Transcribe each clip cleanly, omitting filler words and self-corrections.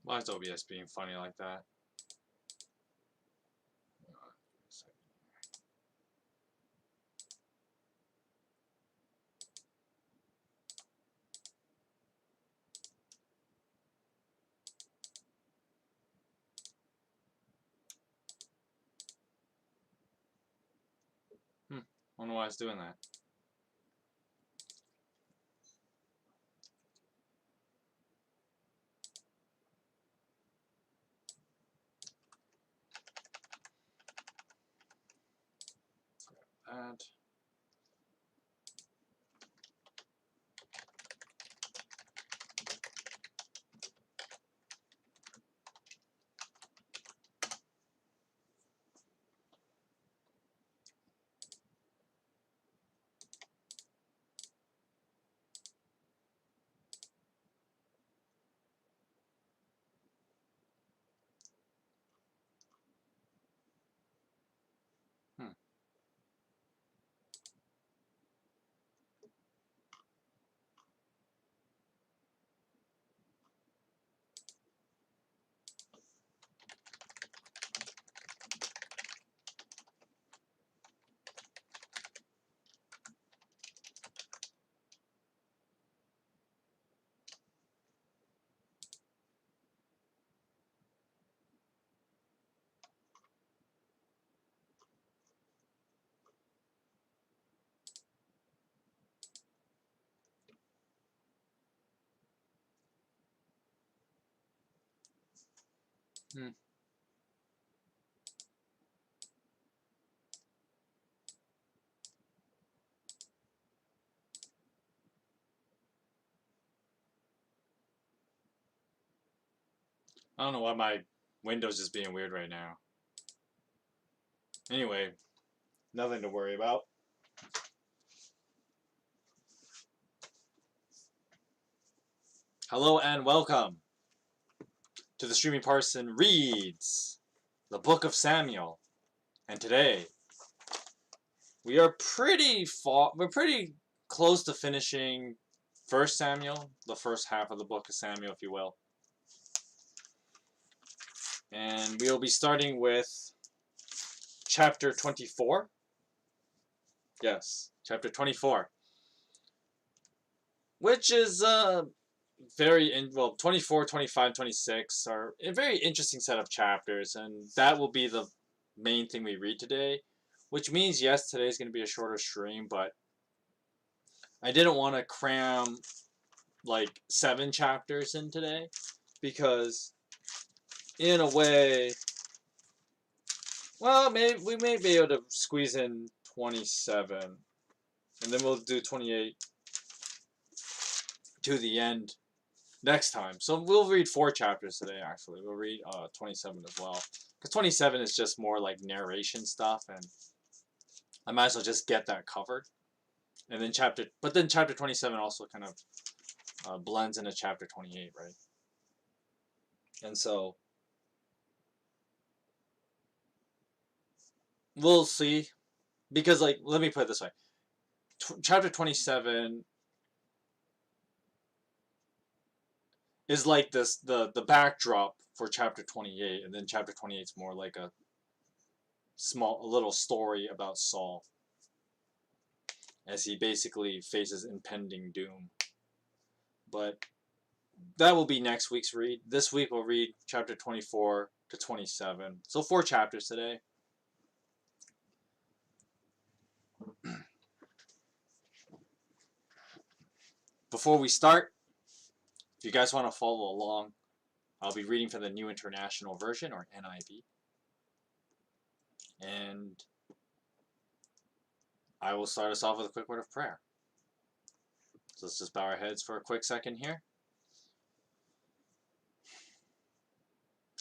Why is OBS being funny like that? I wonder why it's doing that. Grab that. Hmm. Hmm. I don't know why my Windows is being weird right now. Anyway, nothing to worry about. Hello and welcome to the Streaming Parson Reads the Book of Samuel. And today we are we're pretty close to finishing First Samuel, the first half of the Book of Samuel, if you will. And we'll be starting with chapter 24. Yes, chapter 24. Which is well, 24, 25, 26 are a very interesting set of chapters, and that will be the main thing we read today. Which means, yes, today is going to be a shorter stream, but I didn't want to cram like 7 chapters in today because, in a way, well, maybe we may be able to squeeze in 27, and then we'll do 28 to the end next time. So we'll read 4 chapters today, actually. We'll read 27 as well. Because 27 is just more like narration stuff, and I might as well just get that covered. And then chapter 27 also kind of blends into chapter 28, right? And so we'll see. Because, like, let me put it this way. Chapter 27 is like the backdrop for chapter 28, and then chapter 28 is more like a little story about Saul as he basically faces impending doom. But that will be next week's read. This week we'll read chapter 24 to 27. So 4 chapters today. Before we start, if you guys want to follow along, I'll be reading from the New International Version, or NIV. And I will start us off with a quick word of prayer. So let's just bow our heads for a quick second here.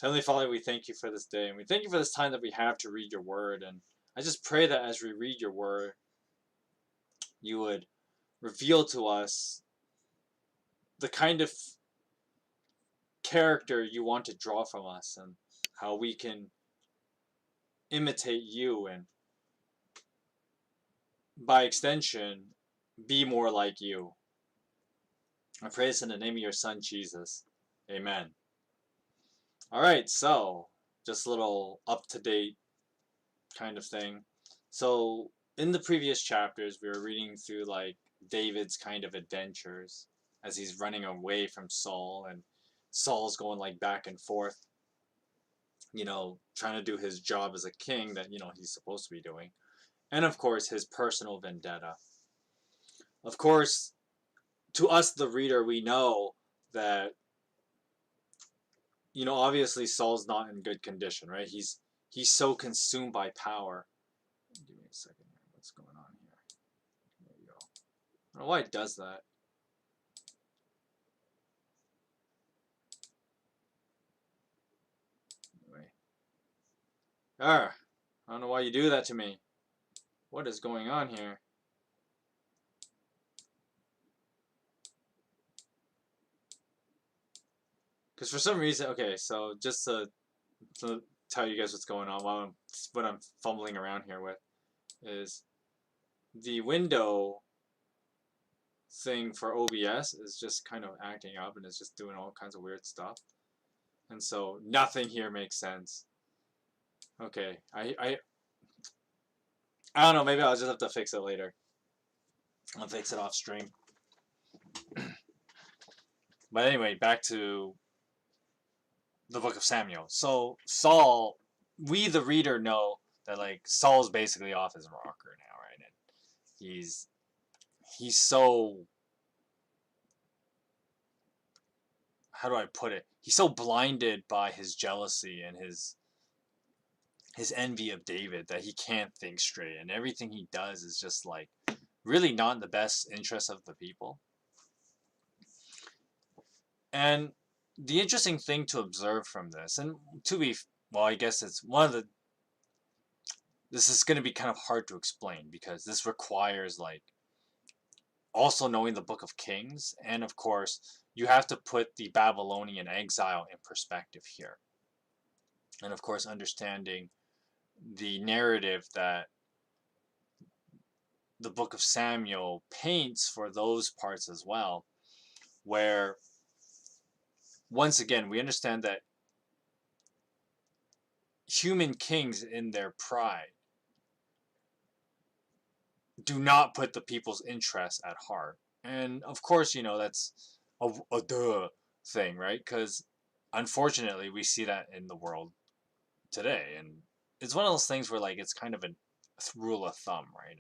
Heavenly Father, we thank you for this day, and we thank you for this time that we have to read your word. And I just pray that as we read your word, you would reveal to us the kind of character you want to draw from us, and how we can imitate you, and by extension, be more like you. I pray this in the name of your Son, Jesus. Amen. Alright, so just a little up to date kind of thing. So in the previous chapters, we were reading through like David's kind of adventures as he's running away from Saul, and Saul's going like back and forth, trying to do his job as a king that, he's supposed to be doing. And of course, his personal vendetta. Of course, to us, the reader, we know that, obviously Saul's not in good condition, right? He's so consumed by power. Give me a second here. What's going on here? There you go. I don't know why it does that. Anyway. I don't know why you do that to me. What is going on here? Because for some reason, okay, so just to tell you guys what's going on while what I'm fumbling around here with is the window thing for OBS is just kind of acting up and it's just doing all kinds of weird stuff. And so nothing here makes sense. Okay, I don't know, maybe I'll just have to fix it later. I'll fix it off stream. But anyway, back to the book of Samuel. So Saul, we the reader know that like Saul's basically off his rocker now, right? And he's so, how do I put it? He's so blinded by his jealousy and his envy of David that he can't think straight, and everything he does is just like really not in the best interest of the people. And the interesting thing to observe from this, and well, I guess it's one of the, this is going to be kind of hard to explain because this requires like also knowing the Book of Kings, and of course you have to put the Babylonian exile in perspective here, and of course understanding the narrative that the Book of Samuel paints for those parts as well, where once again we understand that human kings in their pride do not put the people's interests at heart. And of course, that's a duh thing, right? Because unfortunately, we see that in the world today. And it's one of those things where, like, it's kind of a rule of thumb, right?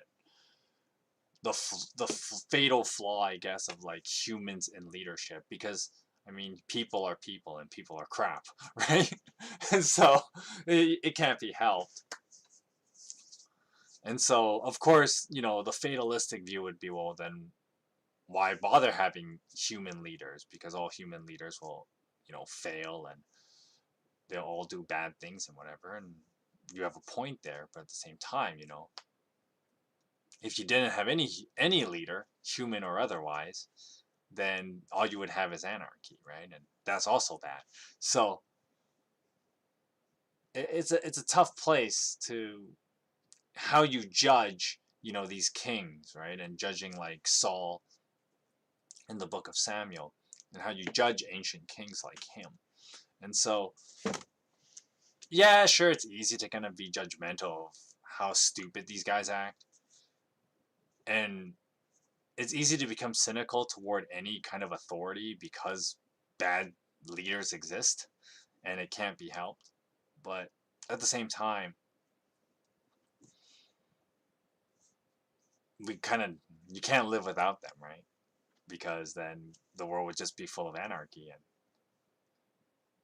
The fatal flaw, I guess, of, like, humans in leadership. Because, I mean, people are people and people are crap, right? And so, it can't be helped. And so, of course, the fatalistic view would be, well, then why bother having human leaders? Because all human leaders will, fail and they'll all do bad things and whatever. And you have a point there, but at the same time, if you didn't have any leader, human or otherwise, then all you would have is anarchy, right? And that's also bad. So it's a tough place to how you judge, these kings, right? And judging like Saul in the book of Samuel, and how you judge ancient kings like him. And so, yeah, sure, it's easy to kind of be judgmental of how stupid these guys act. And it's easy to become cynical toward any kind of authority because bad leaders exist and it can't be helped. But at the same time, you can't live without them, right? Because then the world would just be full of anarchy and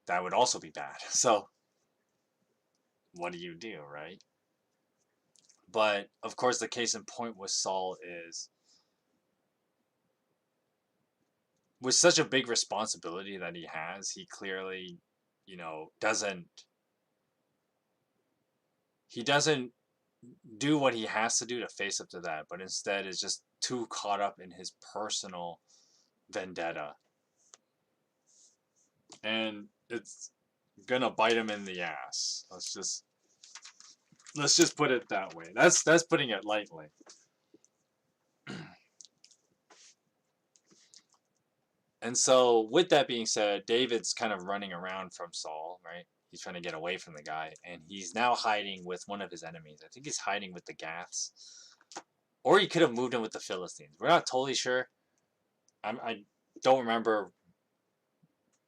that would also be bad. So what do you do, right? But of course, the case in point with Saul is with such a big responsibility that he has, he clearly, doesn't do what he has to do to face up to that, but instead is just too caught up in his personal vendetta. And it's gonna bite him in the ass. Let's just put it that way. That's putting it lightly. And so, with that being said, David's kind of running around from Saul, right? He's trying to get away from the guy, and he's now hiding with one of his enemies. I think he's hiding with the Gaths, or he could have moved in with the Philistines. We're not totally sure. I don't remember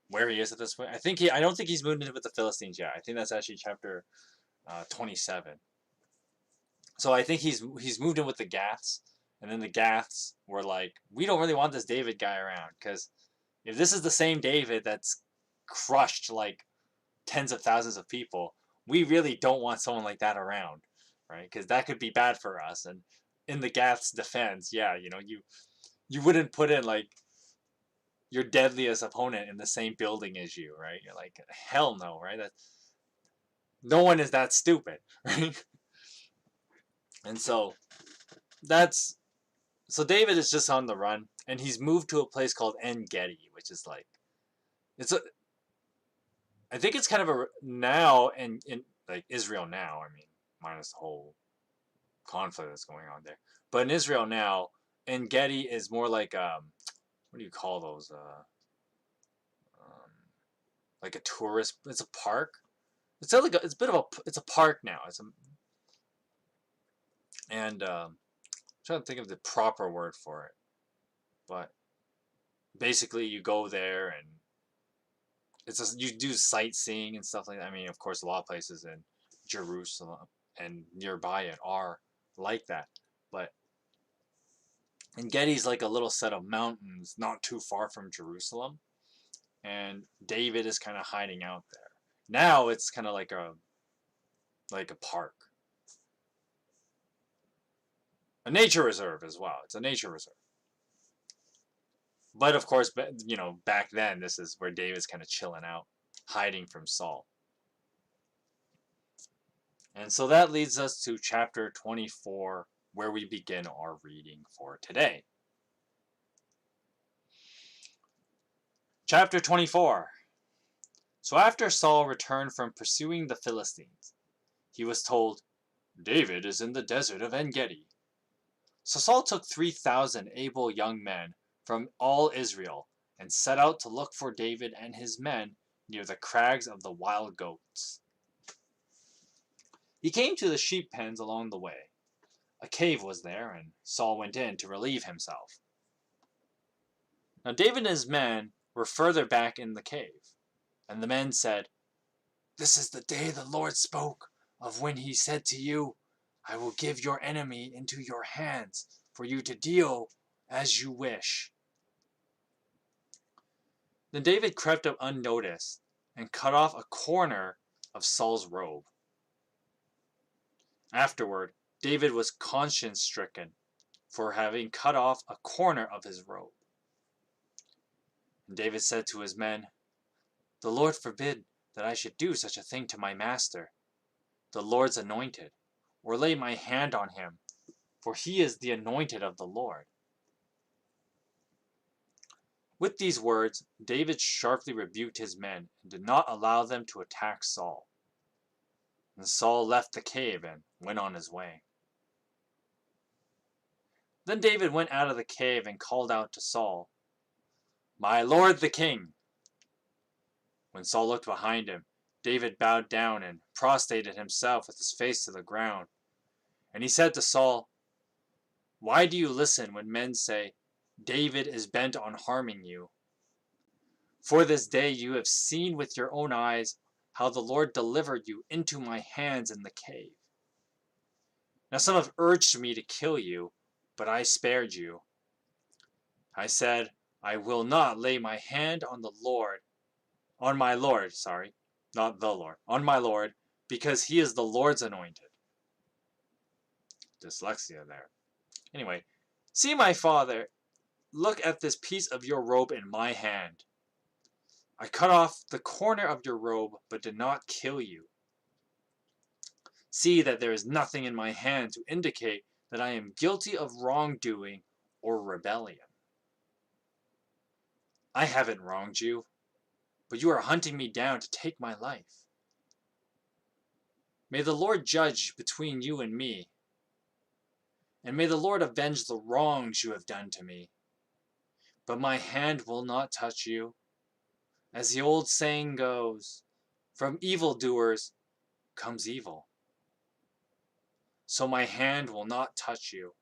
where he is at this point. I don't think he's moved in with the Philistines yet. I think that's actually chapter 27. So I think he's moved in with the Gaths, and then the Gaths were like, we don't really want this David guy around, because if this is the same David that's crushed like tens of thousands of people, we really don't want someone like that around, right? Because that could be bad for us. And in the Gath's defense, yeah, you wouldn't put in like your deadliest opponent in the same building as you, right? You're like, hell no, right? No one is that stupid, right? And so David is just on the run, and he's moved to a place called En Gedi, which is like, I think it's kind of a now in like Israel now. I mean, minus the whole conflict that's going on there, but in Israel now, En Gedi is more like what do you call those? Like a tourist. It's a park. It's like it's a bit of it's a park now. And I'm trying to think of the proper word for it, but basically you go there and you do sightseeing and stuff like that. I mean, of course, a lot of places in Jerusalem and nearby it are like that, but En Gedi's like a little set of mountains not too far from Jerusalem, and David is kind of hiding out there. Now it's kind of like a park, a nature reserve as well. It's a nature reserve. But of course, back then, this is where David's kind of chilling out, hiding from Saul. And so that leads us to chapter 24, where we begin our reading for today. Chapter 24. So after Saul returned from pursuing the Philistines, he was told, David is in the desert of En Gedi. So Saul took 3,000 able young men from all Israel and set out to look for David and his men near the crags of the wild goats. He came to the sheep pens along the way. A cave was there, and Saul went in to relieve himself. Now David and his men were further back in the cave, and the men said, This is the day the Lord spoke of when he said to you, I will give your enemy into your hands for you to deal as you wish. Then David crept up unnoticed and cut off a corner of Saul's robe. Afterward, David was conscience-stricken for having cut off a corner of his robe. And David said to his men, The Lord forbid that I should do such a thing to my master, the Lord's anointed, or lay my hand on him, for he is the anointed of the Lord. With these words, David sharply rebuked his men and did not allow them to attack Saul. And Saul left the cave and went on his way. Then David went out of the cave and called out to Saul, My lord the king! When Saul looked behind him, David bowed down and prostrated himself with his face to the ground. And he said to Saul, Why do you listen when men say, David is bent on harming you? For this day you have seen with your own eyes how the Lord delivered you into my hands in the cave. Now some have urged me to kill you, but I spared you. I said, I will not lay my hand on my Lord, not the Lord, on my Lord, because he is the Lord's anointed. Dyslexia there. Anyway, see my father, look at this piece of your robe in my hand. I cut off the corner of your robe, but did not kill you. See that there is nothing in my hand to indicate that I am guilty of wrongdoing or rebellion. I haven't wronged you, but you are hunting me down to take my life. May the Lord judge between you and me, and may the Lord avenge the wrongs you have done to me. but my hand will not touch you. As the old saying goes, from evildoers comes evil. So my hand will not touch you.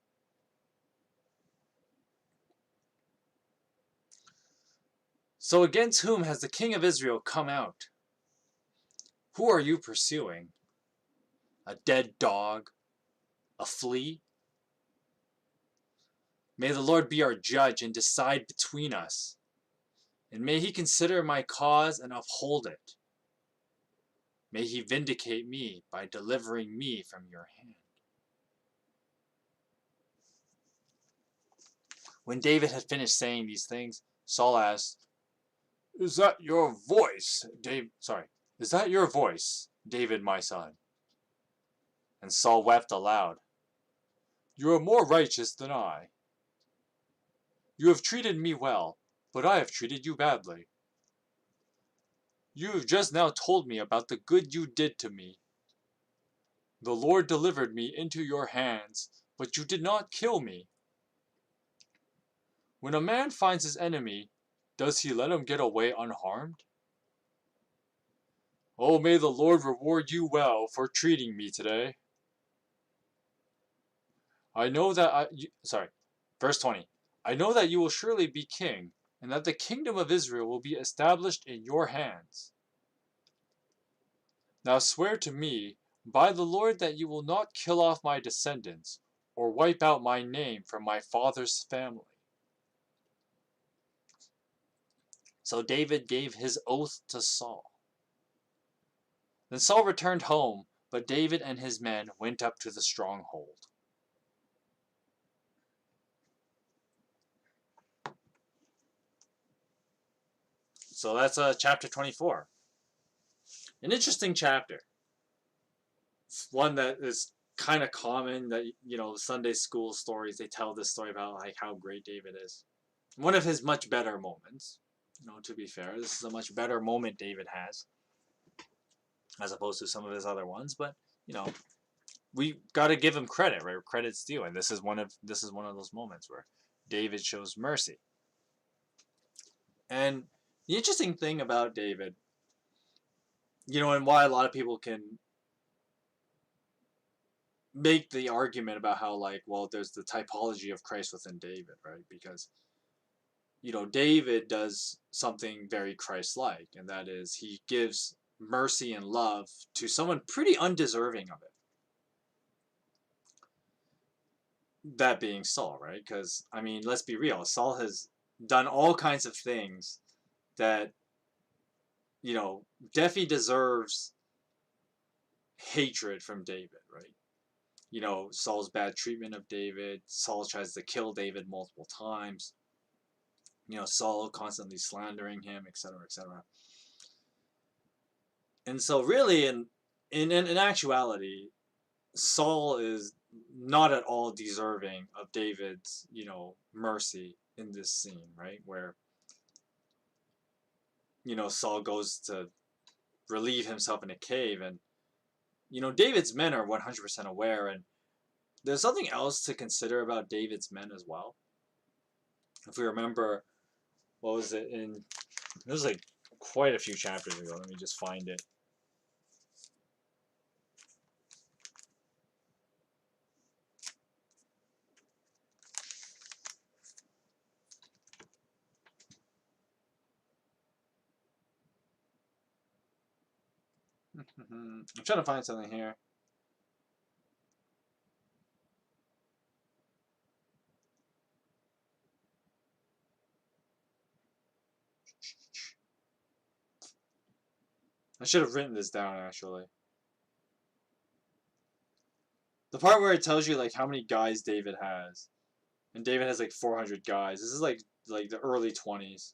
So against whom has the king of Israel come out? Who are you pursuing? A dead dog? A flea? May the Lord be our judge and decide between us. And may he consider my cause and uphold it. May he vindicate me by delivering me from your hand. When David had finished saying these things, Saul asked, Is that your voice, David, my son? And Saul wept aloud. You are more righteous than I. You have treated me well, but I have treated you badly. You have just now told me about the good you did to me. The Lord delivered me into your hands, but you did not kill me. When a man finds his enemy, does he let him get away unharmed? Oh, may the Lord reward you well for treating me today. Verse 20. I know that you will surely be king, and that the kingdom of Israel will be established in your hands. Now swear to me, by the Lord, that you will not kill off my descendants, or wipe out my name from my father's family. So David gave his oath to Saul. Then Saul returned home, but David and his men went up to the stronghold. So that's chapter 24. An interesting chapter. It's one that is kind of common that, Sunday school stories, they tell this story about like how great David is. One of his much better moments. To be fair, this is a much better moment David has as opposed to some of his other ones, but we got to give him credit, right? Credit's due, and this is one of those moments where David shows mercy. And the interesting thing about David, and why a lot of people can make the argument about how, there's the typology of Christ within David, right? Because, David does something very Christ-like, and that is he gives mercy and love to someone pretty undeserving of it. That being Saul, right? Because, let's be real. Saul has done all kinds of things that, definitely deserves hatred from David, right? Saul's bad treatment of David. Saul tries to kill David multiple times. Saul constantly slandering him, etc., etc. And so really, in actuality, Saul is not at all deserving of David's, mercy in this scene, right? Where, Saul goes to relieve himself in a cave, and, David's men are 100% aware, and there's something else to consider about David's men as well. If we remember, what was it in, it was like quite a few chapters ago, let me just find it. I'm trying to find something here. I should have written this down, actually. The part where it tells you, like, how many guys David has. And David has, like, 400 guys. This is, like the early 20s.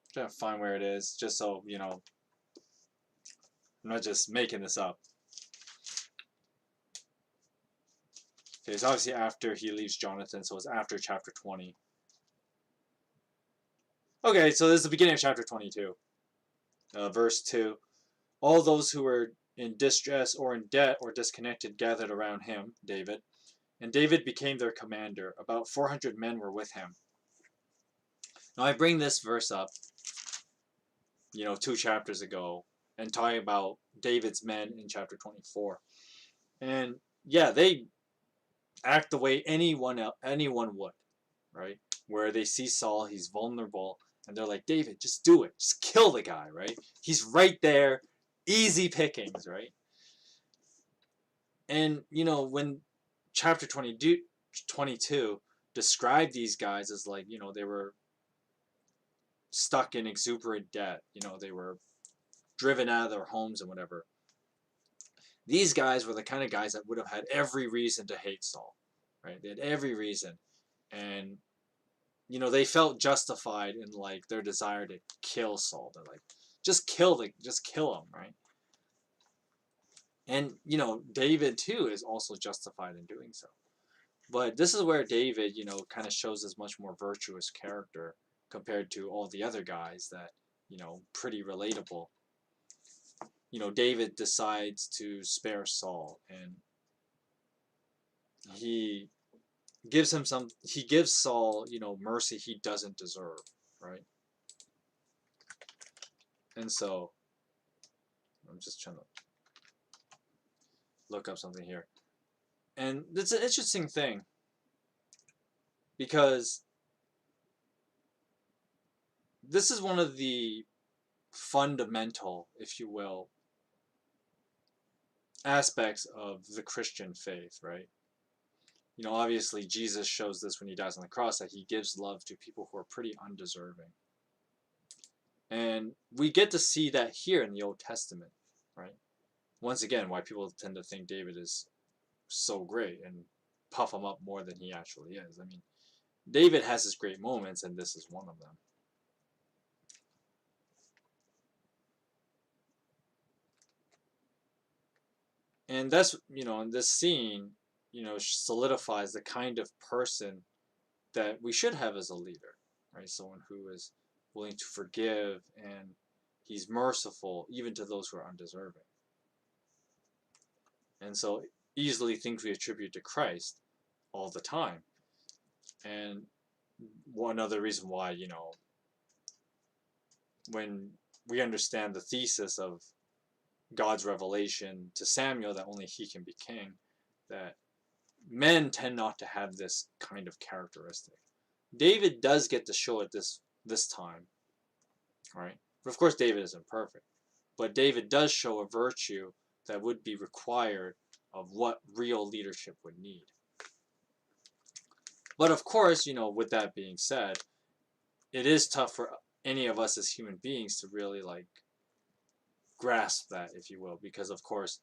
I'm trying to find where it is, just so, I'm not just making this up. Okay, it's obviously after he leaves Jonathan, so it's after chapter 20. Okay, so this is the beginning of chapter 22. Verse 2. All those who were in distress or in debt or disconnected gathered around him, David, and David became their commander. About 400 men were with him. Now I bring this verse up, 2 chapters ago, and talking about David's men in chapter 24. And yeah, they act the way anyone would, right? Where they see Saul, he's vulnerable, and they're like, David, just do it. Just kill the guy, right? He's right there. Easy pickings, right? And, when chapter 22 described these guys as like, they were stuck in exuberant debt, they were driven out of their homes and whatever. These guys were the kind of guys that would have had every reason to hate Saul, right? They had every reason. And, they felt justified in like their desire to kill Saul. They're like, just kill him, right? And, David too is also justified in doing so. But this is where David, kind of shows his much more virtuous character compared to all the other guys that, pretty relatable. David decides to spare Saul, and he he gives Saul, mercy he doesn't deserve, right? And so, I'm just trying to look up something here. And it's an interesting thing, because this is one of the fundamental, if you will, aspects of the Christian faith, right? Obviously Jesus shows this when he dies on the cross, that he gives love to people who are pretty undeserving. And we get to see that here in the Old Testament, right? Once again, why people tend to think David is so great and puff him up more than he actually is. I mean, David has his great moments, and this is one of them. And that's, in this scene, solidifies the kind of person that we should have as a leader, right? Someone who is willing to forgive, and he's merciful even to those who are undeserving. And so easily things we attribute to Christ all the time. And one other reason why, when we understand the thesis of God's revelation to Samuel that only he can be king, that men tend not to have this kind of characteristic. David does get to show it this time, right? But of course, David isn't perfect. But David does show a virtue that would be required of what real leadership would need. But of course, with that being said, it is tough for any of us as human beings to really like grasp that, if you will, because of course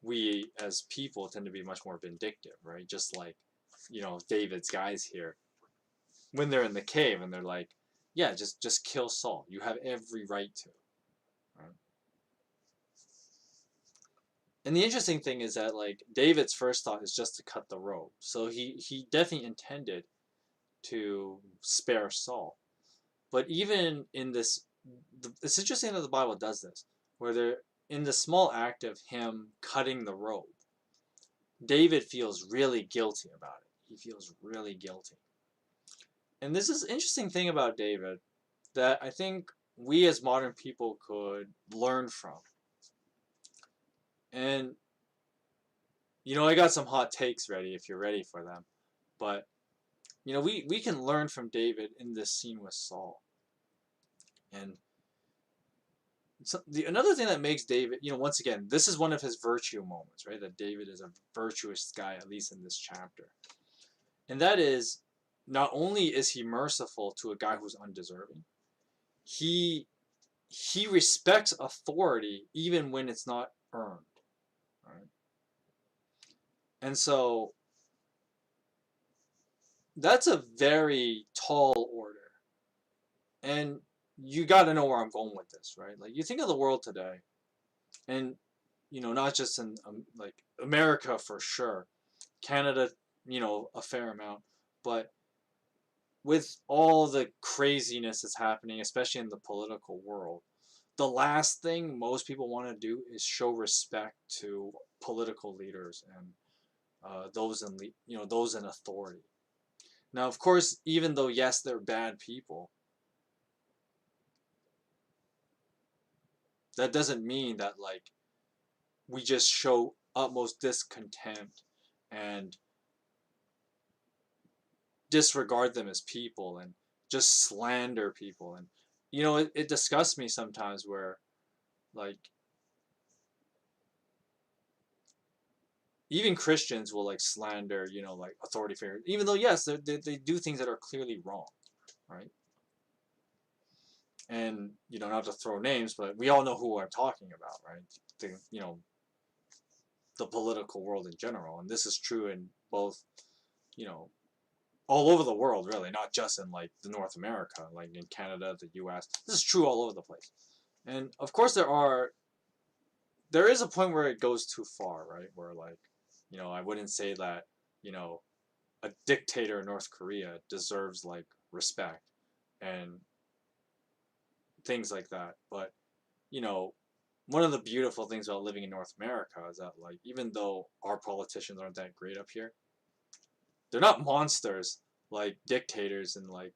we as people tend to be much more vindictive, right? Just like, David's guys here, when they're in the cave and they're like, yeah, just kill Saul. You have every right to. Right? And the interesting thing is that like David's first thought is just to cut the rope. So he definitely intended to spare Saul. But even in this, it's interesting that the Bible does this, where they're in the small act of him cutting the rope, David feels really guilty about it. He feels really guilty. And this is an interesting thing about David that I think we as modern people could learn from. And, I got some hot takes ready if you're ready for them. But, we can learn from David in this scene with Saul. And so another thing that makes David, once again, this is one of his virtue moments, right? That David is a virtuous guy, at least in this chapter. And that is, not only is he merciful to a guy who's undeserving, he respects authority even when it's not earned, right? And so that's a very tall order. And you got to know where I'm going with this, right? Like, you think of the world today, and not just in like America for sure, Canada, a fair amount, but with all the craziness that's happening, especially in the political world, the last thing most people want to do is show respect to political leaders and those in authority. Now, of course, even though yes, they're bad people, that doesn't mean that like we just show utmost discontempt and disregard them as people and just slander people. And it disgusts me sometimes where like even Christians will like slander, like authority figures, even though yes, they do things that are clearly wrong, right? And not to throw names, but we all know who I'm talking about, right? The political world in general, and this is true in both, you know, all over the world, really, not just in like the North America, like in Canada, the U.S. This is true all over the place, and of course there is a point where it goes too far, right? Where like, I wouldn't say that, you know, a dictator in North Korea deserves like respect and things like that. But, you know, one of the beautiful things about living in North America is that like even though our politicians aren't that great up here, they're not monsters like dictators in like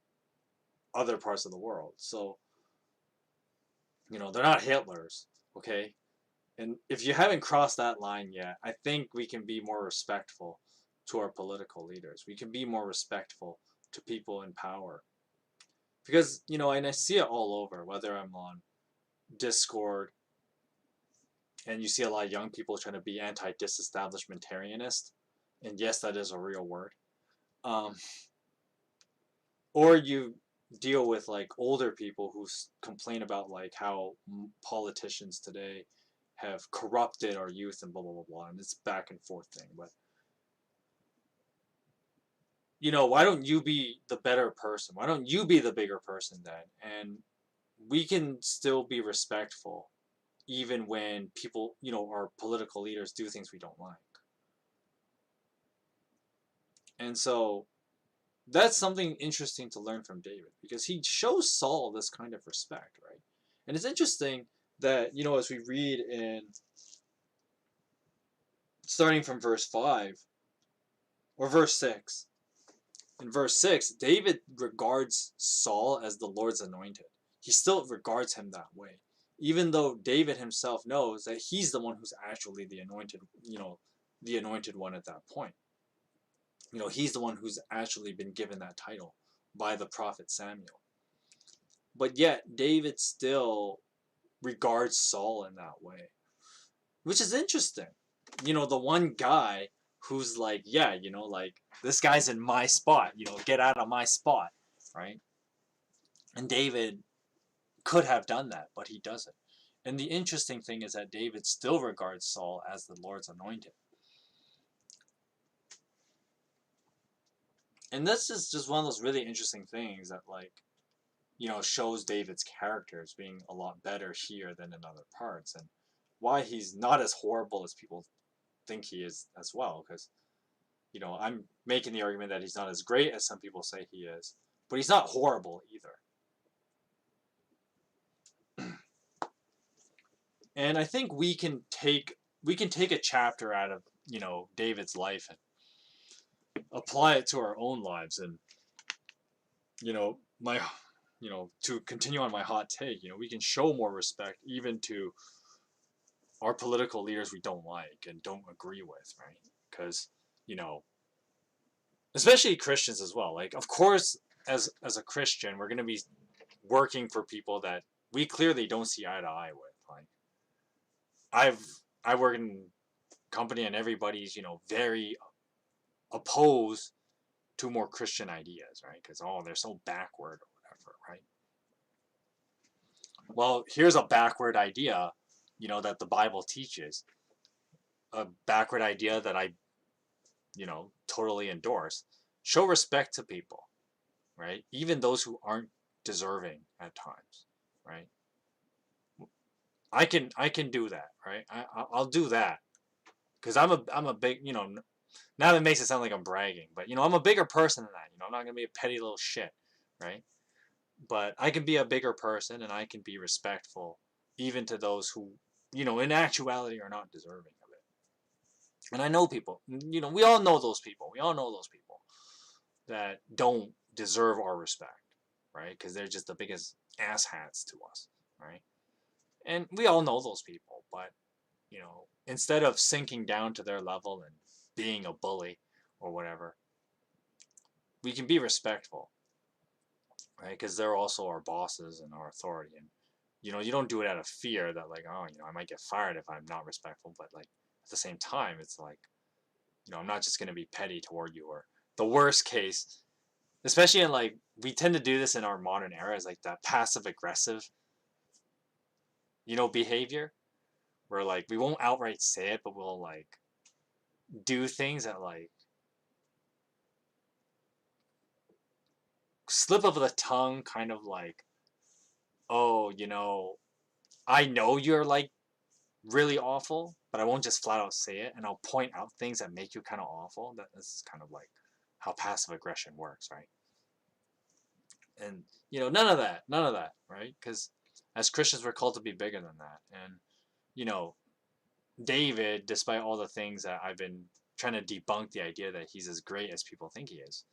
other parts of the world. So, they're not Hitlers, okay? And if you haven't crossed that line yet, I think we can be more respectful to our political leaders. We can be more respectful to people in power. Because, and I see it all over, whether I'm on Discord and you see a lot of young people trying to be anti-disestablishmentarianist. And yes, that is a real word. Um, or you deal with like older people who complain about like how politicians today have corrupted our youth and blah blah blah blah, and it's back and forth thing. But why don't you be the better person? Why don't you be the bigger person then? And we can still be respectful even when people, our political leaders do things we don't like. And so that's something interesting to learn from David because he shows Saul this kind of respect, right? And it's interesting that, as we read in starting from verse 5 or verse 6, in verse 6, David regards Saul as the Lord's anointed. He still regards him that way, even though David himself knows that he's the one who's actually the anointed, the anointed one at that point. He's the one who's actually been given that title by the prophet Samuel. But yet, David still regards Saul in that way, which is interesting. The one guy who's like, yeah, like, this guy's in my spot, get out of my spot, right? And David could have done that, but he doesn't. And the interesting thing is that David still regards Saul as the Lord's anointed. And this is just one of those really interesting things that, like, shows David's character as being a lot better here than in other parts, and why he's not as horrible as people think he is as well. Because, I'm making the argument that he's not as great as some people say he is, but he's not horrible either. And I think we can take a chapter out of David's life and apply it to our own lives, and my to continue on my hot take, we can show more respect even to our political leaders we don't like and don't agree with, right? Because, especially Christians as well. Like, of course, as a Christian, we're going to be working for people that we clearly don't see eye to eye with. Like, I work in a company and everybody's, very opposed to more Christian ideas, right? Because, they're so backward or whatever, right? Well, here's a backward idea, that the Bible teaches. A backward idea that I, totally endorse. Show respect to people, right? Even those who aren't deserving at times, right? I can do that, right? I'll do that because I'm a big, now that makes it sound like I'm bragging, but I'm a bigger person than that. I'm not gonna be a petty little shit, right? But I can be a bigger person and I can be respectful even to those who, in actuality are not deserving of it. And I know people, we all know those people. We all know those people that don't deserve our respect, right? Because they're just the biggest asshats to us, right? And we all know those people, but instead of sinking down to their level and being a bully or whatever, we can be respectful, right? Because they're also our bosses and our authority. And you don't do it out of fear that like, oh, I might get fired if I'm not respectful. But like at the same time, it's like, I'm not just gonna be petty toward you. Or the worst case, especially in like we tend to do this in our modern era, is like that passive aggressive, behavior where like we won't outright say it, but we'll like do things that like slip of the tongue, kind of like, oh, I know you're like really awful, but I won't just flat out say it, and I'll point out things that make you kind of awful. That's kind of like how passive aggression works, right? And none of that, right? Because as Christians, we're called to be bigger than that. And you know, David, despite all the things that I've been trying to debunk the idea that he's as great as people think he is,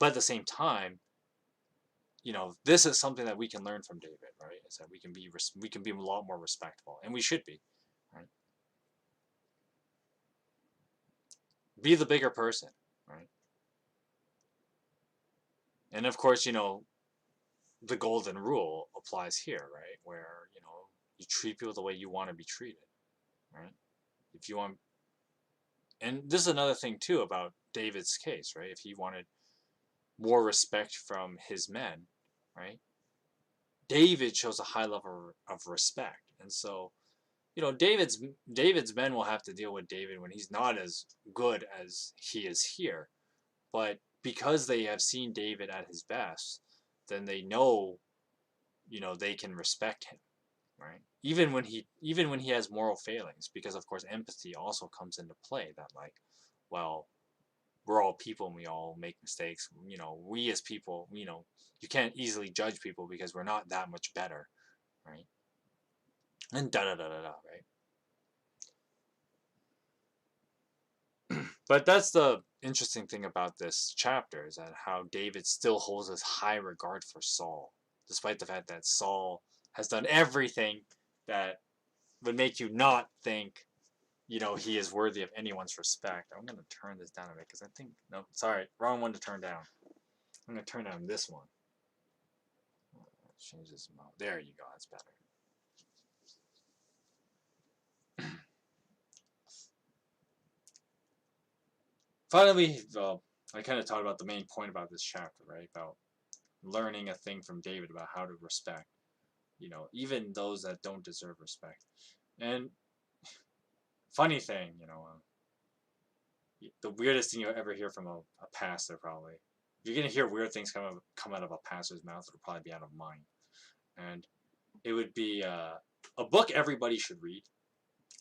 but at the same time, this is something that we can learn from David, right? Is that we can be a lot more respectful, and we should be, right? Be the bigger person, right? And of course, the golden rule applies here, right? Where you treat people the way you want to be treated, right? If you want, and this is another thing too about David's case, right? If he wanted more respect from his men, right? David shows a high level of respect, and so David's men will have to deal with David when he's not as good as he is here, but because they have seen David at his best, then they know, they can respect him, right? Even when he has moral failings, because of course empathy also comes into play. That like, well, we're all people and we all make mistakes. We as people, you can't easily judge people because we're not that much better, right? And da da da da da, right? But that's the interesting thing about this chapter, is that how David still holds this high regard for Saul, despite the fact that Saul has done everything that would make you not think, he is worthy of anyone's respect. I'm gonna turn this down a bit because I think no, sorry, wrong one to turn down. I'm gonna turn down this one. Change this mode. There you go. That's better. Finally, I kind of talked about the main point about this chapter, right? About learning a thing from David about how to respect, even those that don't deserve respect. And funny thing, the weirdest thing you'll ever hear from a pastor, probably. If you're gonna hear weird things come out of a pastor's mouth, it'll probably be out of mine. And it would be a book everybody should read,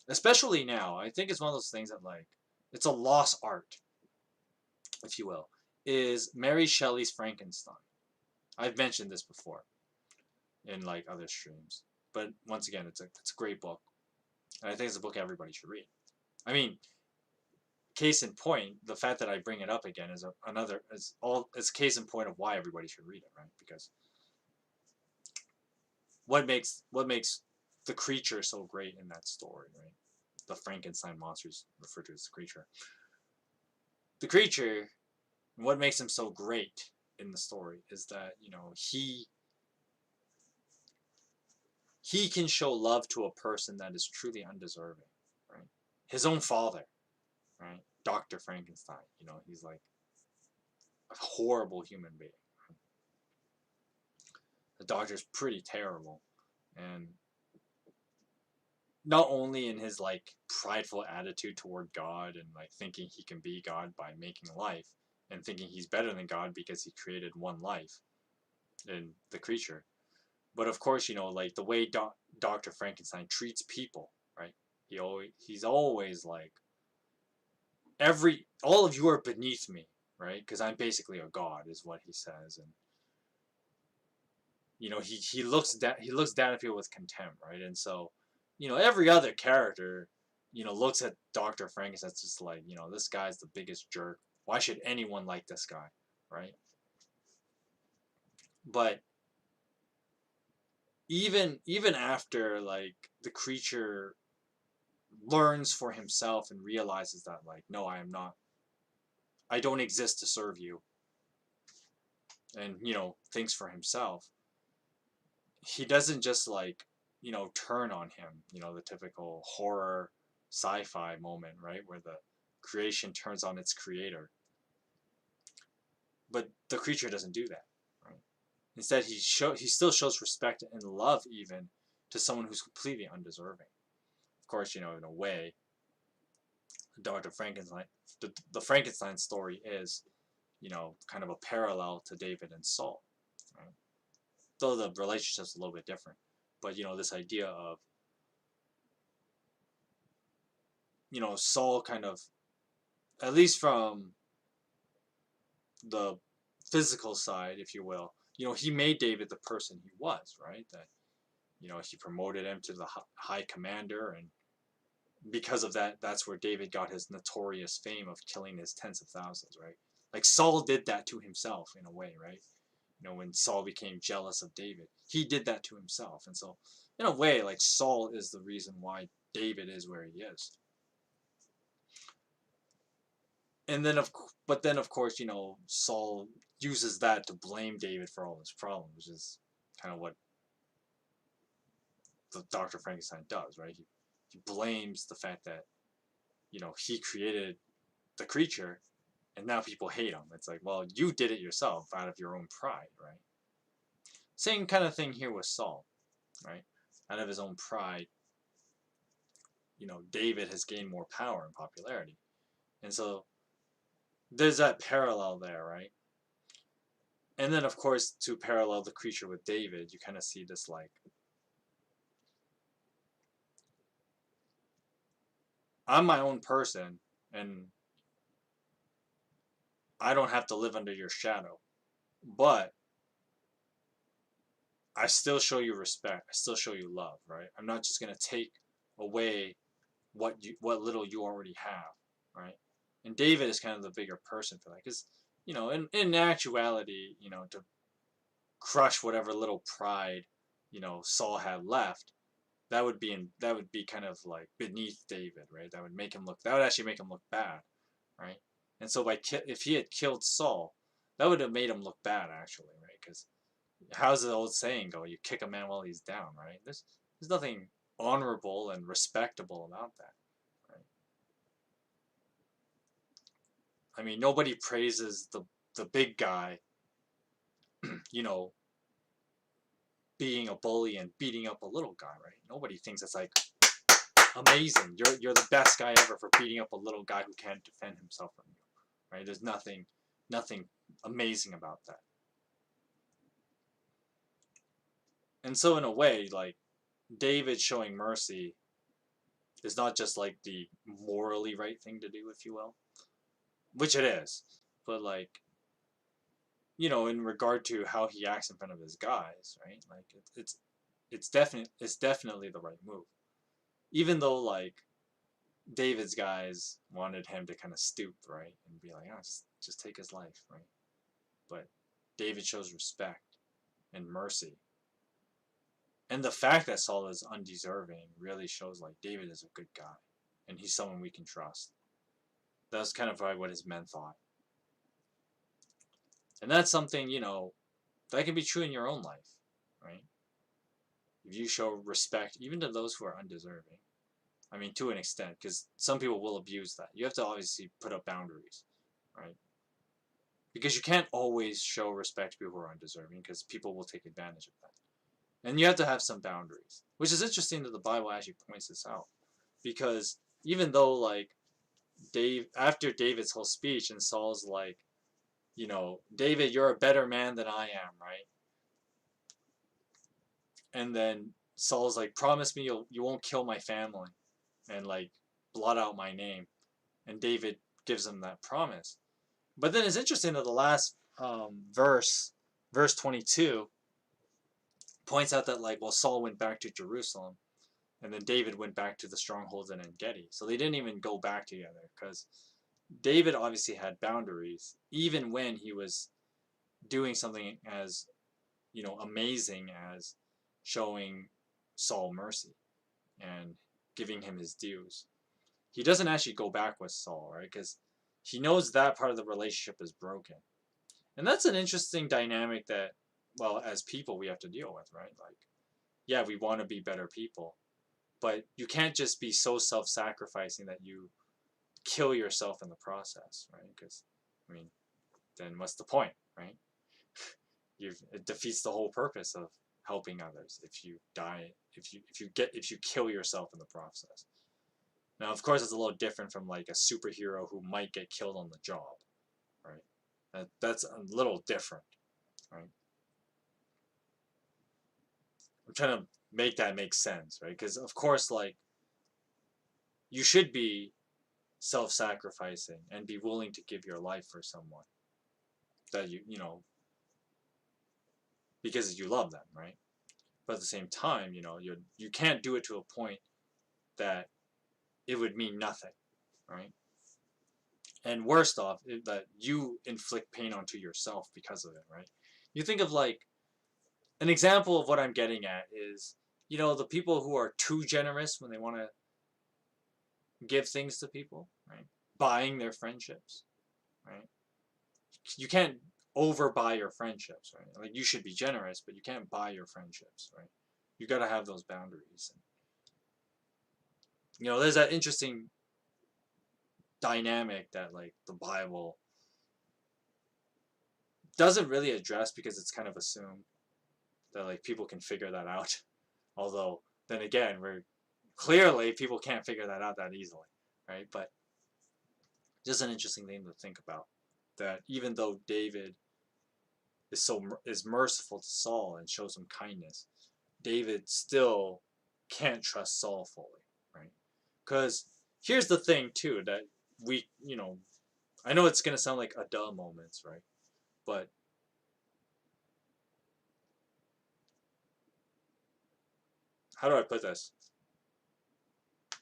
especially now. I think it's one of those things that like it's a lost art, if you will. Is Mary Shelley's Frankenstein? I've mentioned this before in like other streams, but once again, it's a great book, and I think it's a book everybody should read. I mean, case in point, the fact that I bring it up again is is case in point of why everybody should read it, right? Because what makes the creature so great in that story, right? The Frankenstein monster is referred to as the creature. The creature, what makes him so great in the story is that he can show love to a person that is truly undeserving, right? His own father, right? Dr. Frankenstein, he's like a horrible human being. The doctor's pretty terrible, and not only in his like prideful attitude toward God and like thinking he can be God by making life and thinking he's better than God because he created one life in the creature, but of course like the way Dr. Frankenstein treats people, right? He's always like all of you are beneath me, right? Because I'm basically a god, is what he says, and he looks down at people with contempt, right? And so, every other character, looks at Dr. Frankenstein just like, this guy's the biggest jerk. Why should anyone like this guy, right? But even after like the creature learns for himself and realizes that like, no, I don't exist to serve you, and thinks for himself, he doesn't just like turn on him, the typical horror sci-fi moment, right, where the creation turns on its creator. But the creature doesn't do that, right? Instead, he still shows respect and love even to someone who's completely undeserving. Of course, in a way, Dr. Frankenstein, the Frankenstein story is, kind of a parallel to David and Saul, right? Though the relationship's a little bit different. But, this idea of, Saul kind of, at least from the physical side, if you will, he made David the person he was, right? That, he promoted him to the high commander, and because of that, that's where David got his notorious fame of killing his tens of thousands, right? Like Saul did that to himself in a way, right? When Saul became jealous of David, he did that to himself. And so, in a way, like Saul is the reason why David is where he is. And then, of course, Saul uses that to blame David for all his problems, which is kind of what the Dr. Frankenstein does, right? He blames the fact that, he created the creature, and now people hate him. It's like, well, you did it yourself out of your own pride, right? Same kind of thing here with Saul, right? Out of his own pride, David has gained more power and popularity. And so there's that parallel there, right? And then, of course, to parallel the creature with David, you kind of see this like, I'm my own person, and I don't have to live under your shadow. But I still show you respect. I still show you love, right? I'm not just going to take away what little you already have, right? And David is kind of the bigger person for that, because in actuality, to crush whatever little pride Saul had left, that would be kind of like beneath David, right? That would actually make him look bad, right? And so if he had killed Saul, that would have made him look bad actually, right? Because how's the old saying go? You kick a man while he's down, right? There's nothing honorable and respectable about that, right? I mean, nobody praises the big guy, you know, being a bully and beating up a little guy, right? Nobody thinks it's like amazing. You're the best guy ever for beating up a little guy who can't defend himself from you, right? There's nothing amazing about that. And so in a way, like David showing mercy is not just like the morally right thing to do, if you will, which it is, but like in regard to how he acts in front of his guys, right? Like it's definitely the right move, even though like David's guys wanted him to kind of stoop, right, and be like, oh, just take his life, right? But David shows respect and mercy, and the fact that Saul is undeserving really shows like David is a good guy, and he's someone we can trust. That's kind of probably what his men thought, and that's something that can be true in your own life, right? If you show respect even to those who are undeserving, I mean, to an extent, because some people will abuse that. You have to obviously put up boundaries, right? Because you can't always show respect to people who are undeserving, because people will take advantage of that. And you have to have some boundaries, which is interesting that the Bible actually points this out. Because even though, like, after David's whole speech, and Saul's like, David, you're a better man than I am, right? And then Saul's like, promise me you won't kill my family and like blot out my name. And David gives him that promise. But then it's interesting that the last verse 22, points out that like, well, Saul went back to Jerusalem, and then David went back to the strongholds in En-Gedi. So they didn't even go back together, because David obviously had boundaries, even when he was doing something as amazing as showing Saul mercy and giving him his dues. He doesn't actually go back with Saul, right? Because he knows that part of the relationship is broken. And that's an interesting dynamic that, well, as people we have to deal with, right? Like, yeah, we want to be better people, but you can't just be so self-sacrificing that you kill yourself in the process, right? Because, I mean, then what's the point, right? It defeats the whole purpose of helping others if you die, if you kill yourself in the process. Now, of course, it's a little different from like a superhero who might get killed on the job, right? That's a little different, right? I'm trying to make that make sense, right? Because of course, like, you should be self-sacrificing and be willing to give your life for someone that you know because you love them, right? But at the same time, you can't do it to a point that it would mean nothing, right? And worst off, that you inflict pain onto yourself because of it, right? You think of like an example of what I'm getting at is, the people who are too generous when they want to give things to people, right? Buying their friendships, right? You can't overbuy your friendships, right? Like, you should be generous, but you can't buy your friendships, right? You got to have those boundaries. There's that interesting dynamic that like the Bible doesn't really address because it's kind of assumed that like people can figure that out. Although then again, we're clearly people can't figure that out that easily, right? But just an interesting thing to think about, that even though David is merciful to Saul and shows him kindness, David still can't trust Saul fully, right? Because here's the thing too, that we, I know it's gonna sound like a duh moments, right? But how do I put this? I'm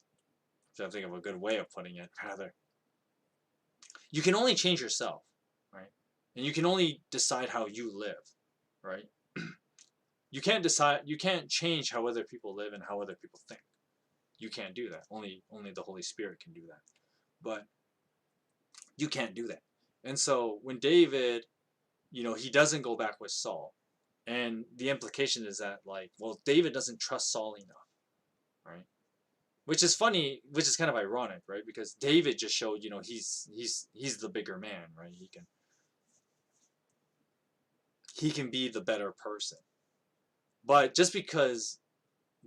trying to think of a good way of putting it. Rather, you can only change yourself, right? And you can only decide how you live, right? You can't change how other people live and how other people think. You can't do that. Only the Holy Spirit can do that. But you can't do that. And so when David, he doesn't go back with Saul. And the implication is that, like, well, David doesn't trust Saul enough, right? Which is funny, which is kind of ironic, right? Because David just showed, he's the bigger man, right? He can be the better person. But just because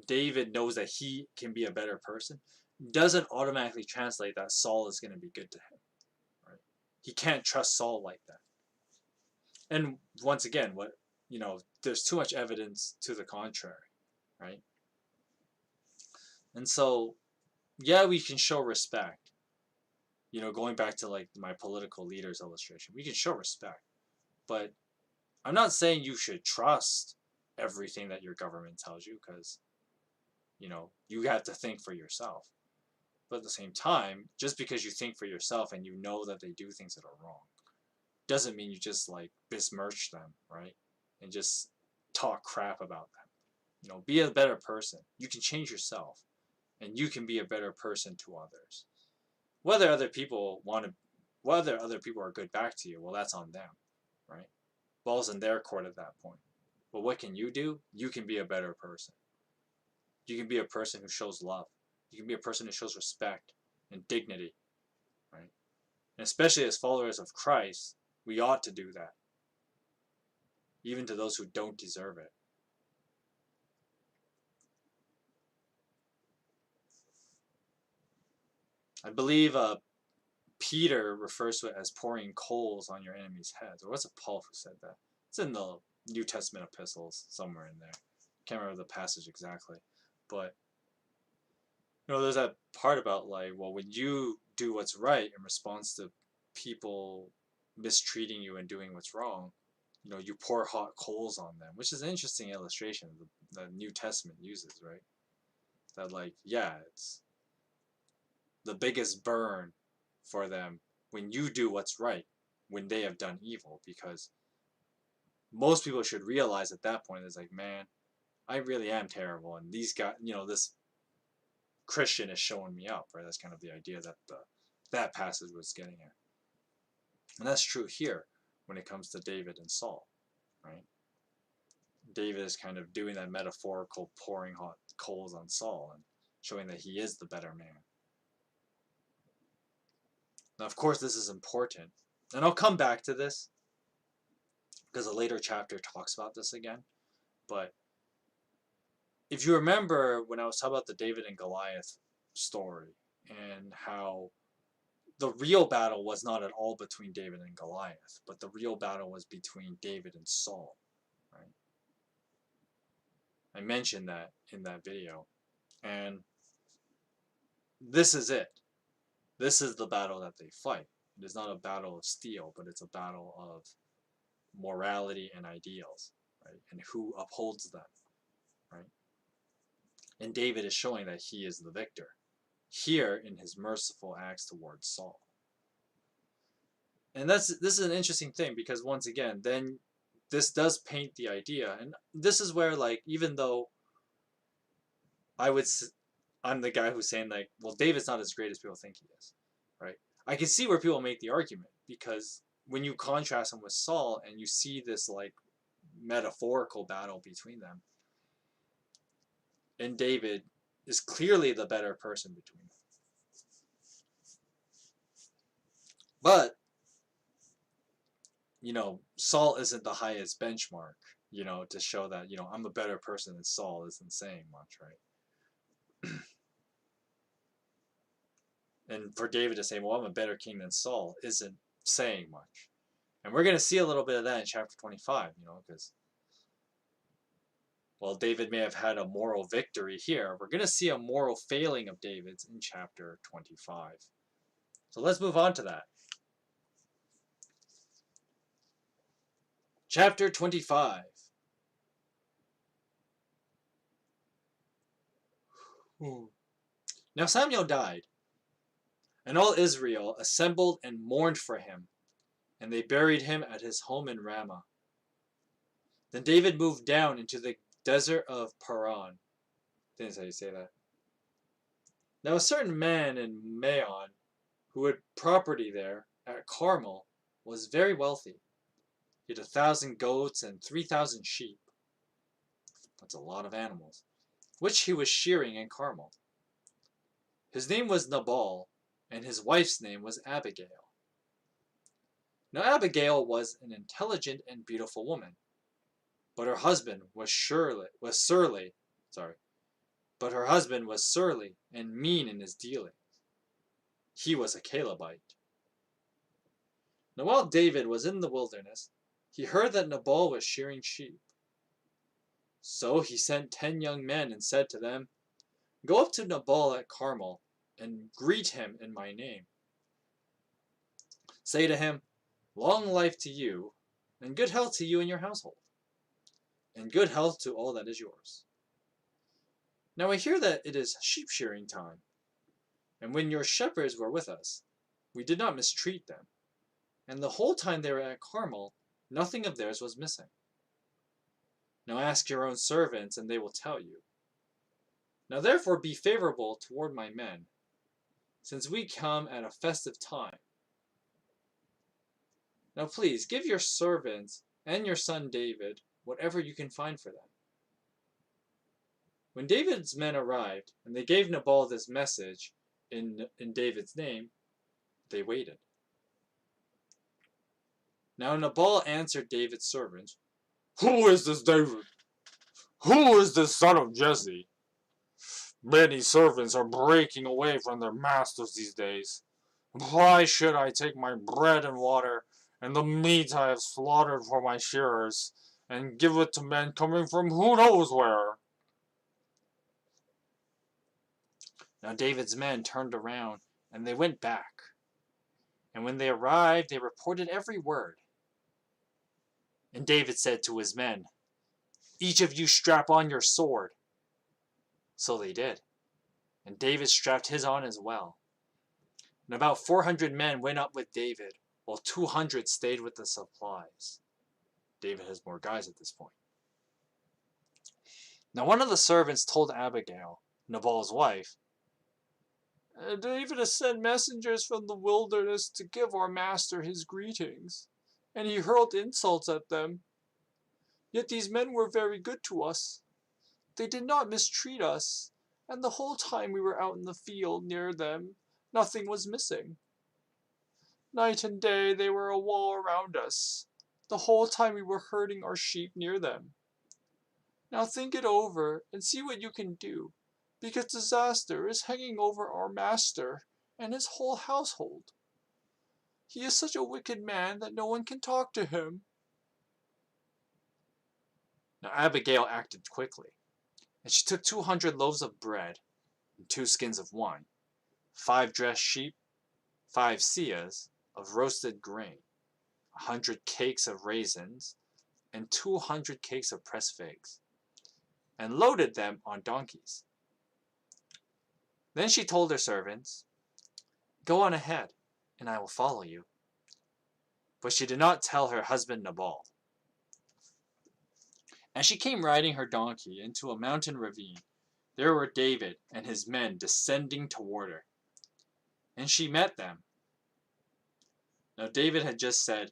David knows that he can be a better person doesn't automatically translate that Saul is going to be good to him, right? He can't trust Saul like that. And once again, there's too much evidence to the contrary, right? And so, yeah, we can show respect. Going back to like my political leaders illustration, we can show respect, but I'm not saying you should trust everything that your government tells you, because you have to think for yourself. But at the same time, just because you think for yourself and you know that they do things that are wrong, doesn't mean you just like besmirch them, right? And just talk crap about them. Be a better person. You can change yourself, and you can be a better person to others. Whether other people are good back to you, well, that's on them, right? Ball's in their court at that point. But what can you do? You can be a better person. You can be a person who shows love. You can be a person who shows respect and dignity, right? And especially as followers of Christ, we ought to do that, even to those who don't deserve it. I believe Peter refers to it as pouring coals on your enemy's heads. Or was it Paul who said that? It's in the New Testament epistles, somewhere in there. Can't remember the passage exactly. But, there's that part about like, well, when you do what's right in response to people mistreating you and doing what's wrong, you pour hot coals on them, which is an interesting illustration the New Testament uses, right? That like, yeah, it's the biggest burn for them when you do what's right when they have done evil, because most people should realize at that point is like, man, I really am terrible, and these guys, this Christian is showing me up, right? That's kind of the idea that that passage was getting at. And that's true here when it comes to David and Saul, right? David is kind of doing that metaphorical pouring hot coals on Saul and showing that he is the better man. Now, of course, this is important, and I'll come back to this because a later chapter talks about this again. But if you remember when I was talking about the David and Goliath story and how the real battle was not at all between David and Goliath, but the real battle was between David and Saul, right? I mentioned that in that video, and this is it. This is the battle that they fight. It is not a battle of steel, but it's a battle of morality and ideals, right? And who upholds them, right? And David is showing that he is the victor here in his merciful acts towards Saul. And this is an interesting thing because once again, then this does paint the idea, and this is where, like, even though I'm the guy who's saying, like, well, David's not as great as people think he is, right? I can see where people make the argument because when you contrast him with Saul and you see this, like, metaphorical battle between them, and David is clearly the better person between them. But, Saul isn't the highest benchmark, to show that, I'm a better person than Saul isn't saying much, right? And for David to say, well, I'm a better king than Saul isn't saying much. And we're going to see a little bit of that in chapter 25, because while David may have had a moral victory here, we're going to see a moral failing of David's in chapter 25. So let's move on to that. Chapter 25. Now Samuel died, and all Israel assembled and mourned for him, and they buried him at his home in Ramah. Then David moved down into the desert of Paran. Didn't say you say that. Now a certain man in Maon, who had property there at Carmel, was very wealthy. He had 1,000 goats and 3,000 sheep. That's a lot of animals, which he was shearing in Carmel. His name was Nabal, and his wife's name was Abigail. Now Abigail was an intelligent and beautiful woman, but her husband was surly and mean in his dealings. He was a Calebite. Now while David was in the wilderness, he heard that Nabal was shearing sheep. So he sent 10 young men and said to them, "Go up to Nabal at Carmel and greet him in my name. Say to him, 'Long life to you, and good health to you and your household, and good health to all that is yours. Now I hear that it is sheep shearing time, and when your shepherds were with us, we did not mistreat them, and the whole time they were at Carmel, nothing of theirs was missing. Now ask your own servants, and they will tell you. Now therefore be favorable toward my men, since we come at a festive time. Now please give your servants and your son David whatever you can find for them.' When David's men arrived, and they gave Nabal this message in David's name, they waited. Now Nabal answered David's servants, 'Who is this David? Who is this son of Jesse? Many servants are breaking away from their masters these days. Why should I take my bread and water and the meat I have slaughtered for my shearers and give it to men coming from who knows where?' Now David's men turned around, and they went back. And when they arrived, they reported every word. And David said to his men, 'Each of you strap on your sword.' So they did. And David strapped his on as well. And about 400 men went up with David, while 200 stayed with the supplies. David has more guys at this point. Now one of the servants told Abigail, Nabal's wife, David has sent messengers from the wilderness to give our master his greetings, and he hurled insults at them. Yet these men were very good to us. They did not mistreat us, and the whole time we were out in the field near them, nothing was missing. Night and day they were a wall around us, the whole time we were herding our sheep near them. Now think it over and see what you can do, because disaster is hanging over our master and his whole household. He is such a wicked man that no one can talk to him. Now Abigail acted quickly, and she took 200 loaves of bread and 2 skins of wine, 5 dressed sheep, 5 seahs of roasted grain, 100 cakes of raisins, and 200 cakes of pressed figs, and loaded them on donkeys. Then she told her servants, Go on ahead, and I will follow you. But she did not tell her husband Nabal. As she came riding her donkey into a mountain ravine, there were David and his men descending toward her. And she met them. Now David had just said,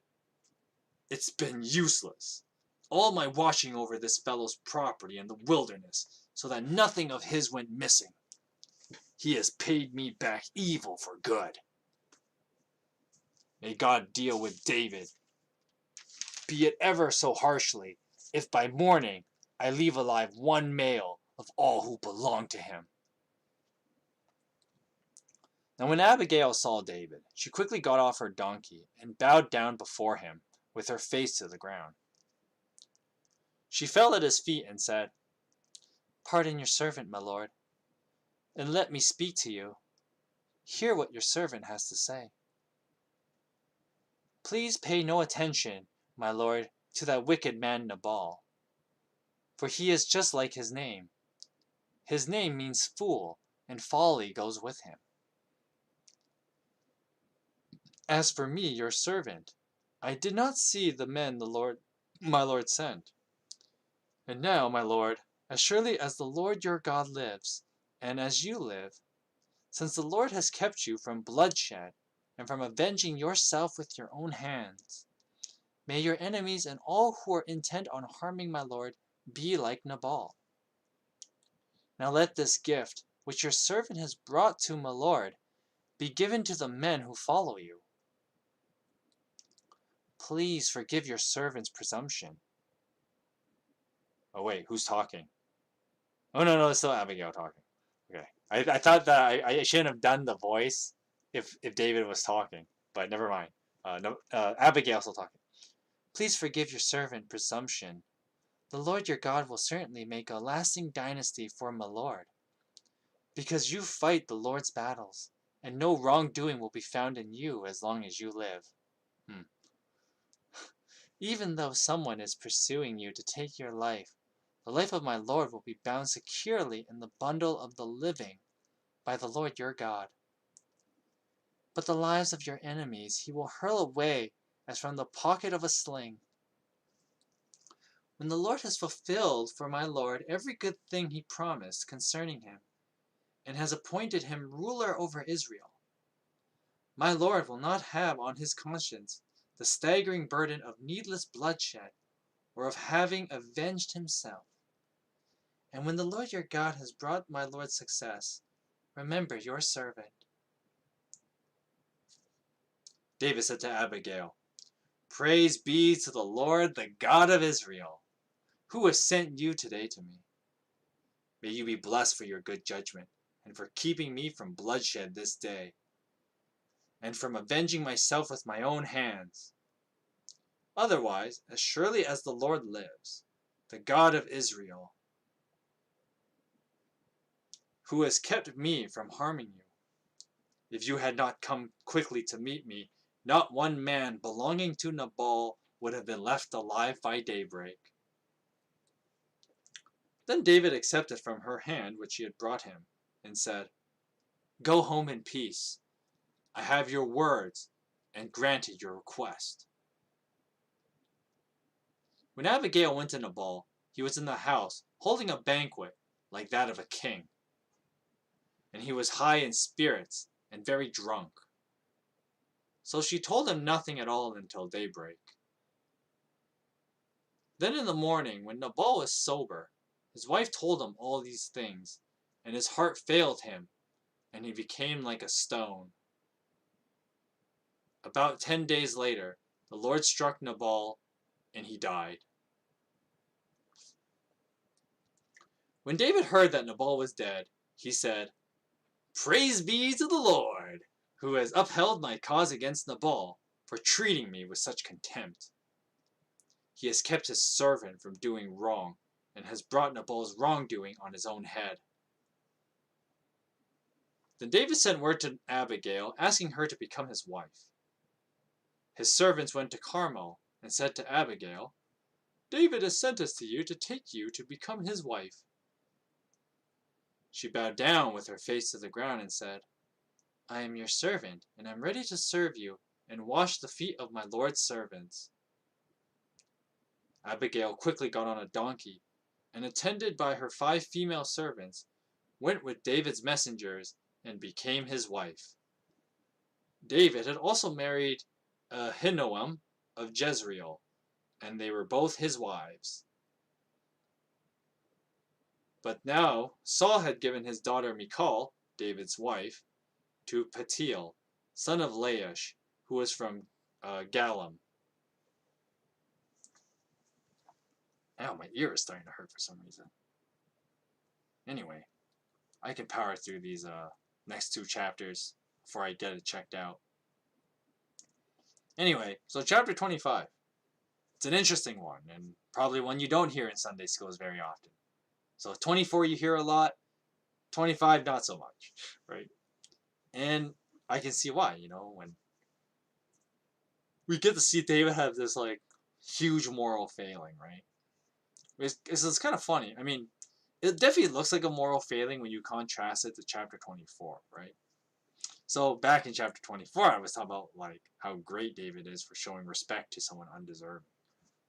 It's been useless, all my watching over this fellow's property in the wilderness, so that nothing of his went missing. He has paid me back evil for good. May God deal with David, be it ever so harshly, if by morning I leave alive one male of all who belong to him. Now when Abigail saw David, she quickly got off her donkey and bowed down before him with her face to the ground. She fell at his feet and said, Pardon your servant, my lord, and let me speak to you. Hear what your servant has to say. Please pay no attention, my lord, to that wicked man Nabal, for he is just like his name. His name means fool, and folly goes with him. As for me, your servant, I did not see the men my lord sent. And now, my lord, as surely as the Lord your God lives, and as you live, since the Lord has kept you from bloodshed and from avenging yourself with your own hands, may your enemies and all who are intent on harming my lord be like Nabal. Now let this gift, which your servant has brought to my lord, be given to the men who follow you. Please forgive your servant's presumption. Oh wait, who's talking? Oh no, it's still Abigail talking. Okay, I thought that I shouldn't have done the voice if David was talking, but never mind. No, Abigail's still talking. Please forgive your servant presumption. The Lord your God will certainly make a lasting dynasty for my lord, because you fight the Lord's battles, and no wrongdoing will be found in you as long as you live. Even though someone is pursuing you to take your life, the life of my Lord will be bound securely in the bundle of the living by the Lord your God. But the lives of your enemies he will hurl away as from the pocket of a sling. When the Lord has fulfilled for my Lord every good thing he promised concerning him, and has appointed him ruler over Israel, my Lord will not have on his conscience the staggering burden of needless bloodshed or of having avenged himself. And when the Lord your God has brought my Lord success, remember your servant. David said to Abigail, Praise be to the Lord, the God of Israel, who has sent you today to me. May you be blessed for your good judgment, and for keeping me from bloodshed this day, and from avenging myself with my own hands. Otherwise, as surely as the Lord lives, the God of Israel, who has kept me from harming you, if you had not come quickly to meet me, not one man belonging to Nabal would have been left alive by daybreak. Then David accepted from her hand what she had brought him, and said, Go home in peace. I have your words, and granted your request. When Abigail went to Nabal, he was in the house, holding a banquet like that of a king. And he was high in spirits and very drunk. So she told him nothing at all until daybreak. Then in the morning, when Nabal was sober, his wife told him all these things, and his heart failed him, and he became like a stone. About 10 days later, the Lord struck Nabal, and he died. When David heard that Nabal was dead, he said, "Praise be to the Lord, who has upheld my cause against Nabal, for treating me with such contempt. He has kept his servant from doing wrong, and has brought Nabal's wrongdoing on his own head." Then David sent word to Abigail, asking her to become his wife. His servants went to Carmel, and said to Abigail, "David has sent us to you to take you to become his wife." She bowed down with her face to the ground and said, "I am your servant, and am ready to serve you, and wash the feet of my Lord's servants." Abigail quickly got on a donkey, and attended by her 5 female servants, went with David's messengers, and became his wife. David had also married Ahinoam of Jezreel, and they were both his wives. But now Saul had given his daughter Michal, David's wife, to Patiel, son of Laish, who was from Galim. Ow, my ear is starting to hurt for some reason. Anyway, I can power through these next 2 chapters before I get it checked out. Anyway, so chapter 25. It's an interesting one, and probably one you don't hear in Sunday schools very often. So 24 you hear a lot, 25 not so much, right? And I can see why, when we get to see David have this, like, huge moral failing, right? It's kind of funny. I mean, it definitely looks like a moral failing when you contrast it to chapter 24, right? So back in chapter 24, I was talking about, like, how great David is for showing respect to someone undeserving,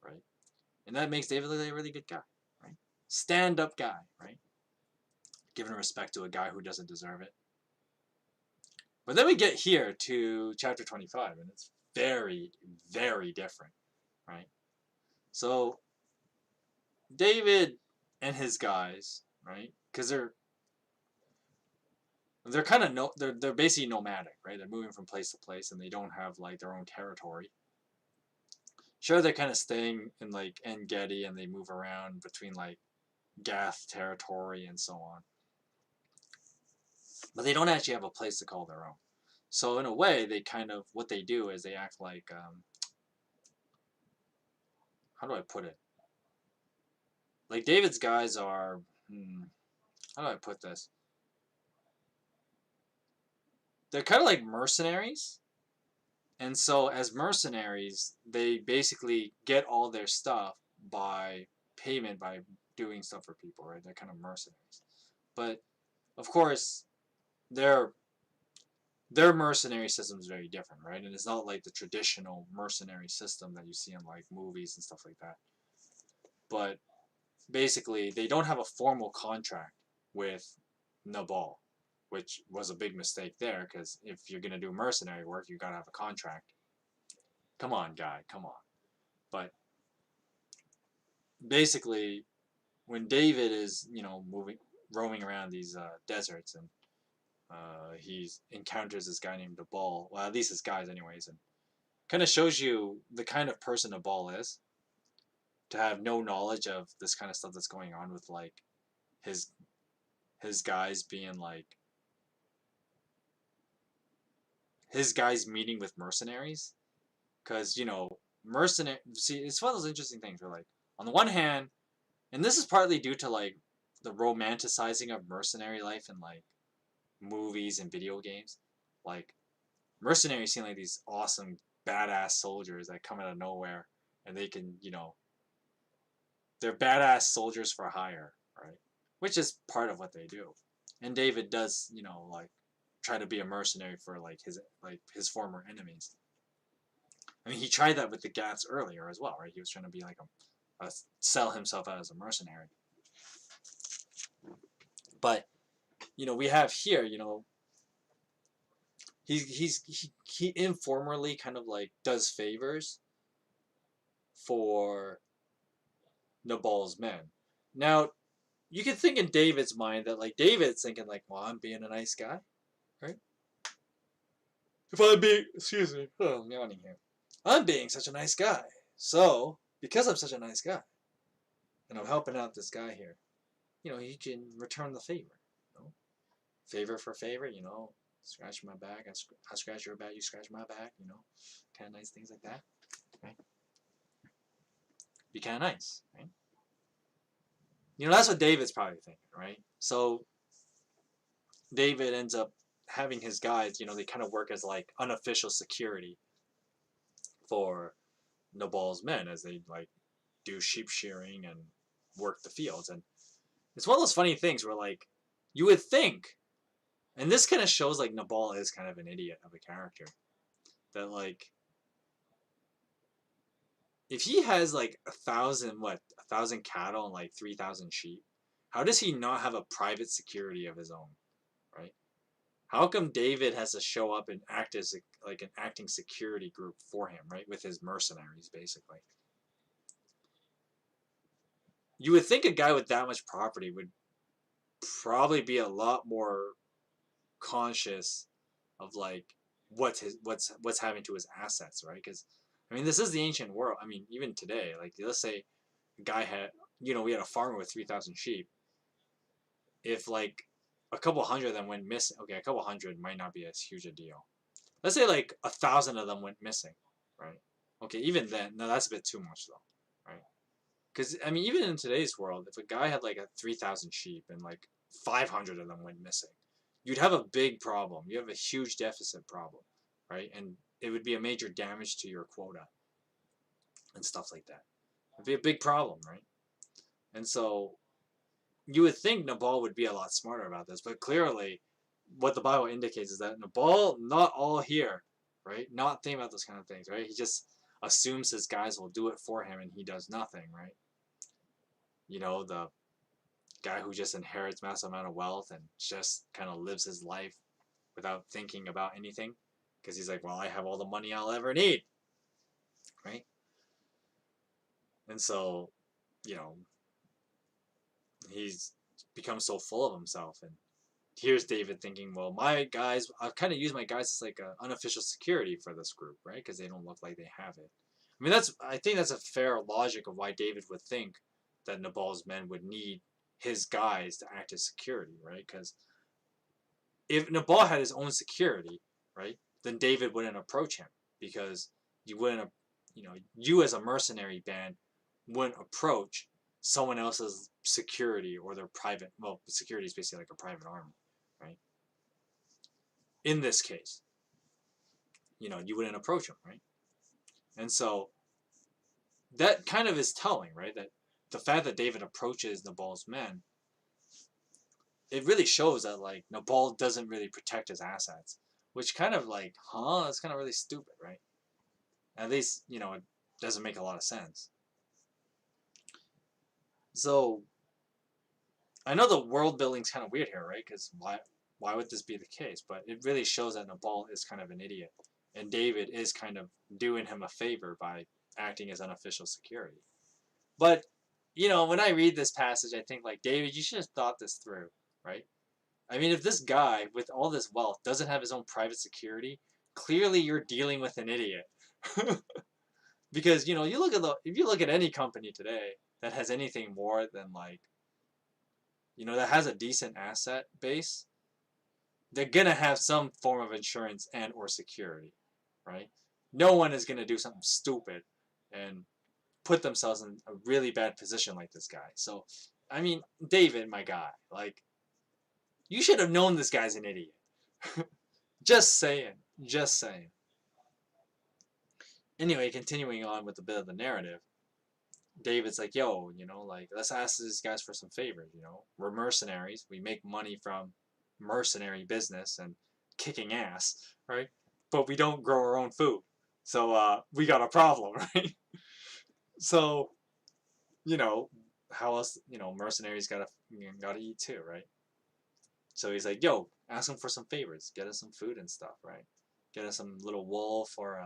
right? And that makes David look like a really good guy, right? Stand-up guy, right? Giving respect to a guy who doesn't deserve it. But then we get here to chapter 25, and it's very, very different, right? So David and his guys, right? Because they're kind of they're basically nomadic, right? They're moving from place to place, and they don't have, like, their own territory. Sure, they're kind of staying in, like, En Gedi, and they move around between, like, Gath territory and so on. But they don't actually have a place to call their own. So in a way, they kind of, what they do is they act like, how do I put it? Like, David's guys are, how do I put this? They're kind of like mercenaries. And so as mercenaries, they basically get all their stuff by payment, by doing stuff for people, right? They're kind of mercenaries. But of course, their mercenary system is very different, right? And it's not like the traditional mercenary system that you see in, like, movies and stuff like that. But basically, they don't have a formal contract with Nabal, which was a big mistake there, because if you're going to do mercenary work, you got to have a contract. Come on, guy, come on. But basically, when David is, roaming around these deserts, and he encounters this guy named Nabal, well, at least his guys anyways, and kind of shows you the kind of person Nabal is, to have no knowledge of this kind of stuff that's going on with, like, his guys being, like, his guys meeting with mercenaries. Because, mercenary, see, it's one of those interesting things where, like, on the one hand, and this is partly due to, like, the romanticizing of mercenary life in, like, movies and video games. Like, mercenaries seem like these awesome, badass soldiers that come out of nowhere, and they can, they're badass soldiers for hire, right? Which is part of what they do. And David does, like, try to be a mercenary for, like, his former enemies. I mean, he tried that with the Gaths earlier as well, right? He was trying to be like sell himself out as a mercenary. But we have here, he informally kind of like does favors for Nabal's men. Now, you can think in David's mind that like David's thinking like, well, I'm being a nice guy, right? If I'm being, excuse me, oh, I'm yawning here. I'm being such a nice guy. So, because I'm such a nice guy, and I'm helping out this guy here, he can return the favor. Favor for favor, scratch my back, I scratch your back, you scratch my back, kind of nice things like that, right? Be kind of nice, right? That's what David's probably thinking, right? So David ends up having his guys, they kind of work as like unofficial security for Nabal's men as they like do sheep shearing and work the fields. And it's one of those funny things where like you would think, and this kind of shows like Nabal is kind of an idiot of a character, that like if he has like 1,000 cattle and like 3,000 sheep, how does he not have a private security of his own, right? How come David has to show up and act as like an acting security group for him, right? With his mercenaries, basically. You would think a guy with that much property would probably be a lot more conscious of like what's happening to his assets, right? Because I mean, this is the ancient world. I mean, even today, like let's say a guy had, we had a farmer with 3,000 sheep. If like a couple hundred of them went missing, okay, a couple hundred might not be as huge a deal. Let's say like 1,000 of them went missing, right? Okay, even then, no, that's a bit too much though, right? Because I mean, even in today's world, if a guy had like 3,000 sheep and like 500 of them went missing, you'd have a big problem. You have a huge deficit problem, right? And it would be a major damage to your quota and stuff like that. It'd be a big problem, right? And so you would think Nabal would be a lot smarter about this, but clearly what the Bible indicates is that Nabal, not all here, right? Not thinking about those kind of things, right? He just assumes his guys will do it for him and he does nothing, right? The guy who just inherits massive amount of wealth and just kind of lives his life without thinking about anything because he's like, well, I have all the money I'll ever need, right? And so, you know, he's become so full of himself. And here's David thinking, well, my guys, I've kind of used my guys as like an unofficial security for this group, right? Because they don't look like they have it. I mean, I think that's a fair logic of why David would think that Nabal's men would need his guys to act as security, right? Because if Nabal had his own security, right, then David wouldn't approach him because you wouldn't, you as a mercenary band wouldn't approach someone else's security or their private. Well, security is basically like a private army, right? In this case, you wouldn't approach him, right? And so that kind of is telling, right? That the fact that David approaches Nabal's men, it really shows that like Nabal doesn't really protect his assets, which kind of like, that's kind of really stupid, right? At least, it doesn't make a lot of sense. So I know the world building's kind of weird here, right? Because why would this be the case? But it really shows that Nabal is kind of an idiot, and David is kind of doing him a favor by acting as unofficial security. But when I read this passage, I think like, David, you should have thought this through, right? I mean, if this guy with all this wealth doesn't have his own private security, clearly you're dealing with an idiot. Because if you look at any company today that has anything more than like, that has a decent asset base, they're gonna have some form of insurance and or security, right? No one is gonna do something stupid and put themselves in a really bad position like this guy. So, I mean, David, my guy, like, you should have known this guy's an idiot. Just saying. Just saying. Anyway, continuing on with a bit of the narrative, David's like, yo, like, let's ask these guys for some favors, We're mercenaries. We make money from mercenary business and kicking ass, right? But we don't grow our own food. So, we got a problem, right? So, how else, mercenaries gotta eat too, right? So he's like, yo, ask him for some favors. Get us some food and stuff, right? Get us some little wool for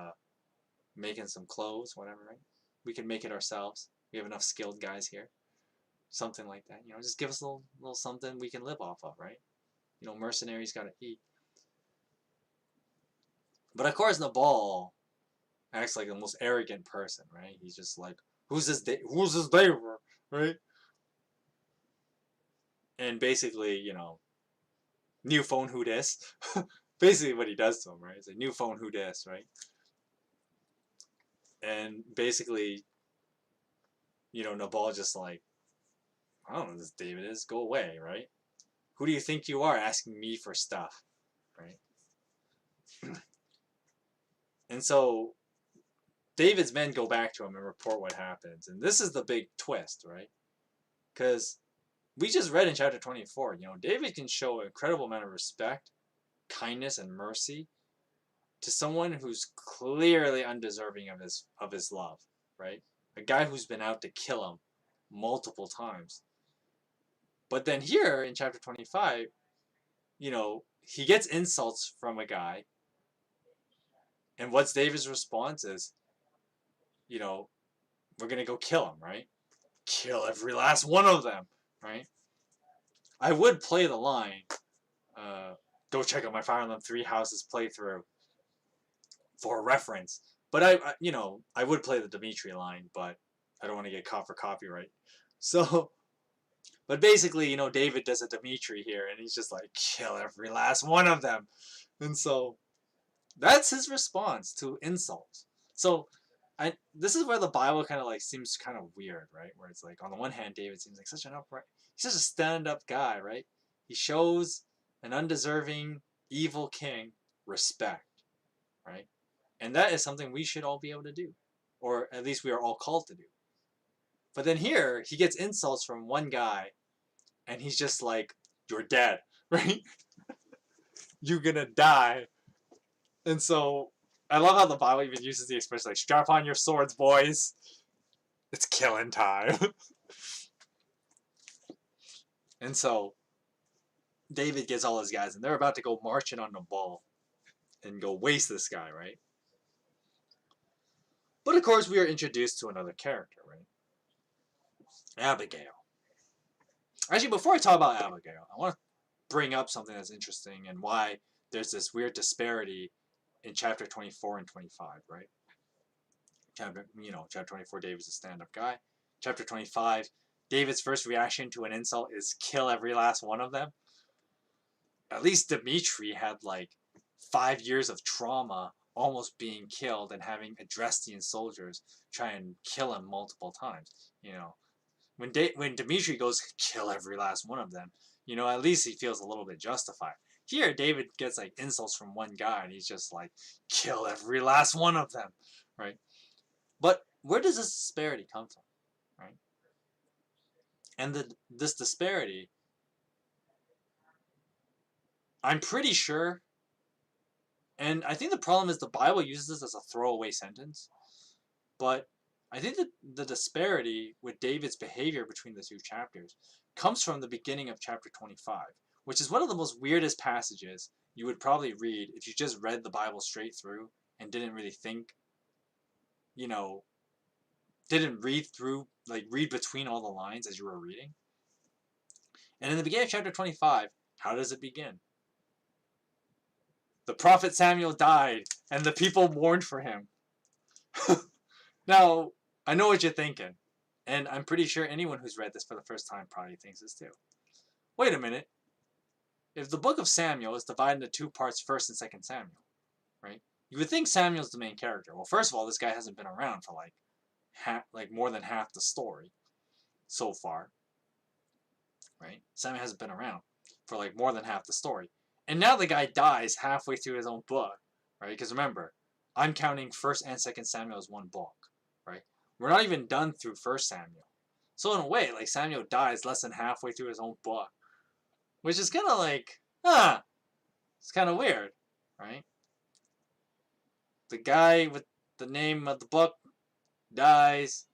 making some clothes, whatever, right? We can make it ourselves. We have enough skilled guys here. Something like that. Just give us a little something we can live off of, right? Mercenaries gotta eat. But of course, Nabal acts like the most arrogant person, right? He's just like, who's this David, right? And basically, new phone who dis. Basically what he does to him, right? It's like, new phone who dis, right? And basically, Nabal just like, I don't know who this David is. Go away, right? Who do you think you are asking me for stuff, right? And so David's men go back to him and report what happens. And this is the big twist, right? Because we just read in chapter 24, David can show an incredible amount of respect, kindness, and mercy to someone who's clearly undeserving of his love, right? A guy who's been out to kill him multiple times. But then here in chapter 25, he gets insults from a guy. And what's David's response is, we're going to go kill him, right? Kill every last one of them, right? I would play the line, go check out my Fire Emblem 3 Houses playthrough for reference. But I would play the Dimitri line, but I don't want to get caught for copyright. So, but basically, David does a Dimitri here, and he's just like, kill every last one of them. And so, that's his response to insults. So, this is where the Bible kind of like seems kind of weird, right? Where it's like, on the one hand, David seems like such an upright, he's such a stand-up guy, right? He shows an undeserving, evil king respect, right? And that is something we should all be able to do. Or at least we are all called to do. But then here, he gets insults from one guy, and he's just like, you're dead, right? You're gonna die. And so, I love how the Bible even uses the expression like, strap on your swords, boys. It's killing time. And so, David gets all his guys, and they're about to go marching on Nabal and go waste this guy, right? But of course, we are introduced to another character, right? Abigail. Actually, before I talk about Abigail, I want to bring up something that's interesting and why there's this weird disparity in chapter 24 and 25, right? Chapter 24, David's a stand-up guy. Chapter 25, David's first reaction to an insult is kill every last one of them. At least Dimitri had like 5 years of trauma, almost being killed and having Adrestian soldiers try and kill him multiple times. When Dimitri goes kill every last one of them, at least he feels a little bit justified. Here, David gets like insults from one guy, and he's just like, kill every last one of them, right? But where does this disparity come from, right? And this disparity, I'm pretty sure, and I think the problem is the Bible uses this as a throwaway sentence, but I think that the disparity with David's behavior between the two chapters comes from the beginning of chapter 25, which is one of the most weirdest passages you would probably read if you just read the Bible straight through and didn't really think, didn't read through, like read between all the lines as you were reading. And in the beginning of chapter 25, how does it begin? The prophet Samuel died, and the people mourned for him. Now, I know what you're thinking, and I'm pretty sure anyone who's read this for the first time probably thinks this too. Wait a minute. If the book of Samuel is divided into two parts, 1st and 2nd Samuel, right? You would think Samuel's the main character. Well, first of all, this guy hasn't been around for like more than half the story so far, right? Samuel hasn't been around for like more than half the story. And now the guy dies halfway through his own book, right? Because remember, I'm counting 1st and 2nd Samuel as one book, right? We're not even done through 1st Samuel. So in a way, like Samuel dies less than halfway through his own book, which is kind of like, it's kind of weird, right? The guy with the name of the book dies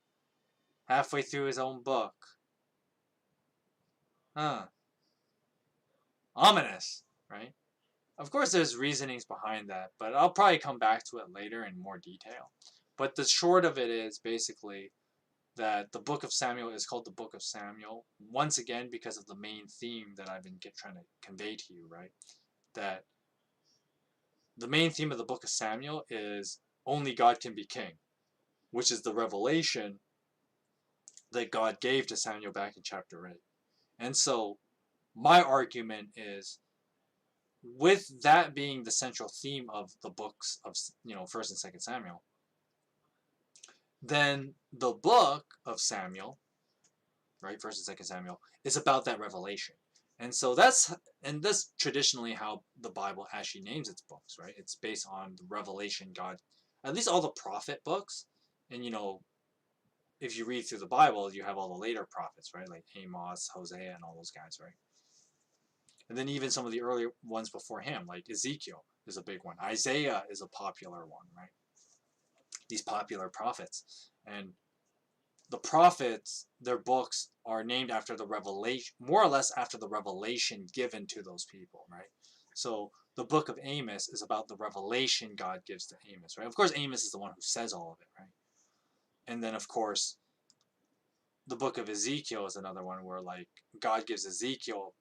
halfway through his own book. Ominous, right? Of course, there's reasonings behind that, but I'll probably come back to it later in more detail. But the short of it is basically that the book of Samuel is called the book of Samuel, once again, because of the main theme that I've been trying to convey to you, right? That the main theme of the book of Samuel is only God can be king, which is the revelation that God gave to Samuel back in chapter 8. And so my argument is, with that being the central theme of the books of, First and Second Samuel, then the book of Samuel, right, First and Second Samuel, is about that revelation. And so that's traditionally how the Bible actually names its books, right? It's based on the revelation God, at least all the prophet books, and if you read through the Bible, you have all the later prophets, right, like Amos, Hosea, and all those guys, right? And then even some of the earlier ones before him, like Ezekiel is a big one. Isaiah is a popular one, right? These popular prophets. And the prophets, their books are named after the revelation, more or less after the revelation given to those people, right? So the book of Amos is about the revelation God gives to Amos, right? Of course, Amos is the one who says all of it, right? And then, of course, the book of Ezekiel is another one where, like, God gives Ezekiel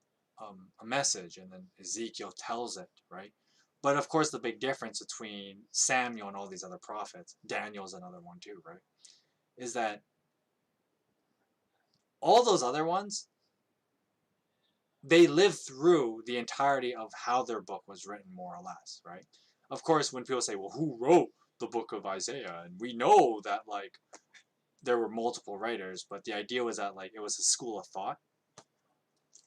a message, and then Ezekiel tells it, right? But of course, the big difference between Samuel and all these other prophets, Daniel's another one too, right? Is that all those other ones, they live through the entirety of how their book was written, more or less, right? Of course, when people say, well, who wrote the book of Isaiah? And we know that, like, there were multiple writers, but the idea was that, like, it was a school of thought.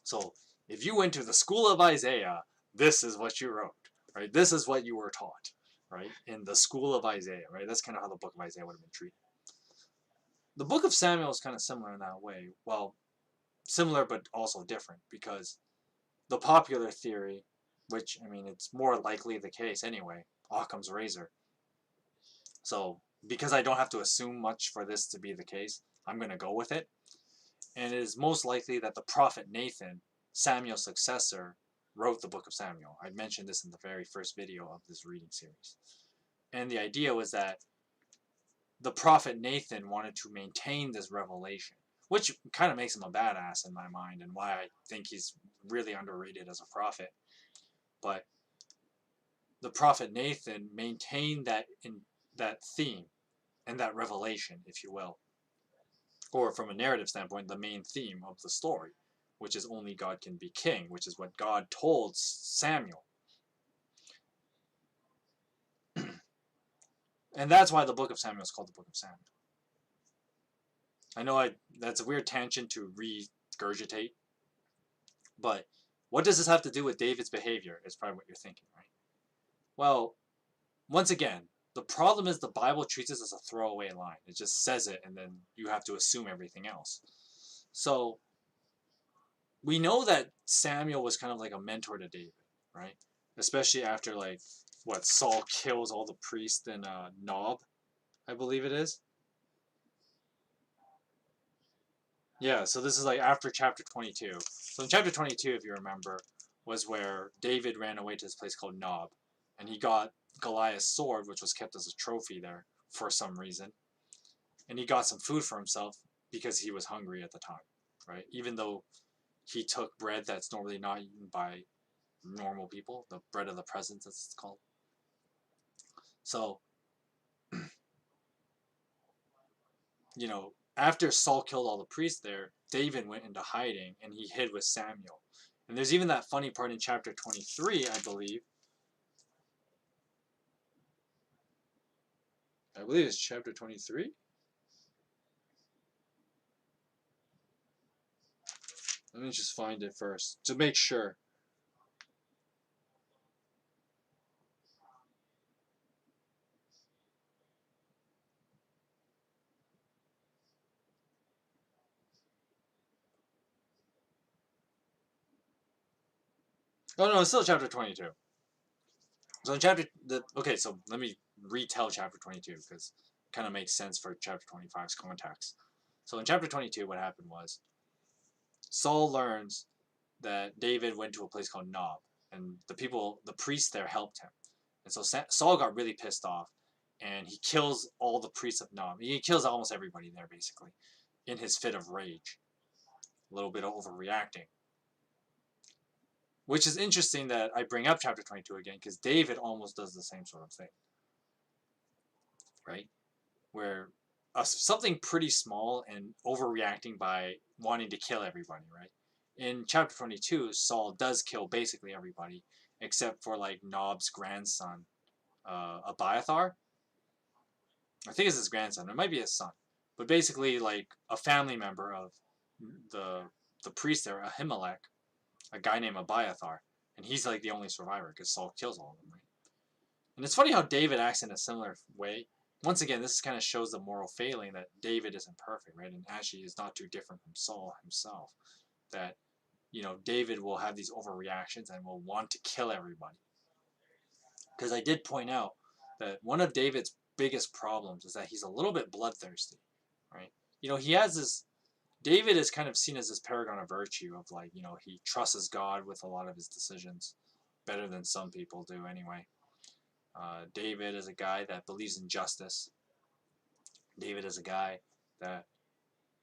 So if you went to the school of Isaiah, this is what you wrote, right? This is what you were taught, right? In the school of Isaiah, right? That's kind of how the book of Isaiah would have been treated. The book of Samuel is kind of similar in that way. Well, similar but also different, because the popular theory, which, I mean, it's more likely the case anyway, Occam's razor. So because I don't have to assume much for this to be the case, I'm going to go with it. And it is most likely that the prophet Nathan, Samuel's successor, wrote the book of Samuel. I mentioned this in the very first video of this reading series. And the idea was that the prophet Nathan wanted to maintain this revelation, which kind of makes him a badass in my mind, and why I think he's really underrated as a prophet. But the prophet Nathan maintained that theme and that revelation, if you will, or from a narrative standpoint, the main theme of the story, which is only God can be king, which is what God told Samuel. And that's why the book of Samuel is called the book of Samuel. I know that's a weird tangent to regurgitate, but what does this have to do with David's behavior is probably what you're thinking, right? Well, once again, the problem is the Bible treats this as a throwaway line. It just says it, and then you have to assume everything else. So we know that Samuel was kind of like a mentor to David, right? Especially after, like, what, Saul kills all the priests in Nob, I believe it is. Yeah, so this is like after chapter 22. So in chapter 22, if you remember, was where David ran away to this place called Nob, and he got Goliath's sword, which was kept as a trophy there for some reason. And he got some food for himself because he was hungry at the time, right? Even though he took bread that's normally not eaten by normal people, the bread of the presence, as it's called. So, after Saul killed all the priests there, David went into hiding and he hid with Samuel. And there's even that funny part in chapter 23, I believe. I believe it's chapter 23. Let me just find it first to make sure. Oh no, it's still chapter 22. So in okay, so let me retell chapter 22 because it kind of makes sense for chapter 25's context. So in chapter 22, what happened was Saul learns that David went to a place called Nob, and the priests there helped him. And so Saul got really pissed off, and he kills all the priests of Nob. He kills almost everybody there, basically, in his fit of rage. A little bit of overreacting. Which is interesting that I bring up chapter 22 again, because David almost does the same sort of thing. Right? Where something pretty small and overreacting by wanting to kill everybody, right? In chapter 22, Saul does kill basically everybody, except for like Nob's grandson, Abiathar. I think it's his grandson. It might be his son. But basically, like a family member of the priest there, Ahimelech, a guy named Abiathar, and he's like the only survivor because Saul kills all of them, right? And it's funny how David acts in a similar way. Once again, this kind of shows the moral failing that David isn't perfect, right? And actually is not too different from Saul himself. That, David will have these overreactions and will want to kill everybody. Because I did point out that one of David's biggest problems is that he's a little bit bloodthirsty, right? He has this. David is kind of seen as this paragon of virtue of like, he trusts God with a lot of his decisions, better than some people do anyway. David is a guy that believes in justice. David is a guy that,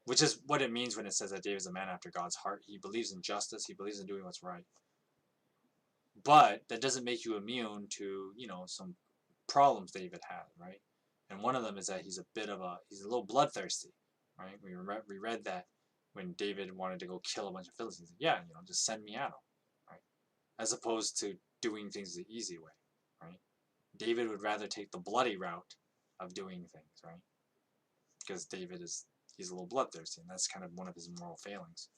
which is what it means when it says that David is a man after God's heart. He believes in justice. He believes in doing what's right. But that doesn't make you immune to, some problems David had, right? And one of them is that he's a little bloodthirsty, right? We read that when David wanted to go kill a bunch of Philistines. Yeah, just send me at them, right? As opposed to doing things the easy way, right? David would rather take the bloody route of doing things, right? Because he's a little bloodthirsty, and that's kind of one of his moral failings.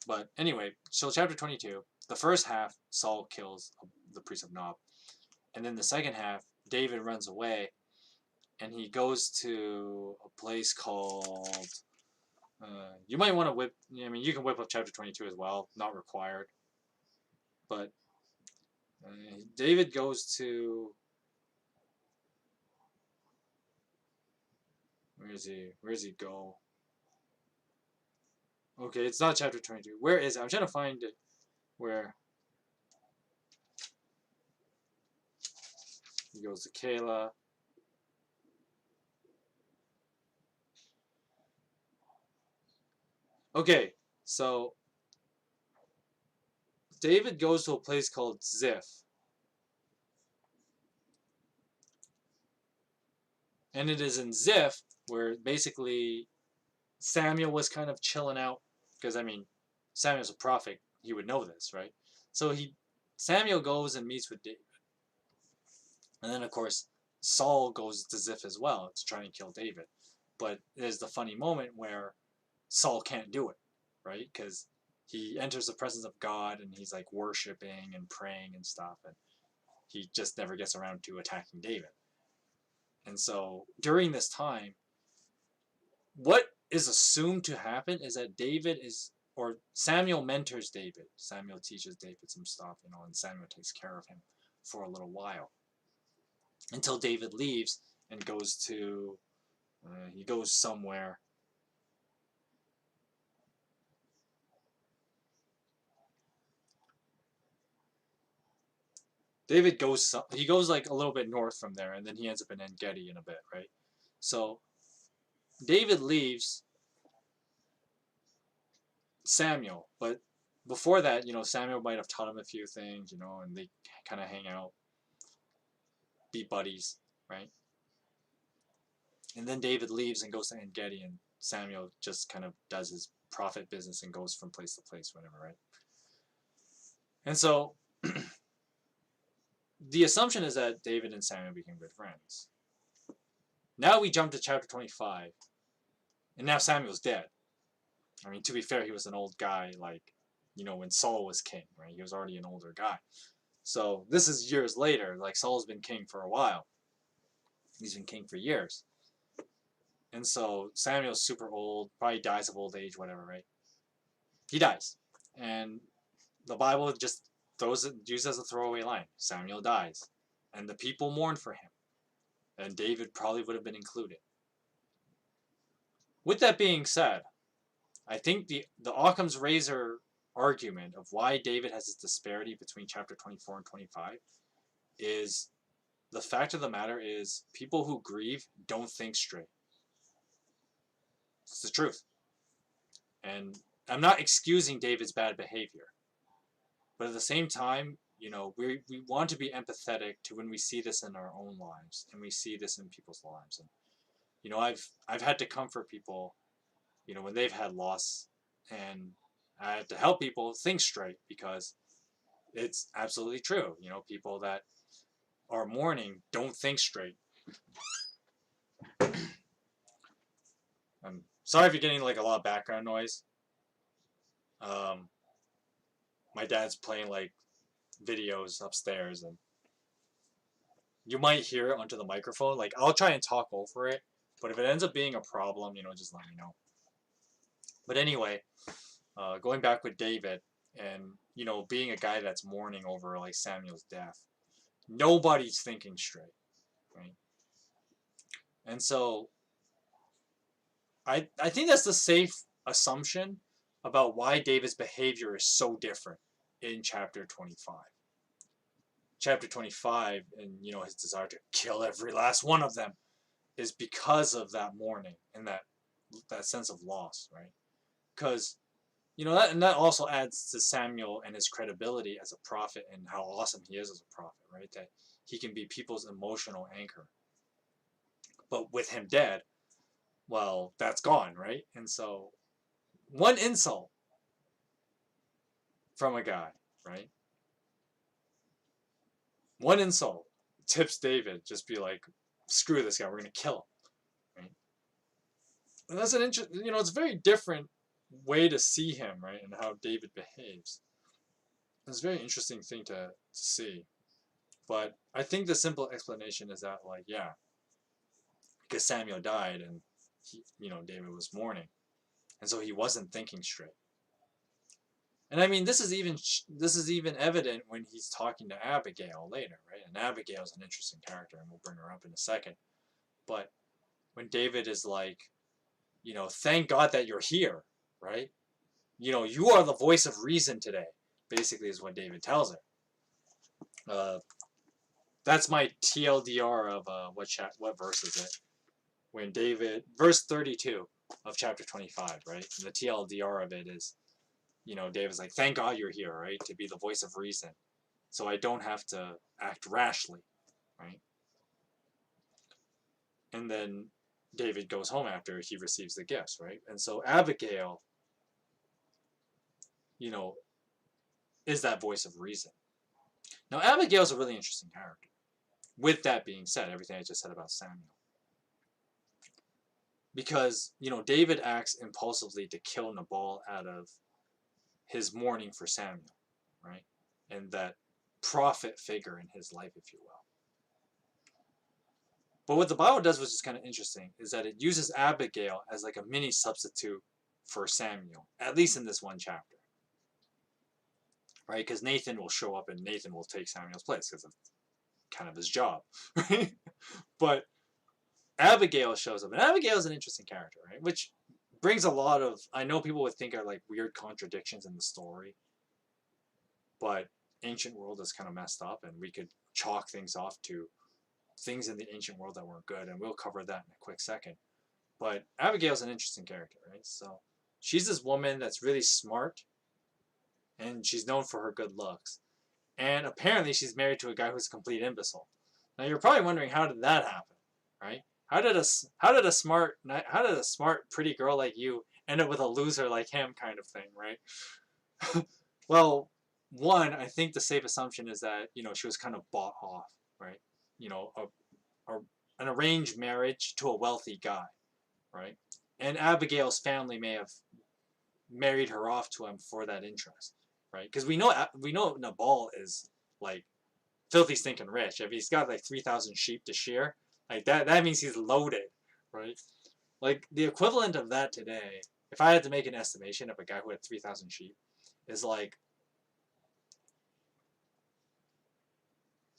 But anyway, so chapter 22, the first half, Saul kills the priest of Nob. And then the second half, David runs away, and he goes to a place called... you might want to whip... you can whip up chapter 22 as well, not required. But David goes to... Where does he go? Okay, it's not chapter 22. Where is it? I'm trying to find it. Where he goes to Keilah. Okay, so David goes to a place called Ziph. And it is in Ziph where basically Samuel was kind of chilling out. Because, Samuel's a prophet. He would know this, right? So Samuel goes and meets with David. And then, of course, Saul goes to Ziph as well to try and kill David. But there's the funny moment where Saul can't do it, right? Because he enters the presence of God and he's like worshiping and praying and stuff. And he just never gets around to attacking David. And so during this time, what is assumed to happen is that Samuel mentors David. Samuel teaches David some stuff, and Samuel takes care of him for a little while. Until David leaves and goes to, he goes somewhere. David goes like a little bit north from there, and then he ends up in En-Gedi in a bit, right? So David leaves Samuel, but before that, Samuel might have taught him a few things, and they kind of hang out, be buddies, right? And then David leaves and goes to En-Gedi, and Samuel just kind of does his prophet business and goes from place to place, whatever, right? And so the assumption is that David and Samuel became good friends. Now we jump to chapter 25, and now Samuel's dead. To be fair, he was an old guy, like, when Saul was king, right? He was already an older guy. So this is years later. Like, Saul's been king for a while. He's been king for years. And so Samuel's super old, probably dies of old age, whatever, right? He dies. And the Bible just uses as a throwaway line. Samuel dies. And the people mourn for him. And David probably would have been included. With that being said, I think the Occam's razor argument of why David has this disparity between chapter 24 and 25 is the fact of the matter is people who grieve don't think straight. It's the truth. And I'm not excusing David's bad behavior. But at the same time, we want to be empathetic to when we see this in our own lives and we see this in people's lives. And I've had to comfort people, when they've had loss, and I have to help people think straight because it's absolutely true. People that are mourning don't think straight. I'm sorry if you're getting like a lot of background noise. My dad's playing like videos upstairs, and you might hear it onto the microphone. Like, I'll try and talk over it, but if it ends up being a problem, just let me know. But anyway, going back with David, and being a guy that's mourning over like Samuel's death, nobody's thinking straight, right? And so I think that's the safe assumption about why David's behavior is so different in chapter 25. Chapter 25, and his desire to kill every last one of them, is because of that mourning and that sense of loss, right? Because that also adds to Samuel and his credibility as a prophet and how awesome he is as a prophet, right? That he can be people's emotional anchor. But with him dead, well, that's gone, right? And so one insult from a guy, right? One insult tips David just be like, screw this guy, we're gonna kill him, right? And that's an it's a very different way to see him, right? And how David behaves. It's a very interesting thing to see. But I think the simple explanation is that, like, yeah, because Samuel died and David was mourning, and so he wasn't thinking straight. And I mean, this is even evident when he's talking to Abigail later, right? And Abigail is an interesting character, and we'll bring her up in a second. But when David is like, thank God that you're here, right? You are the voice of reason today, basically, is what David tells her. That's my TLDR of what verse is it? When David, verse 32 of chapter 25, right? And the TLDR of it is, David's like, thank God you're here, right? To be the voice of reason. So I don't have to act rashly, right? And then David goes home after he receives the gifts, right? And so Abigail, is that voice of reason. Now, Abigail's a really interesting character. With that being said, everything I just said about Samuel. Because, David acts impulsively to kill Nabal out of his mourning for Samuel, right? And that prophet figure in his life, if you will. But what the Bible does, which is kind of interesting, is that it uses Abigail as like a mini substitute for Samuel, at least in this one chapter. Right? Because Nathan will show up and Nathan will take Samuel's place because it's kind of his job, right? But Abigail shows up, and Abigail is an interesting character, right? Which brings a lot of, I know people would think are like weird contradictions in the story, but ancient world is kind of messed up, and we could chalk things off to things in the ancient world that weren't good, and we'll cover that in a quick second. But Abigail's an interesting character, right? So she's this woman that's really smart, and she's known for her good looks. And apparently she's married to a guy who's a complete imbecile. Now you're probably wondering, how did that happen, right? How did a smart pretty girl like you end up with a loser like him, kind of thing, right? Well, one, I think the safe assumption is that she was kind of bought off, right? An arranged marriage to a wealthy guy, right? And Abigail's family may have married her off to him for that interest, right? Because we know Nabal is like filthy stinking rich. If he's got like 3,000 sheep to shear, like that means he's loaded, right? Like the equivalent of that today, if I had to make an estimation of a guy who had 3,000 sheep, is like,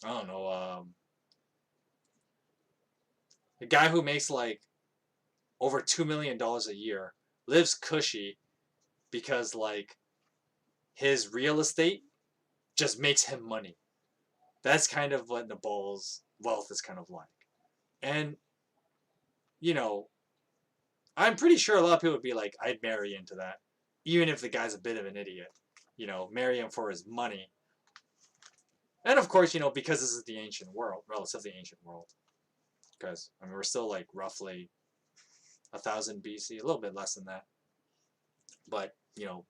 I don't know, a guy who makes like over $2 million a year, lives cushy, because like his real estate just makes him money. That's kind of what Nabal's wealth is kind of like. And, you know, I'm pretty sure a lot of people would be like, I'd marry into that. Even if the guy's a bit of an idiot. You know, marry him for his money. And of course, you know, because this is the ancient world, relatively ancient world. Because, I mean, we're still like roughly 1000 BC, a little bit less than that. But, you know,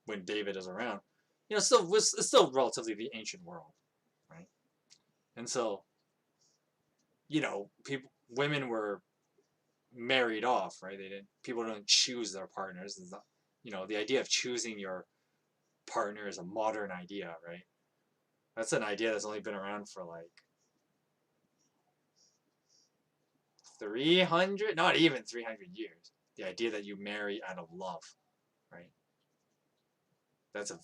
when David is around, you know, it's still relatively the ancient world, right? And so, you know, women were married off, right? People don't choose their partners. It's not, you know, the idea of choosing your partner is a modern idea, right? That's an idea that's only been around for like 300, not even 300 years. The idea that you marry out of love, right? That's a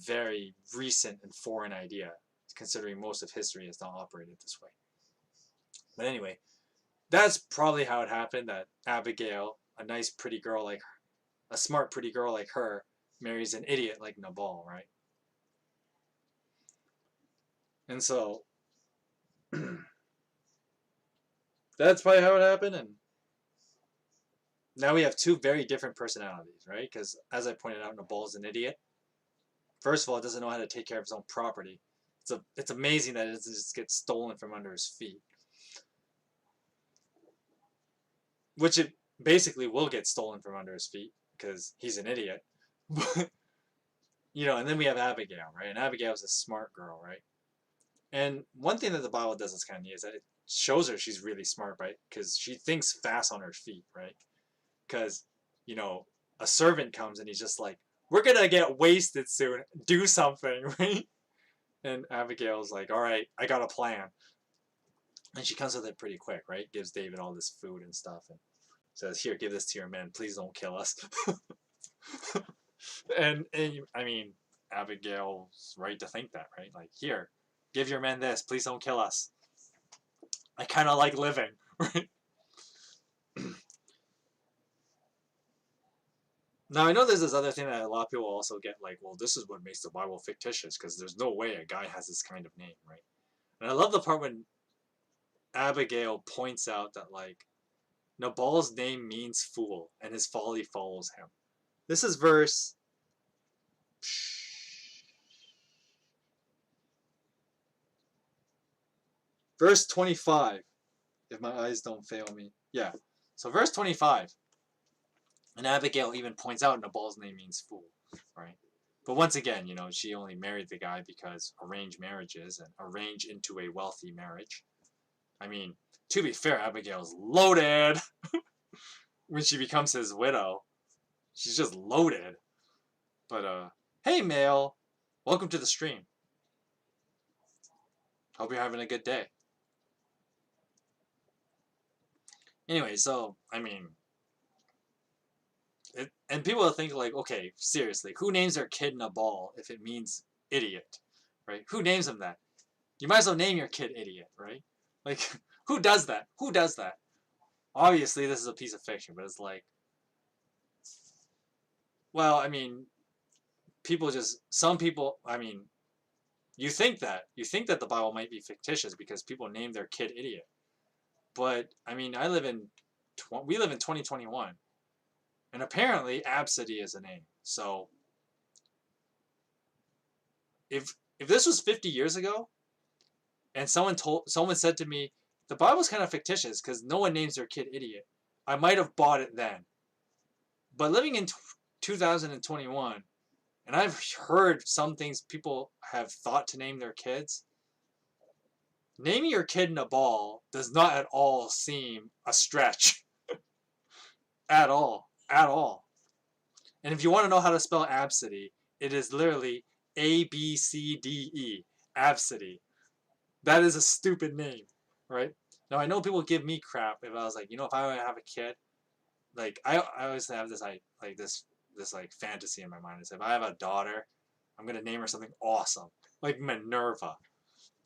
very recent and foreign idea, considering most of history has not operated this way. But anyway, that's probably how it happened that Abigail, a nice pretty girl like her, a smart pretty girl like her, marries an idiot like Nabal, right? And so that's probably how it happened. And now we have two very different personalities, right? Because as I pointed out, Nabal's an idiot. First of all, he doesn't know how to take care of his own property. It's amazing that it doesn't just get stolen from under his feet. Which it basically will get stolen from under his feet because he's an idiot. But, you know, and then we have Abigail, right? And Abigail's a smart girl, right? And one thing that the Bible does is kind of neat is that it shows her she's really smart, right? Because she thinks fast on her feet, right? Because, you know, a servant comes and he's just like, we're going to get wasted soon. Do something, right? And Abigail's like, all right, I got a plan. And she comes with it pretty quick, right? Gives David all this food and stuff and says, here, give this to your men. Please don't kill us. and I mean, Abigail's right to think that, right? Like, here, give your men this. Please don't kill us. I kind of like living, right? Now, I know there's this other thing that a lot of people also get, like, well, this is what makes the Bible fictitious, because there's no way a guy has this kind of name, right? And I love the part when Abigail points out that, like, Nabal's name means fool, and his folly follows him. This is verse 25, if my eyes don't fail me. Yeah. So verse 25. And Abigail even points out Nabal's name means fool, right? But once again, you know, she only married the guy because arranged marriages and arrange into a wealthy marriage. I mean, to be fair, Abigail's loaded when she becomes his widow. She's just loaded. But, hey, Mail. Welcome to the stream. Hope you're having a good day. Anyway, so, I mean, and people will think like, okay, seriously, who names their kid Nabal if it means idiot, right? Who names him that? You might as well name your kid idiot, right? Like, who does that? Who does that? Obviously, this is a piece of fiction, but it's like, well, I mean, some people, I mean, you think that the Bible might be fictitious because people name their kid idiot. But, I mean, we live in 2021. And apparently, Absidy is a name. So, if this was 50 years ago, and someone said to me, the Bible's kind of fictitious because no one names their kid idiot, I might have bought it then. But living in 2021, and I've heard some things people have thought to name their kids, naming your kid Nabal does not at all seem a stretch. At all. At all. And if you want to know how to spell Absidy, it is literally A-B-C-D-E. Absidy. That is a stupid name, right? Now, I know people give me crap if I was like, you know, if I were to have a kid, like, I always have this, this fantasy in my mind. Is if I have a daughter, I'm going to name her something awesome. Like Minerva,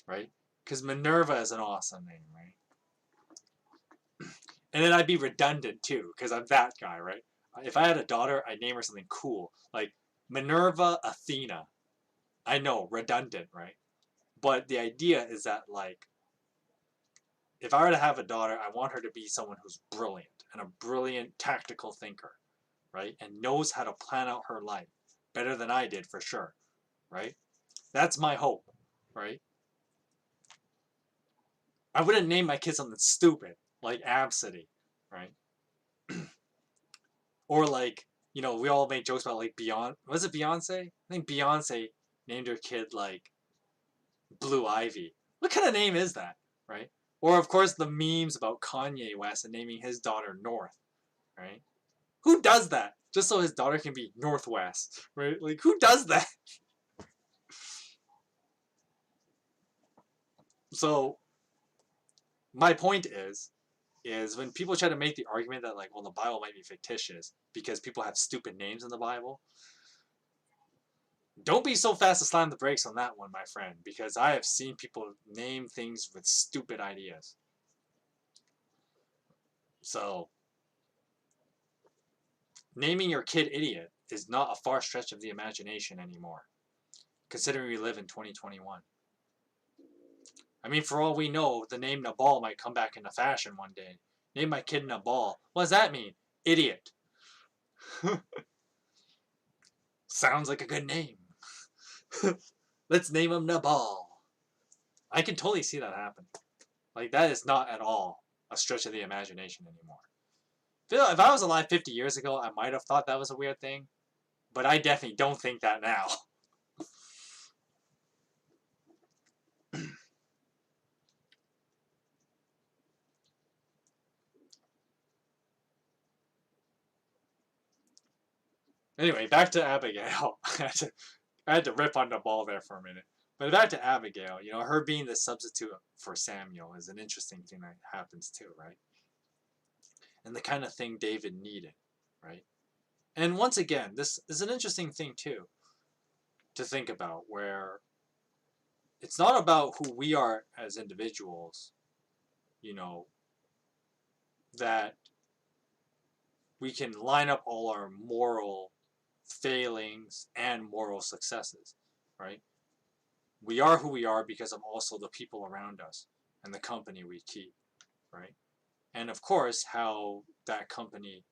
right? Because Minerva is an awesome name, right? And then I'd be redundant, too, because I'm that guy, right? If I had a daughter, I'd name her something cool, like Minerva Athena. I know, redundant, right? But the idea is that, like, if I were to have a daughter, I want her to be someone who's brilliant and a brilliant tactical thinker, right? And knows how to plan out her life better than I did for sure, right? That's my hope, right? I wouldn't name my kid something stupid like Absidy, right? Or like, we all make jokes about like Beyonce. Was it Beyonce? I think Beyonce named her kid like Blue Ivy. What kind of name is that, right? Or of course the memes about Kanye West and naming his daughter North, right? Who does that? Just so his daughter can be Northwest, right? Like who does that? So my point is when people try to make the argument that like, well, the Bible might be fictitious because people have stupid names in the Bible, don't be so fast to slam the brakes on that one, my friend, because I have seen people name things with stupid ideas. So, naming your kid idiot is not a far stretch of the imagination anymore, considering we live in 2021. I mean, for all we know, the name Nabal might come back into fashion one day. Name my kid Nabal. What does that mean? Idiot. Sounds like a good name. Let's name him Nabal. I can totally see that happen. Like, that is not at all a stretch of the imagination anymore. If I was alive 50 years ago, I might have thought that was a weird thing, but I definitely don't think that now. Anyway, back to Abigail. I had to rip on the ball there for a minute. But back to Abigail, her being the substitute for Samuel is an interesting thing that happens too, right? And the kind of thing David needed, right? And once again, this is an interesting thing too to think about, where it's not about who we are as individuals, you know, that we can line up all our moral failings and moral successes, right? We are who we are because of also the people around us and the company we keep, right? And of course, how that company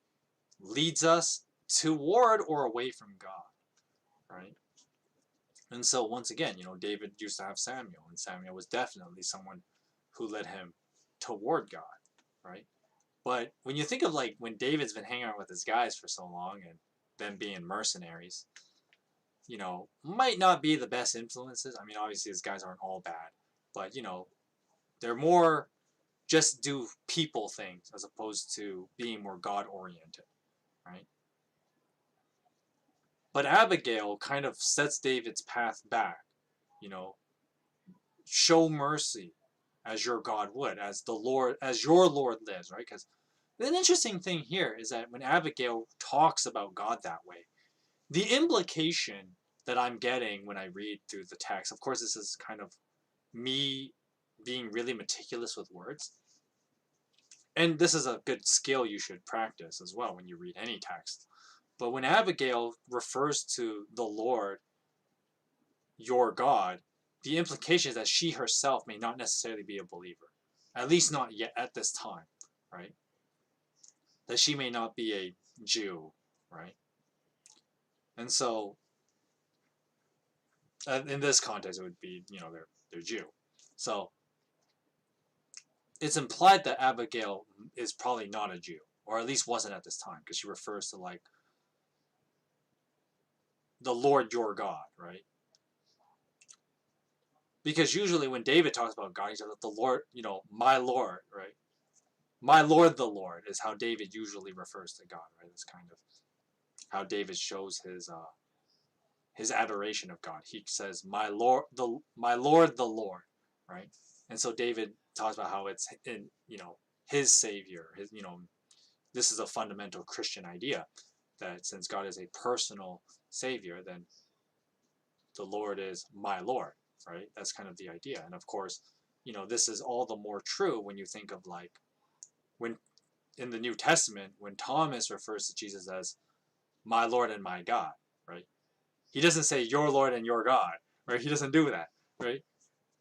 leads us toward or away from God, right? And so once again, David used to have Samuel, and Samuel was definitely someone who led him toward God, right? But when you think of like when David's been hanging out with his guys for so long and them being mercenaries, might not be the best influences. I mean, obviously his guys aren't all bad, but they're more just do people things as opposed to being more God oriented, right? But Abigail kind of sets David's path back, you know, show mercy as your God would, as the Lord, as your Lord lives, right? Because an interesting thing here is that when Abigail talks about God that way, the implication that I'm getting when I read through the text, of course, this is kind of me being really meticulous with words. And this is a good skill you should practice as well when you read any text. But when Abigail refers to the Lord, your God, the implication is that she herself may not necessarily be a believer, at least not yet at this time, right? That she may not be a Jew, right? And so, in this context, it would be, they're Jew. So it's implied that Abigail is probably not a Jew, or at least wasn't at this time, because she refers to like the Lord your God, right? Because usually when David talks about God, he's like the Lord, my Lord, right? My Lord, the Lord is how David usually refers to God, right? It's kind of how David shows his adoration of God. He says, my Lord, the Lord, right? And so David talks about how it's in, his Savior, this is a fundamental Christian idea that since God is a personal Savior, then the Lord is my Lord, right? That's kind of the idea. And of course, this is all the more true when you think of like when in the New Testament, when Thomas refers to Jesus as my Lord and my God, right? He doesn't say your Lord and your God, right? He doesn't do that, right?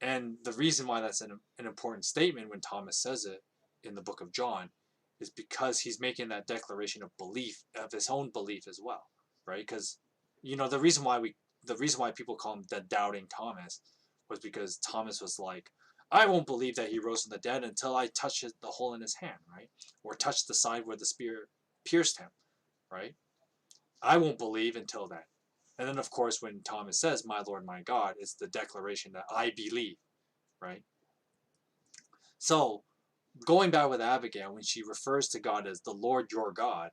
And the reason why that's an important statement when Thomas says it in the book of John is because he's making that declaration of belief, of his own belief as well, right? Because, the reason why people call him the doubting Thomas was because Thomas was like, I won't believe that he rose from the dead until I touch the hole in his hand, right? Or touch the side where the spear pierced him, right? I won't believe until then. And then, of course, when Thomas says, my Lord, my God, it's the declaration that I believe, right? So, going back with Abigail, when she refers to God as the Lord your God,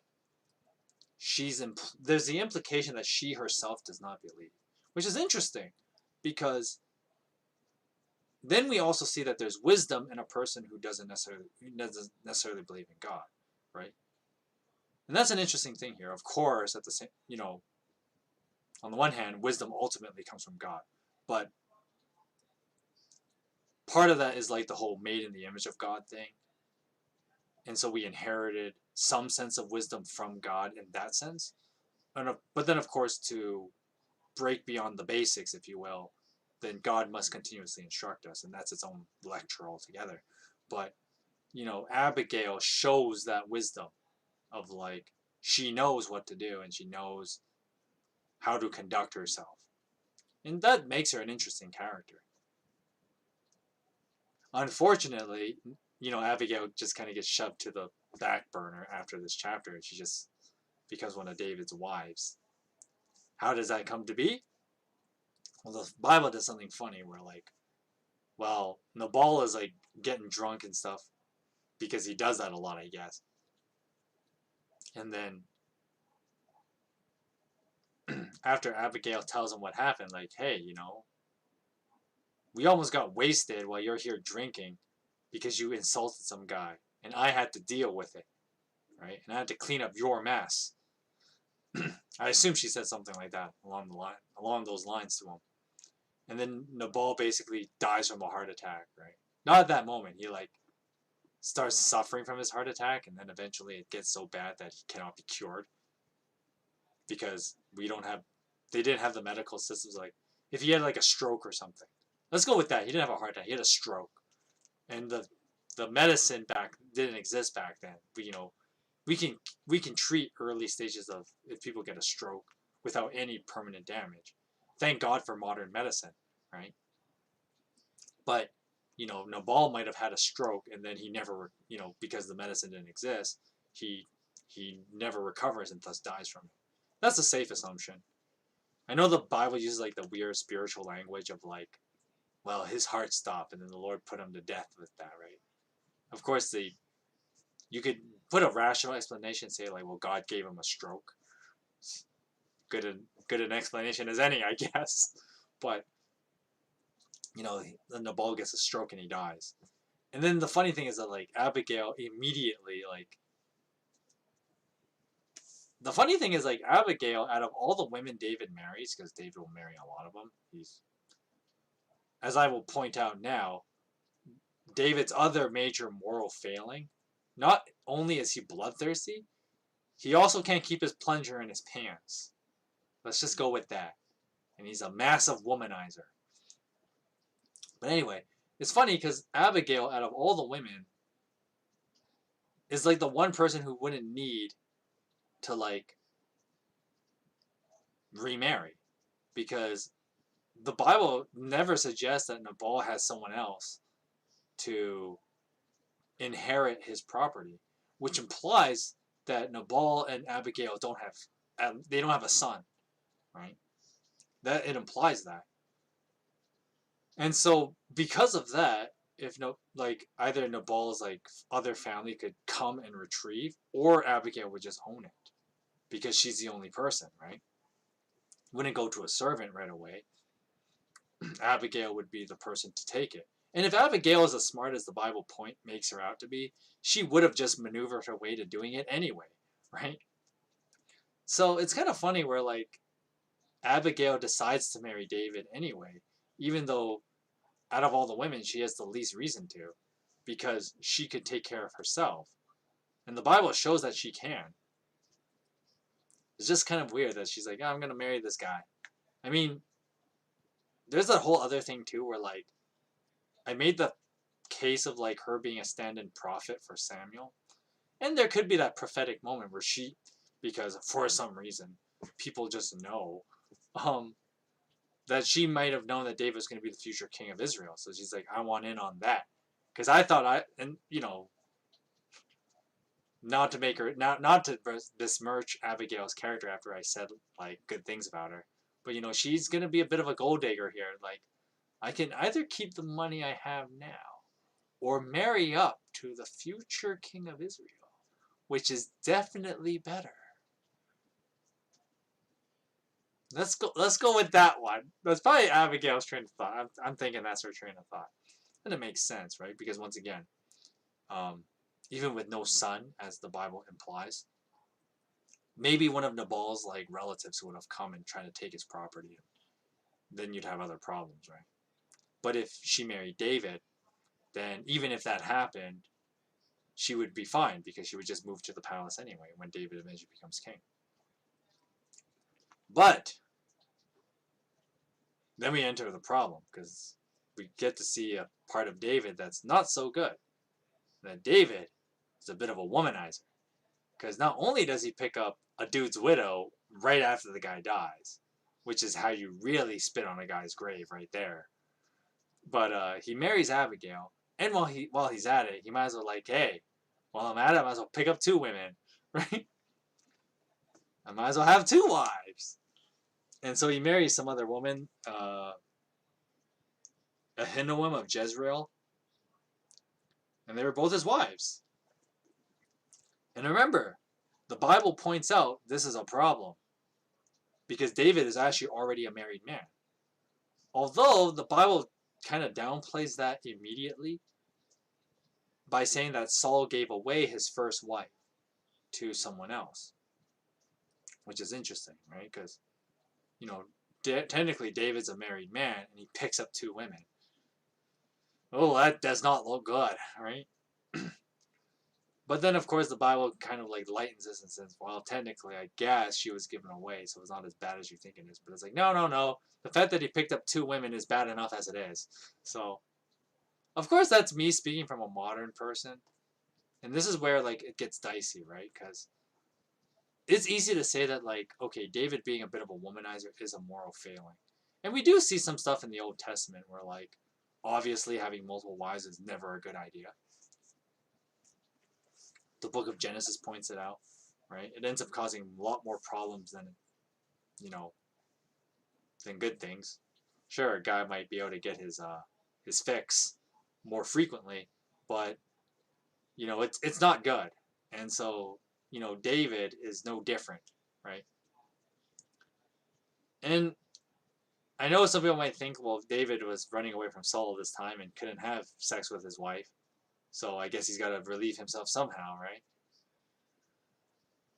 there's the implication that she herself does not believe, which is interesting, because then we also see that there's wisdom in a person who doesn't necessarily believe in God, right? And that's an interesting thing here. Of course, at the same, on the one hand, wisdom ultimately comes from God, but part of that is like the whole made in the image of God thing. And so we inherited some sense of wisdom from God in that sense. But then, of course, to break beyond the basics, if you will, then God must continuously instruct us, and that's its own lecture altogether. But, Abigail shows that wisdom of like, she knows what to do and she knows how to conduct herself. And that makes her an interesting character. Unfortunately, Abigail just kind of gets shoved to the back burner after this chapter, and she just becomes one of David's wives. How does that come to be? Well, the Bible does something funny where, like, well, Nabal is like getting drunk and stuff because he does that a lot, I guess. And then after Abigail tells him what happened, like, hey, we almost got wasted while you're here drinking because you insulted some guy, and I had to deal with it, right? And I had to clean up your mess. I assume she said something like that along those lines to him. And then Nabal basically dies from a heart attack, right? Not at that moment. He like starts suffering from his heart attack, and then eventually it gets so bad that he cannot be cured because they didn't have the medical systems. Like, if he had like a stroke or something, let's go with that. He didn't have a heart attack. He had a stroke, and the medicine didn't exist back then. But, we can treat early stages of if people get a stroke without any permanent damage. Thank God for modern medicine, right? But Nabal might have had a stroke, and then he never, because the medicine didn't exist, he never recovers and thus dies from it. That's a safe assumption. I know the Bible uses like the weird spiritual language of like, well, his heart stopped, and then the Lord put him to death with that, right? Of course, you could put a rational explanation, say like, well, God gave him a stroke. Good an explanation as any, I guess. But then Nabal gets a stroke and he dies. And then the funny thing is that like Abigail immediately the funny thing is like Abigail, out of all the women David marries, because David will marry a lot of them, as I will point out now, David's other major moral failing, not only is he bloodthirsty, he also can't keep his plunger in his pants. Let's just go with that. And he's a massive womanizer. But anyway, it's funny because Abigail, out of all the women, is like the one person who wouldn't need to like remarry, because the Bible never suggests that Nabal has someone else to inherit his property, which implies that Nabal and Abigail don't have a son, right? That it implies that. And so because of that, if either Nabal's like other family could come and retrieve, or Abigail would just own it because she's the only person, right? Wouldn't go to a servant right away. Abigail would be the person to take it. And if Abigail is as smart as the Bible makes her out to be, she would have just maneuvered her way to doing it anyway, right? So it's kind of funny where like Abigail decides to marry David anyway, even though out of all the women she has the least reason to, because she could take care of herself. And the Bible shows that she can. It's just kind of weird that she's like, oh, I'm going to marry this guy. I mean, there's a whole other thing too where like, I made the case of like her being a stand-in prophet for Samuel. And there could be that prophetic moment where she, because for some reason, people just know, that she might have known that David was going to be the future king of Israel. So she's like, I want in on that. Because I thought and you know, not to make her, not to besmirch Abigail's character after I said like good things about her, but you know, she's going to be a bit of a gold digger here. Like, I can either keep the money I have now or marry up to the future king of Israel, which is definitely better. Let's go with that one. That's probably Abigail's train of thought. I'm thinking that's her train of thought. And it makes sense, right? Because once again, even with no son, as the Bible implies, maybe one of Nabal's like relatives would have come and tried to take his property. Then you'd have other problems, right? But if she married David, then even if that happened, she would be fine because she would just move to the palace anyway when David eventually becomes king. But then we enter the problem because we get to see a part of David that's not so good. That David is a bit of a womanizer. Because not only does he pick up a dude's widow right after the guy dies, which is how you really spit on a guy's grave right there, but he marries Abigail, and while he's at it, he might as well like, hey, while I'm at it, I might as well pick up 2 women, right? I might as well have 2 wives. And so he marries some other woman, Ahinoam of Jezreel, and they were both his wives. And remember, the Bible points out this is a problem because David is actually already a married man. Although the Bible kind of downplays that immediately by saying that Saul gave away his first wife to someone else, which is interesting, right? Because, you know, technically David's a married man and he picks up 2 women. Oh, that does not look good, right? But then, of course, the Bible kind of like lightens this and says, well, technically, I guess she was given away, so it's not as bad as you think it is. But it's like, no. The fact that he picked up 2 women is bad enough as it is. So, of course, that's me speaking from a modern person. And this is where, like, it gets dicey, right? Because it's easy to say that, like, okay, David being a bit of a womanizer is a moral failing. And we do see some stuff in the Old Testament where, like, obviously having multiple wives is never a good idea. The book of Genesis points it out, right? It ends up causing a lot more problems than, you know, than good things. Sure, a guy might be able to get his fix more frequently, but you know, it's not good. And so, you know, David is no different, right? And I know some people might think, well, David was running away from Saul this time and couldn't have sex with his wife, so I guess he's got to relieve himself somehow, right?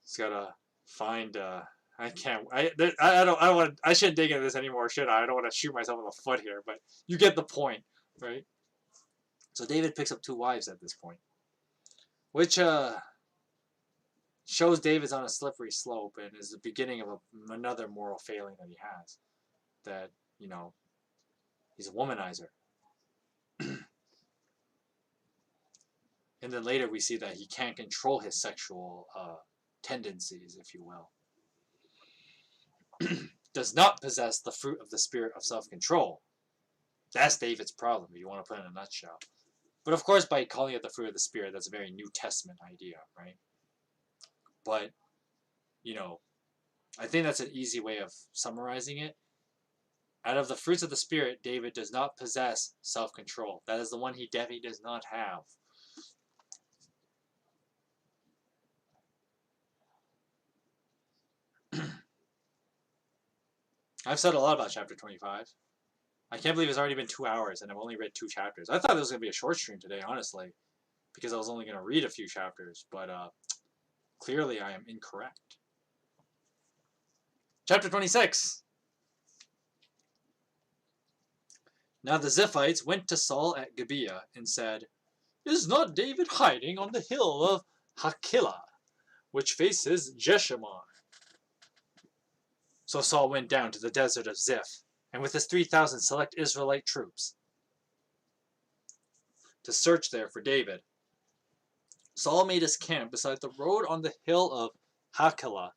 He's got to find. I can't. I don't want. I shouldn't dig into this anymore, should I? I don't want to shoot myself in the foot here, but you get the point, right? So David picks up 2 wives at this point, which shows David's on a slippery slope and is the beginning of another moral failing that he has. That, you know, he's a womanizer. And then later we see that he can't control his sexual tendencies, if you will. Does not possess the fruit of the spirit of self-control. That's David's problem, if you want to put it in a nutshell. But of course, by calling it the fruit of the spirit, that's a very New Testament idea, right? But, you know, I think that's an easy way of summarizing it. Out of the fruits of the spirit, David does not possess self-control. That is the one he definitely does not have. I've said a lot about chapter 25. I can't believe it's already been 2 hours and I've only read 2 chapters. I thought this was going to be a short stream today, honestly, because I was only going to read a few chapters, but clearly I am incorrect. Chapter 26. Now the Ziphites went to Saul at Gibeah and said, Is not David hiding on the hill of Hakilah, which faces Jeshimon. So Saul went down to the desert of Ziph, and with his 3,000 select Israelite troops, to search there for David. Saul made his camp beside the road on the hill of Hakilah,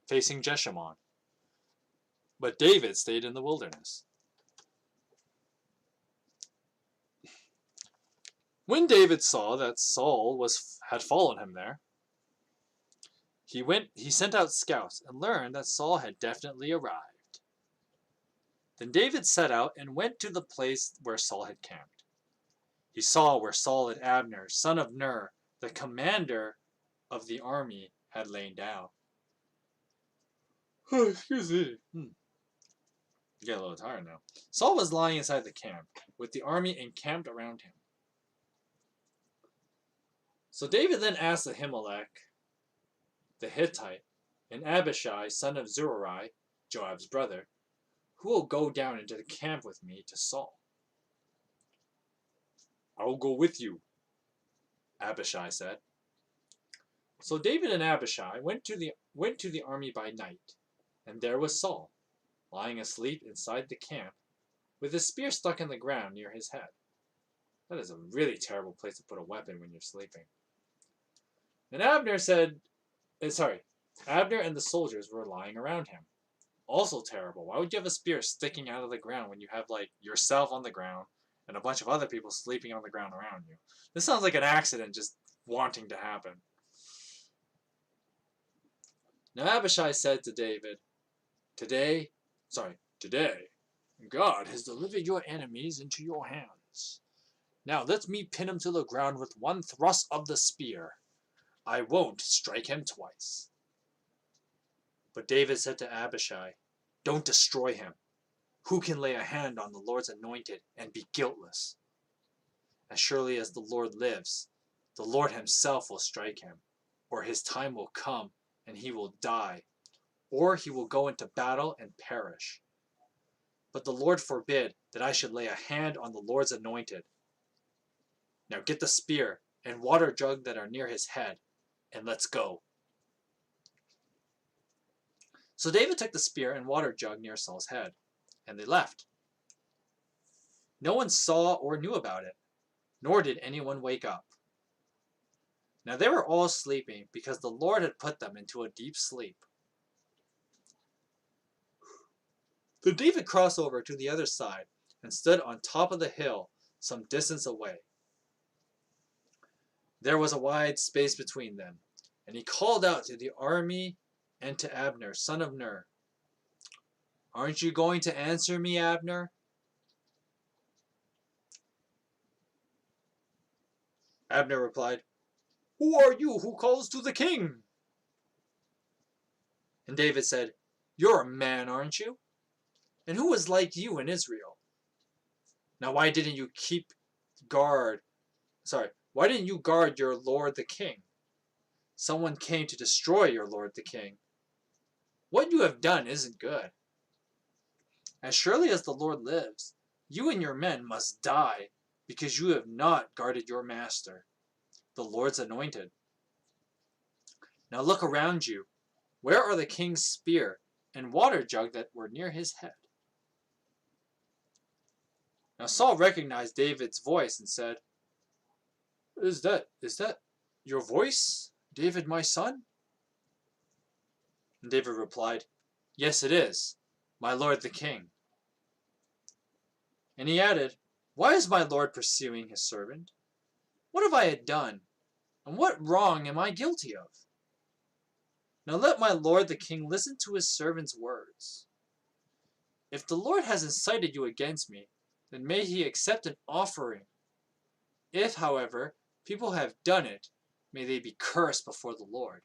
facing Jeshimon. But David stayed in the wilderness. When David saw that Saul had followed him there, he sent out scouts and learned that Saul had definitely arrived. Then David set out and went to the place where Saul had camped. He saw where Saul and Abner, son of Ner, the commander of the army, had lain down. Excuse me. Get a little tired now. Saul was lying inside the camp, with the army encamped around him. So David then asked Ahimelech, the Hittite, and Abishai, son of Zeruiah, Joab's brother, who will go down into the camp with me to Saul? I will go with you, Abishai said. So David and Abishai went to the army by night, and there was Saul, lying asleep inside the camp, with his spear stuck in the ground near his head. That is a really terrible place to put a weapon when you're sleeping. And Abner and the soldiers were lying around him. Also terrible. Why would you have a spear sticking out of the ground when you have, like, yourself on the ground and a bunch of other people sleeping on the ground around you? This sounds like an accident just wanting to happen. Now Abishai said to David, Today, God has delivered your enemies into your hands. Now let me pin him to the ground with one thrust of the spear. I won't strike him twice. But David said to Abishai, Don't destroy him. Who can lay a hand on the Lord's anointed and be guiltless? As surely as the Lord lives, the Lord himself will strike him, or his time will come and he will die, or he will go into battle and perish. But the Lord forbid that I should lay a hand on the Lord's anointed. Now get the spear and water jug that are near his head, and let's go. So David took the spear and water jug near Saul's head, and they left. No one saw or knew about it, nor did anyone wake up. Now they were all sleeping because the Lord had put them into a deep sleep. Then David crossed over to the other side and stood on top of the hill some distance away. There was a wide space between them, and he called out to the army and to Abner, son of Ner, Aren't you going to answer me, Abner? Abner replied, Who are you who calls to the king? And David said, You're a man, aren't you? And who is like you in Israel? Now why didn't you guard your lord the king? Someone came to destroy your lord the king. What you have done isn't good. As surely as the Lord lives, you and your men must die, because you have not guarded your master, the Lord's anointed. Now look around you. Where are the king's spear and water jug that were near his head? Now Saul recognized David's voice and said, Is that your voice, David my son? And David replied, Yes, it is, my lord the king. And he added, Why is my lord pursuing his servant? What have I done, and what wrong am I guilty of? Now let my lord the king listen to his servant's words. If the Lord has incited you against me, then may he accept an offering. If, however, people have done it, may they be cursed before the Lord.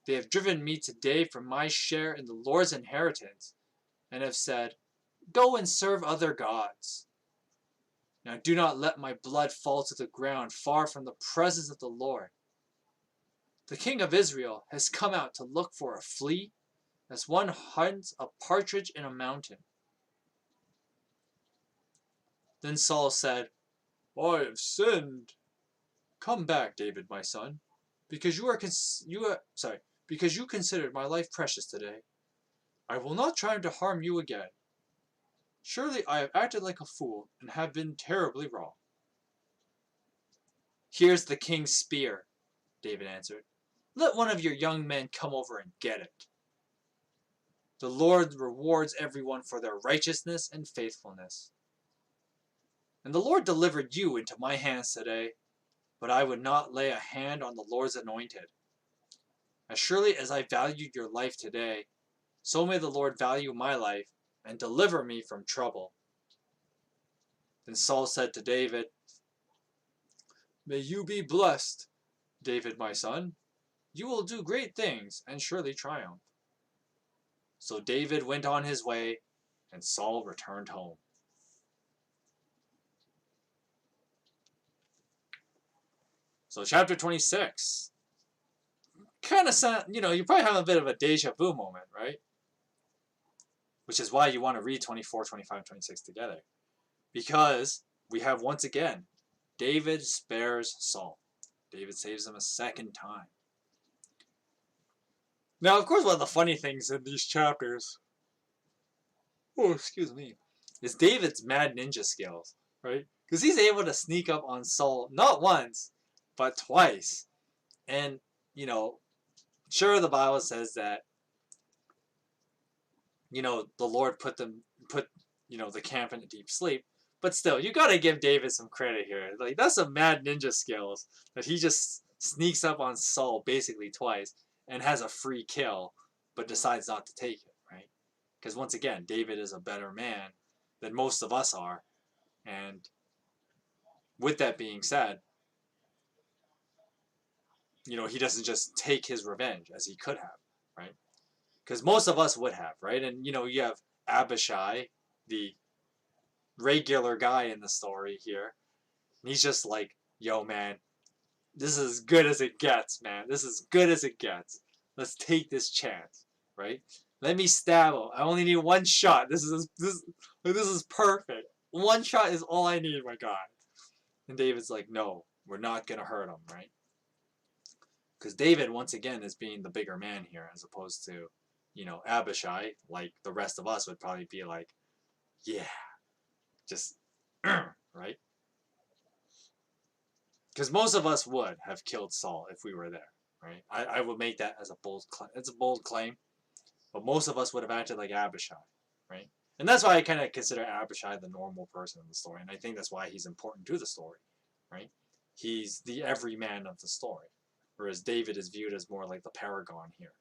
They have driven me today from my share in the Lord's inheritance, and have said, Go and serve other gods. Now do not let my blood fall to the ground far from the presence of the Lord. The king of Israel has come out to look for a flea, as one hunts a partridge in a mountain. Then Saul said, I have sinned. Come back, David, my son, because because you considered my life precious today, I will not try to harm you again. Surely I have acted like a fool and have been terribly wrong. Here's the king's spear, David answered. Let one of your young men come over and get it. The Lord rewards everyone for their righteousness and faithfulness. And the Lord delivered you into my hands today, but I would not lay a hand on the Lord's anointed. As surely as I valued your life today, so may the Lord value my life and deliver me from trouble. Then Saul said to David, May you be blessed, David my son. You will do great things and surely triumph. So David went on his way, and Saul returned home. So chapter 26. Kind of sound, you probably have a bit of a deja vu moment, right? Which is why you want to read 24, 25, 26 together. Because we have once again, David spares Saul. David saves him a second time. Now, of course, one of the funny things in these chapters, is David's mad ninja skills, right? Because he's able to sneak up on Saul not once, but twice. And, sure, the Bible says that, the Lord put the camp in a deep sleep. But still, you gotta give David some credit here. Like, that's some mad ninja skills that he just sneaks up on Saul basically twice and has a free kill, but decides not to take it, right? Because once again, David is a better man than most of us are. And with that being said, he doesn't just take his revenge as he could have, right? Because most of us would have, right? And, you have Abishai, the regular guy in the story here. And he's just like, yo, man, this is as good as it gets, man. This is as good as it gets. Let's take this chance, right? Let me stab him. I only need one shot. This is perfect. One shot is all I need, my God. And David's like, no, we're not going to hurt him, right? Because David, once again, is being the bigger man here, as opposed to, Abishai, like the rest of us would probably be like, yeah, just, right? Because most of us would have killed Saul if we were there, right? I would make that as a bold claim. It's a bold claim, but most of us would have acted like Abishai, right? And that's why I kind of consider Abishai the normal person in the story, and I think that's why he's important to the story, right? He's the everyman of the story, whereas David is viewed as more like the paragon here.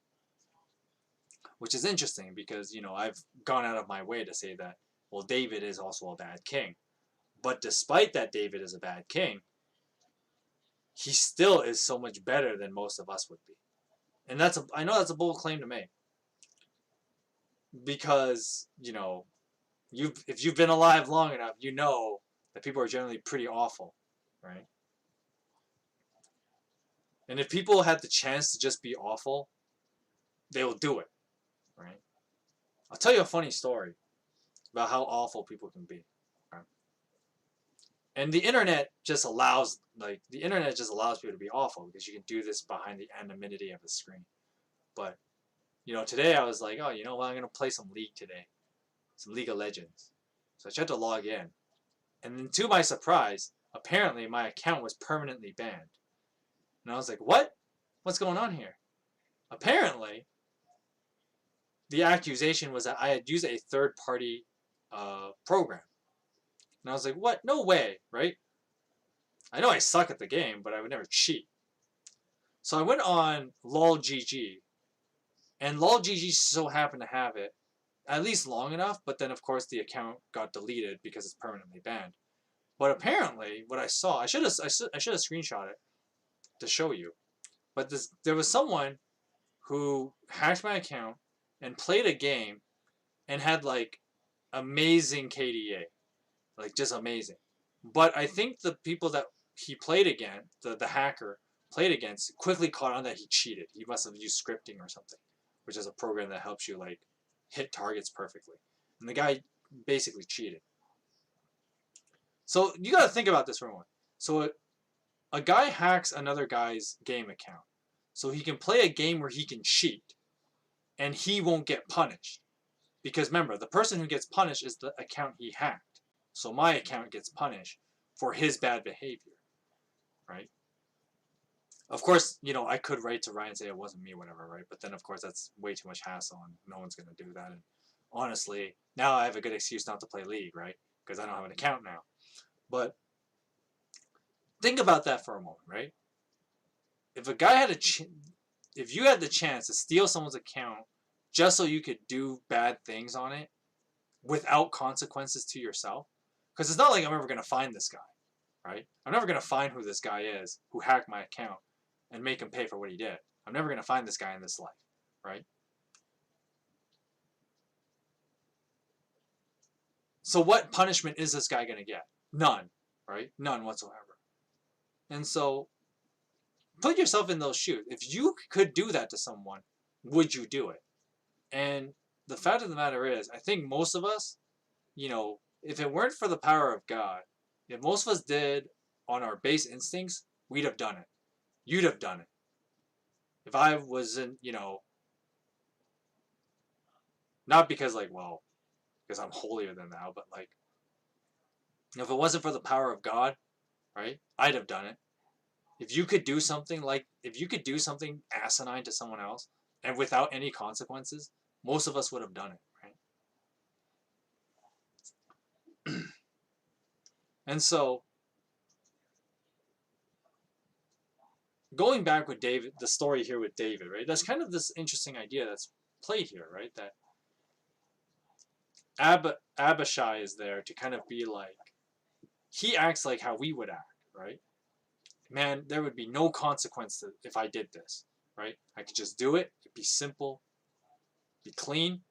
Which is interesting because, I've gone out of my way to say that, well, David is also a bad king. But despite that David is a bad king, he still is so much better than most of us would be. And I know that's a bold claim to make. Because, if you've been alive long enough, you know that people are generally pretty awful, right? And if people had the chance to just be awful, they will do it, right? I'll tell you a funny story about how awful people can be. Right? And the internet just allows people to be awful because you can do this behind the anonymity of the screen. But, today I was like, oh, I'm going to play some League today. Some League of Legends. So I tried to log in. And then to my surprise, apparently my account was permanently banned. And I was like, what? What's going on here? Apparently, the accusation was that I had used a third-party program. And I was like, what? No way, right? I know I suck at the game, but I would never cheat. So I went on LOLGG, and LOLGG so happened to have it, at least long enough, but then of course the account got deleted because it's permanently banned. But apparently, what I saw, I should have screenshot it to show you. But there was someone who hacked my account and played a game and had like amazing KDA, like just amazing. But I think the people that he played against, the hacker played against, quickly caught on that he cheated. He must have used scripting or something, which is a program that helps you like hit targets perfectly. And the guy basically cheated. So you got to think about this for a moment. So a guy hacks another guy's game account, so he can play a game where he can cheat, and he won't get punished. Because remember, the person who gets punished is the account he hacked. So my account gets punished for his bad behavior, right? Of course, I could write to Ryan and say it wasn't me, whatever, right? But then, of course, that's way too much hassle, and no one's going to do that. And honestly, now I have a good excuse not to play League, right? Because I don't have an account now. But think about that for a moment, right? If a guy had if you had the chance to steal someone's account just so you could do bad things on it without consequences to yourself, because it's not like I'm ever going to find this guy, right? I'm never going to find who this guy is who hacked my account and make him pay for what he did. I'm never going to find this guy in this life, right? So what punishment is this guy going to get? None, right? None whatsoever. And so put yourself in those shoes. If you could do that to someone, would you do it? And the fact of the matter is, I think most of us, if it weren't for the power of God, if most of us did on our base instincts, we'd have done it. You'd have done it. If I wasn't, not because because I'm holier than thou, but if it wasn't for the power of God, right, I'd have done it. If you could do something asinine to someone else and without any consequences, most of us would have done it, right? And so, going back with David, the story here with David, right? That's kind of this interesting idea that's played here, right? That Abishai is there to kind of be like, he acts like how we would act, right? Man, there would be no consequence if I did this, right? I could just do it. It'd be simple, be clean,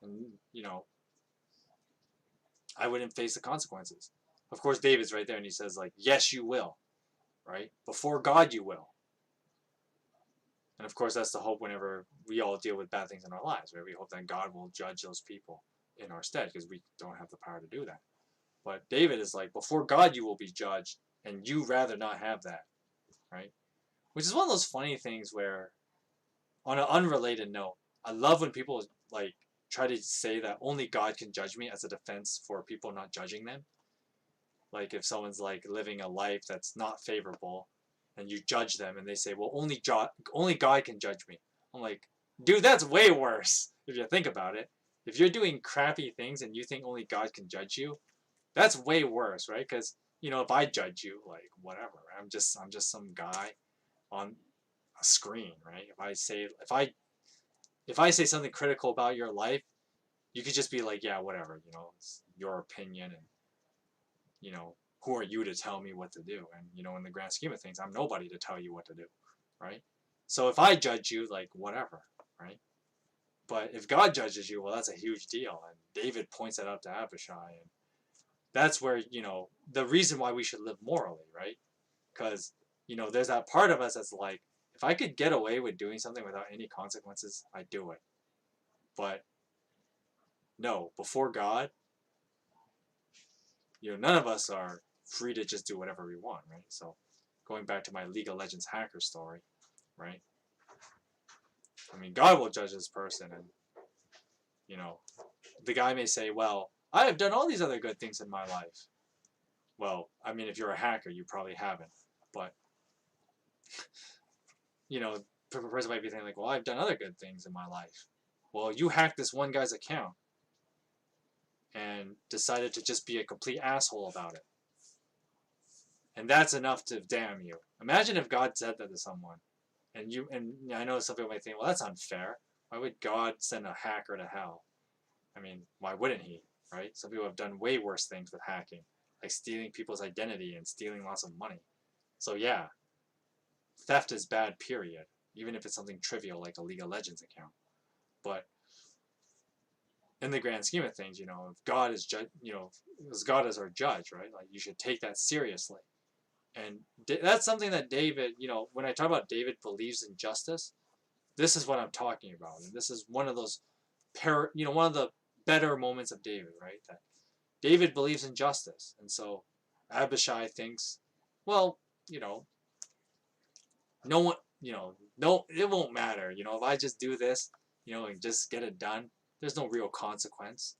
and I wouldn't face the consequences. Of course, David's right there, and he says yes, you will, right? Before God, you will. And of course, that's the hope whenever we all deal with bad things in our lives, right? We hope that God will judge those people in our stead, because we don't have the power to do that. But David is like, before God, you will be judged, and you rather not have that, right? Which is one of those funny things where, on an unrelated note, I love when people try to say that only God can judge me as a defense for people not judging them. Like if someone's living a life that's not favorable, and you judge them, and they say, well, only God can judge me. I'm like, dude, that's way worse if you think about it. If you're doing crappy things and you think only God can judge you, that's way worse, right? Because if I judge you, whatever, I'm just some guy on a screen, right? If I say something critical about your life, you could just be like, yeah, whatever, it's your opinion, and who are you to tell me what to do? And in the grand scheme of things, I'm nobody to tell you what to do, right? So if I judge you, whatever, right? But if God judges you, well, that's a huge deal. And David points that out to Abishai, and that's where the reason why we should live morally, right? Because there's that part of us that's like, if I could get away with doing something without any consequences, I'd do it. But no, before God, none of us are free to just do whatever we want, right? So going back to my League of Legends hacker story, right? I mean, God will judge this person, and the guy may say, well, I have done all these other good things in my life. Well, I mean, if you're a hacker, you probably haven't. But the person might be thinking well, I've done other good things in my life. Well, you hacked this one guy's account and decided to just be a complete asshole about it. And that's enough to damn you. Imagine if God said that to someone. And I know some people might think, well, that's unfair. Why would God send a hacker to hell? I mean, why wouldn't he, right? Some people have done way worse things with hacking, like stealing people's identity and stealing lots of money. So yeah, theft is bad, period. Even if it's something trivial like a League of Legends account. But in the grand scheme of things, if God is as God is our judge, right? You should take that seriously. And that's something that David, when I talk about David believes in justice, this is what I'm talking about. And this is one of those one of the better moments of David, right? That David believes in justice. And so Abishai thinks, well, no one, no, it won't matter. If I just do this, and just get it done, there's no real consequence.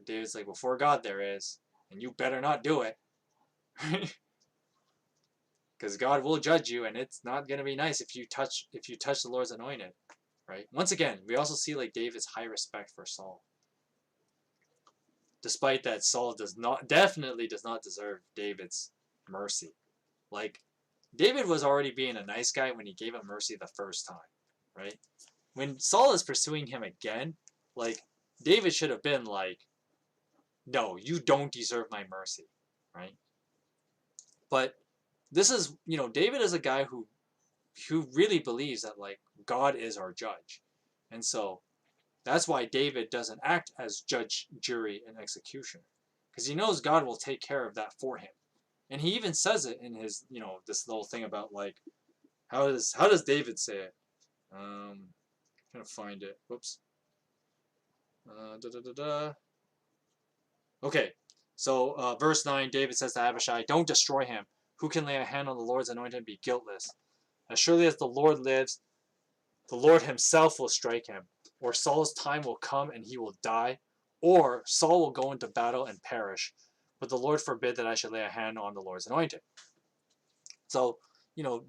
David's like, before God there is, and you better not do it. Because God will judge you, and it's not gonna be nice if you touch the Lord's anointed, right? Once again, we also see like David's high respect for Saul, despite that Saul definitely does not deserve David's mercy. Like David was already being a nice guy when he gave him mercy the first time, right? When Saul is pursuing him again, like David should have been like, no, you don't deserve my mercy, right? But this is, David is a guy who really believes that like God is our judge. And so that's why David doesn't act as judge, jury, and executioner. Because he knows God will take care of that for him. And he even says it in his, this little thing about like, how does David say it? I'm trying to find it. Whoops. Da, da, da, da. Okay, so verse 9, David says to Abishai, don't destroy him. Who can lay a hand on the Lord's anointed and be guiltless? As surely as the Lord lives, the Lord himself will strike him, or Saul's time will come and he will die, or Saul will go into battle and perish. But the Lord forbid that I should lay a hand on the Lord's anointed. So,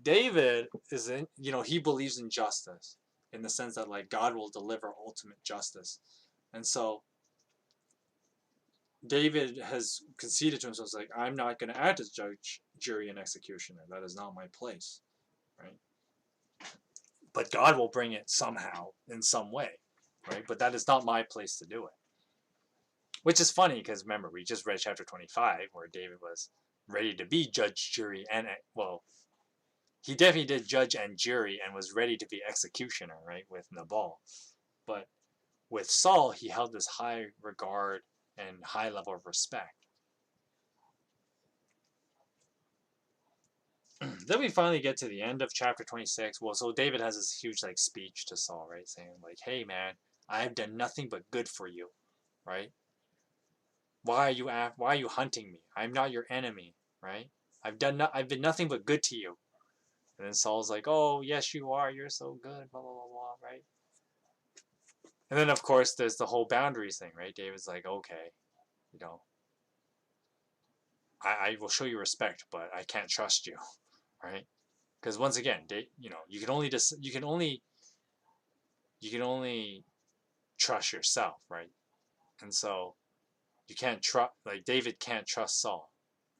David is in, he believes in justice in the sense that like God will deliver ultimate justice. And so David has conceded to himself, like, I'm not going to act as judge, jury, and executioner. That is not my place, right? But God will bring it somehow, in some way, right? But that is not my place to do it. Which is funny, because remember, we just read chapter 25, where David was ready to be judge, jury, and, well, he definitely did judge and jury and was ready to be executioner, right, with Nabal. But with Saul, he held this high regard and high level of respect. Then we finally get to the end of chapter 26. Well, so David has this huge like speech to Saul, right, saying like, "Hey man, I have done nothing but good for you, right? Why are you hunting me? I'm not your enemy, right? I've been nothing but good to you." And then Saul's like, "Oh yes, you are. You're so good, blah blah blah blah, right?" And then of course there's the whole boundaries thing, right? David's like, "Okay, you know, I will show you respect, but I can't trust you, right?" Because once again, you can only trust yourself, right? And so you can't trust, like David can't trust Saul,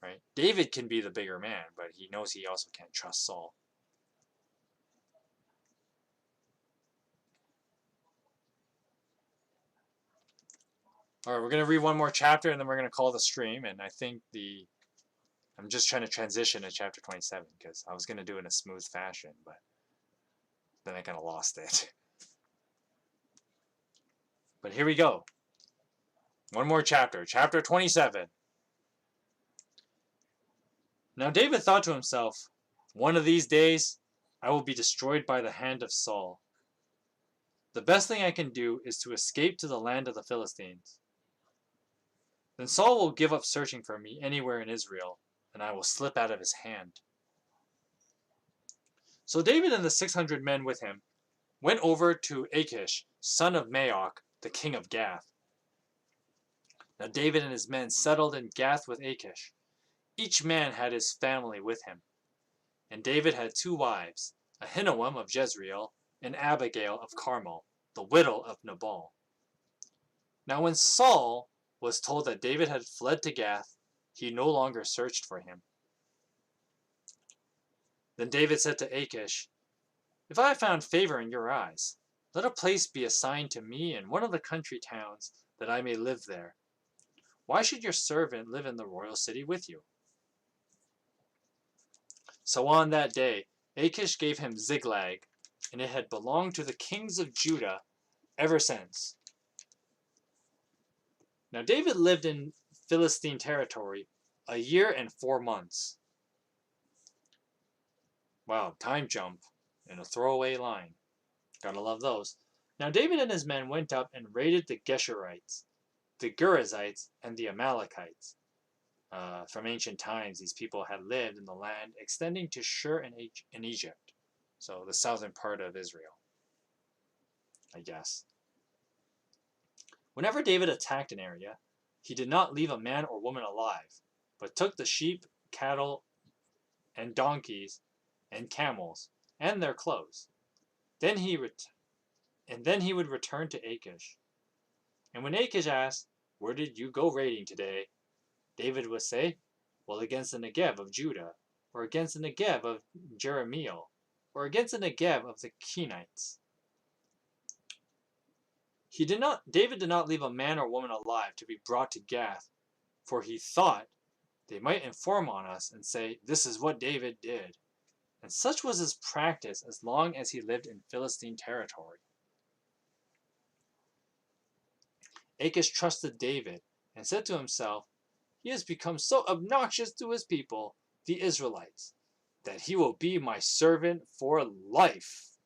right? David can be the bigger man, but he knows he also can't trust Saul. All right, we're gonna read one more chapter and then we're gonna call the stream. And I think I'm just trying to transition to chapter 27 because I was gonna do it in a smooth fashion, but then I kind of lost it. But here we go. One more chapter, chapter 27. Now David thought to himself, one of these days I will be destroyed by the hand of Saul. The best thing I can do is to escape to the land of the Philistines. Then Saul will give up searching for me anywhere in Israel, and I will slip out of his hand. So David and the 600 men with him went over to Achish, son of Maoch, the king of Gath. Now David and his men settled in Gath with Achish. Each man had his family with him. And David had 2 wives, Ahinoam of Jezreel and Abigail of Carmel, the widow of Nabal. Now when Saul was told that David had fled to Gath, he no longer searched for him. Then David said to Achish, "If I have found favor in your eyes, let a place be assigned to me in one of the country towns, that I may live there. Why should your servant live in the royal city with you?" So on that day, Achish gave him Ziklag, and it had belonged to the kings of Judah ever since. Now David lived in Philistine territory a year and 4 months. Wow, time jump in a throwaway line. Gotta love those. Now David and his men went up and raided the Geshurites, the Gerizites, and the Amalekites. From ancient times, these people had lived in the land extending to Shur in Egypt. So the southern part of Israel, I guess. Whenever David attacked an area, he did not leave a man or woman alive, but took the sheep, cattle, and donkeys, and camels, and their clothes. Then he would return to Achish. And when Achish asked, "Where did you go raiding today?" David would say, "Well, against the Negev of Judah, or against the Negev of Jeremiel, or against the Negev of the Kenites." David did not leave a man or woman alive to be brought to Gath, for he thought they might inform on us and say, "This is what David did." And such was his practice as long as he lived in Philistine territory. Achish trusted David and said to himself, "He has become so obnoxious to his people, the Israelites, that he will be my servant for life."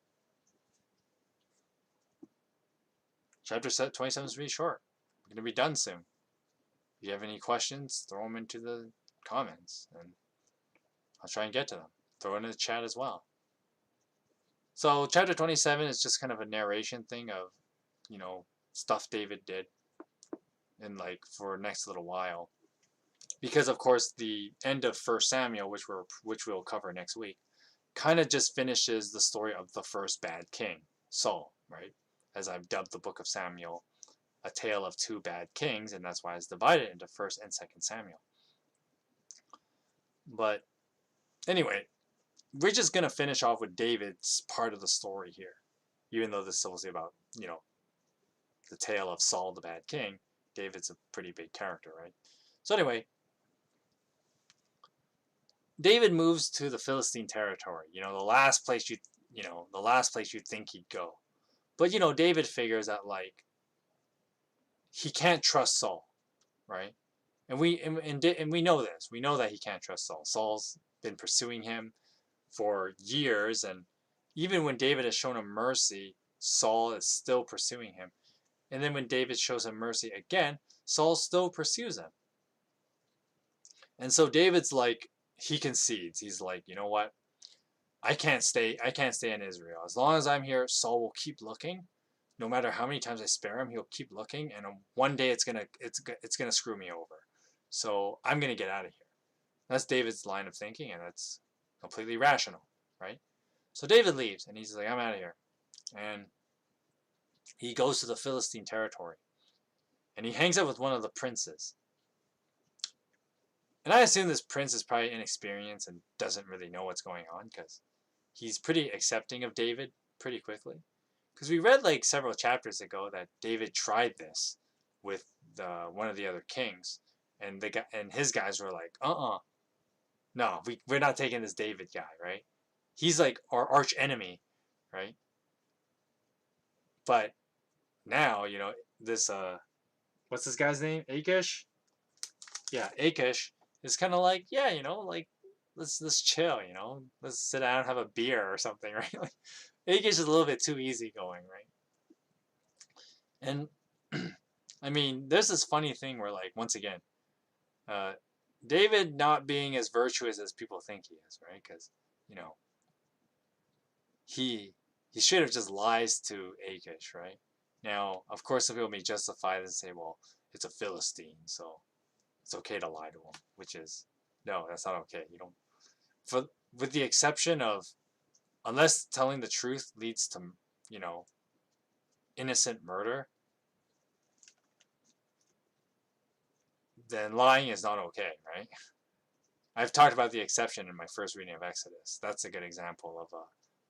Chapter 27 is really short. We're going to be done soon. If you have any questions, throw them into the comments, and I'll try and get to them. Throw it in the chat as well. So chapter 27 is just kind of a narration thing of, stuff David did in for next little while. Because of course the end of 1 Samuel, which we'll cover next week, kind of just finishes the story of the first bad king, Saul, right? As I've dubbed the book of Samuel a tale of two bad kings, and that's why it's divided into 1st and 2nd Samuel. But anyway, we're just going to finish off with David's part of the story here. Even though this is supposed to be about, the tale of Saul the bad king, David's a pretty big character, right? So anyway, David moves to the Philistine territory, the last place you'd think he'd go. But David figures that he can't trust Saul, right? And we know this. We know that he can't trust Saul. Saul's been pursuing him for years, and even when David has shown him mercy, Saul is still pursuing him. And then when David shows him mercy again, Saul still pursues him. And so David's he concedes. He's like, you know what? I can't stay in Israel. As long as I'm here, Saul will keep looking. No matter how many times I spare him, he'll keep looking, and one day it's gonna screw me over. So I'm gonna get out of here. That's David's line of thinking, and that's completely rational, right? So David leaves, and he's like, "I'm out of here," and he goes to the Philistine territory, and he hangs out with one of the princes. And I assume this prince is probably inexperienced and doesn't really know what's going on, because he's pretty accepting of David pretty quickly. Because we read several chapters ago that David tried this with one of the other kings, and his guys were like, no, we're not taking this David guy, right? He's our arch enemy, right? But now, this what's this guy's name? Achish? Yeah, Achish is kind of let's chill, let's sit down and have a beer or something, right? Achish is a little bit too easygoing, right? And I mean, there's this funny thing where once again, David not being as virtuous as people think he is, right? Because he should have just lies to Achish, right? Now, of course, some people may justify this and say, well, it's a Philistine, so it's okay to lie to him, which is, no, that's not okay. You don't, with the exception of, unless telling the truth leads to, innocent murder, then lying is not okay, right? I've talked about the exception in my first reading of Exodus. That's a good example of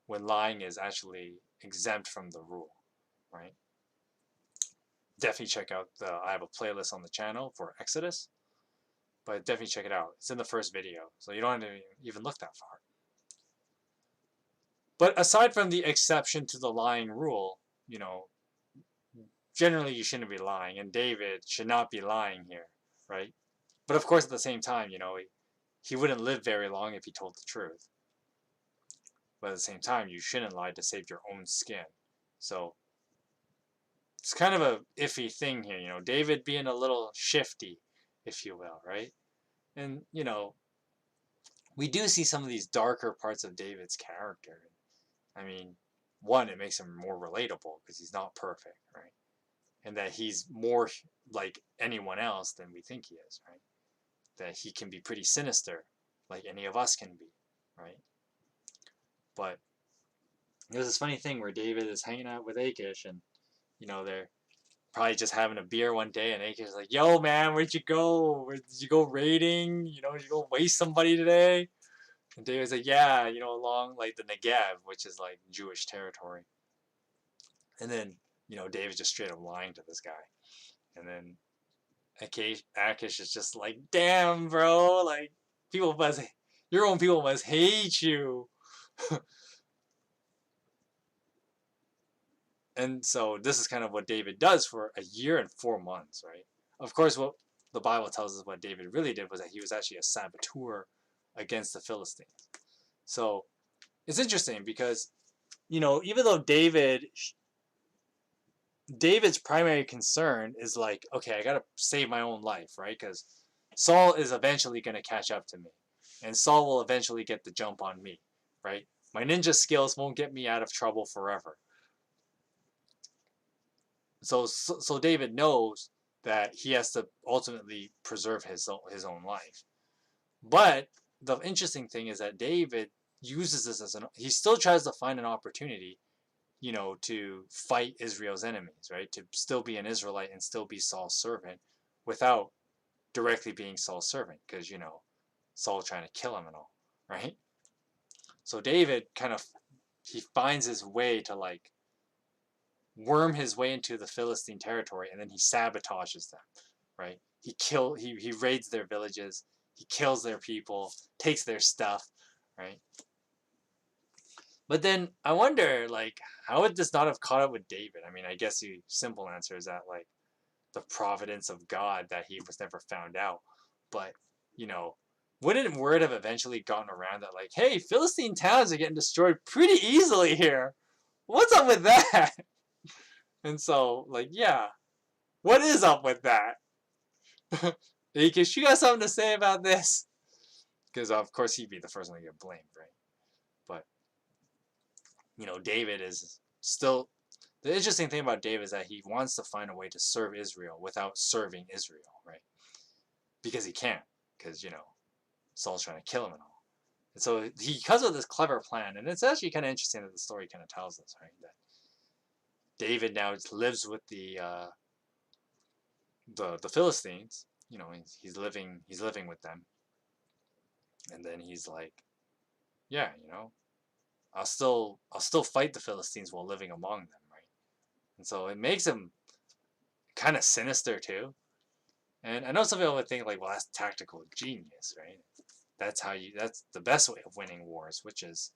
when lying is actually exempt from the rule, right? Definitely check out I have a playlist on the channel for Exodus, but definitely check it out. It's in the first video, so you don't have to even look that far. But aside from the exception to the lying rule, generally you shouldn't be lying, and David should not be lying here, right? But of course, at the same time, he wouldn't live very long if he told the truth. But at the same time, you shouldn't lie to save your own skin. So it's kind of a iffy thing here, David being a little shifty, if you will, right? And, we do see some of these darker parts of David's character. I mean, one, it makes him more relatable because he's not perfect, right? And that he's more like anyone else than we think he is, right? That he can be pretty sinister, like any of us can be, right? But there's this funny thing where David is hanging out with Achish, and they're probably just having a beer one day, and Achish is like, "Yo, man, where'd you go? Did you go raiding? Did you go waste somebody today?" And David's like, "Yeah, along like the Negev, which is like Jewish territory." And then David's just straight up lying to this guy, and then Akish is just like, "Damn, bro, like your own people must hate you." And so this is kind of what David does for a year and 4 months, right? Of course, what the Bible tells us what David really did was that he was actually a saboteur against the Philistines. So it's interesting because, even though David's primary concern is like, okay, I gotta save my own life, right? Because Saul is eventually gonna catch up to me, and Saul will eventually get the jump on me, right? My ninja skills won't get me out of trouble forever. So David knows that he has to ultimately preserve his own life. But the interesting thing is that David uses this he still tries to find an opportunity, to fight Israel's enemies, right? To still be an Israelite and still be Saul's servant without directly being Saul's servant, because, Saul trying to kill him and all, right? So David he finds his way to like worm his way into the Philistine territory, and then he sabotages them, right? He raids their villages, he kills their people, takes their stuff, right? But then I wonder, like, how would this not have caught up with David? I mean, I guess the simple answer is that, like, the providence of God that he was never found out. But, wouldn't word have eventually gotten around that, like, hey, Philistine towns are getting destroyed pretty easily here? What's up with that? And so, like, yeah, what is up with that? Because you got something to say about this? Because, of course, he'd be the first one to get blamed, right? But, David is still. The interesting thing about David is that he wants to find a way to serve Israel without serving Israel, right? Because he can't, because, Saul's trying to kill him and all. And so he comes with this clever plan, and it's actually kind of interesting that the story kind of tells us, right? That David now lives with the Philistines. He's living with them, and then he's like, yeah, I'll still fight the Philistines while living among them, right? And so it makes him kind of sinister too. And I know some people would think like, well, that's tactical genius, right? That's the best way of winning wars, which is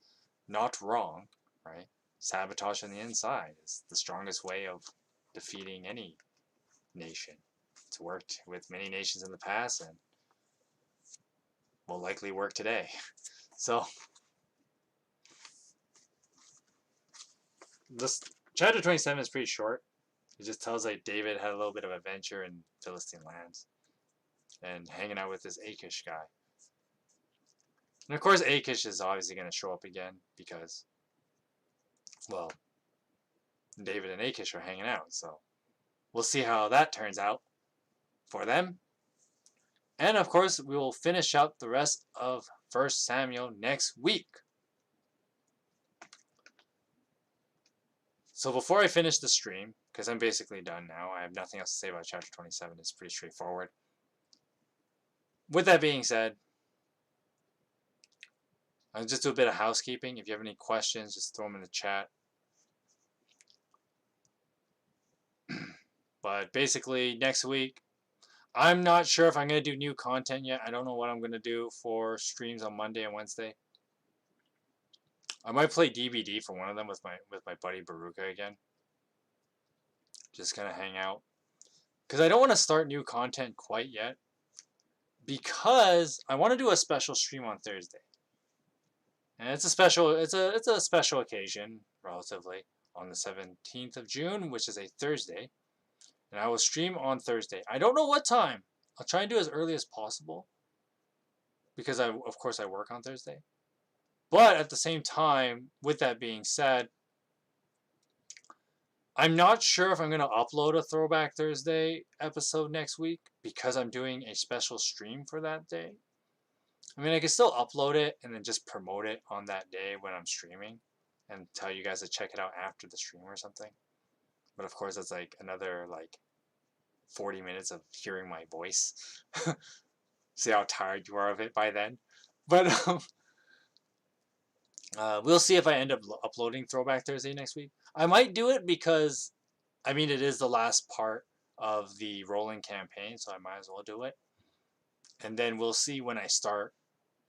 not wrong, right? Sabotage on the inside is the strongest way of defeating any nation. It's worked with many nations in the past and will likely work today. So this chapter 27 is pretty short. It just tells like David had a little bit of adventure in Philistine lands and hanging out with this Achish guy. And of course, Achish is obviously going to show up again because, well, David and Achish are hanging out. So we'll see how that turns out for them. And of course, we will finish up the rest of 1 Samuel next week. So before I finish the stream, because I'm basically done now, I have nothing else to say about chapter 27. It's pretty straightforward. With that being said, I'll just do a bit of housekeeping. If you have any questions, just throw them in the chat. But basically, next week, I'm not sure if I'm going to do new content yet. I don't know what I'm going to do for streams on Monday and Wednesday. I might play DBD for one of them with my buddy Baruka again. Just kind of hang out. Because I don't want to start new content quite yet. Because I want to do a special stream on Thursday. And it's a special occasion, relatively, on the 17th of June, which is a Thursday. And I will stream on Thursday. I don't know what time. I'll try and do as early as possible. Because of course I work on Thursday. But at the same time, with that being said, I'm not sure if I'm going to upload a Throwback Thursday episode next week because I'm doing a special stream for that day. I mean, I can still upload it and then just promote it on that day when I'm streaming and tell you guys to check it out after the stream or something. But of course, that's like another like 40 minutes of hearing my voice. See how tired you are of it by then. But we'll see if I end up uploading Throwback Thursday next week. I might do it because, I mean, it is the last part of the rolling campaign, so I might as well do it. And then we'll see when I start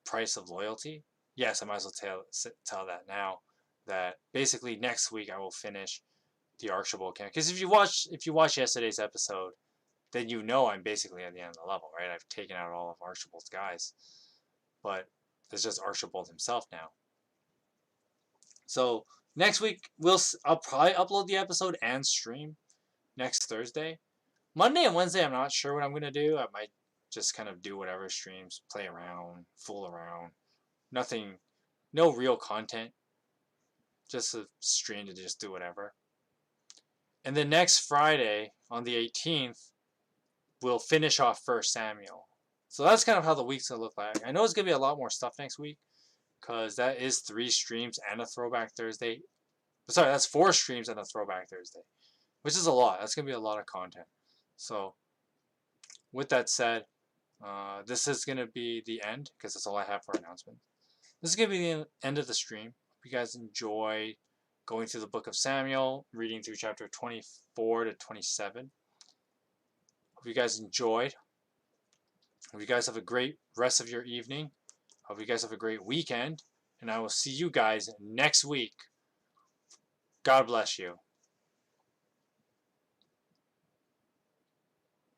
Price of Loyalty. Yes, I might as well tell that now. That basically next week I will finish the Archibald campaign. Because if you watch yesterday's episode, then you know I'm basically at the end of the level, right? I've taken out all of Archibald's guys, but there's just Archibald himself now. So next week I'll probably upload the episode and stream next Thursday. Monday and Wednesday I'm not sure what I'm gonna do. I might just kind of do whatever streams, play around, fool around. Nothing, no real content. Just a stream to just do whatever. And then next Friday on the 18th, we'll finish off First Samuel. So that's kind of how the week's gonna look like. I know it's gonna be a lot more stuff next week because that is 3 streams and a Throwback Thursday. Sorry, that's 4 streams and a Throwback Thursday, which is a lot. That's gonna be a lot of content. So with that said, this is gonna be the end because that's all I have for announcements. This is gonna be the end of the stream. Hope you guys enjoy going through the book of Samuel, reading through chapter 24 to 27. Hope you guys enjoyed. Hope you guys have a great rest of your evening. Hope you guys have a great weekend. And I will see you guys next week. God bless you.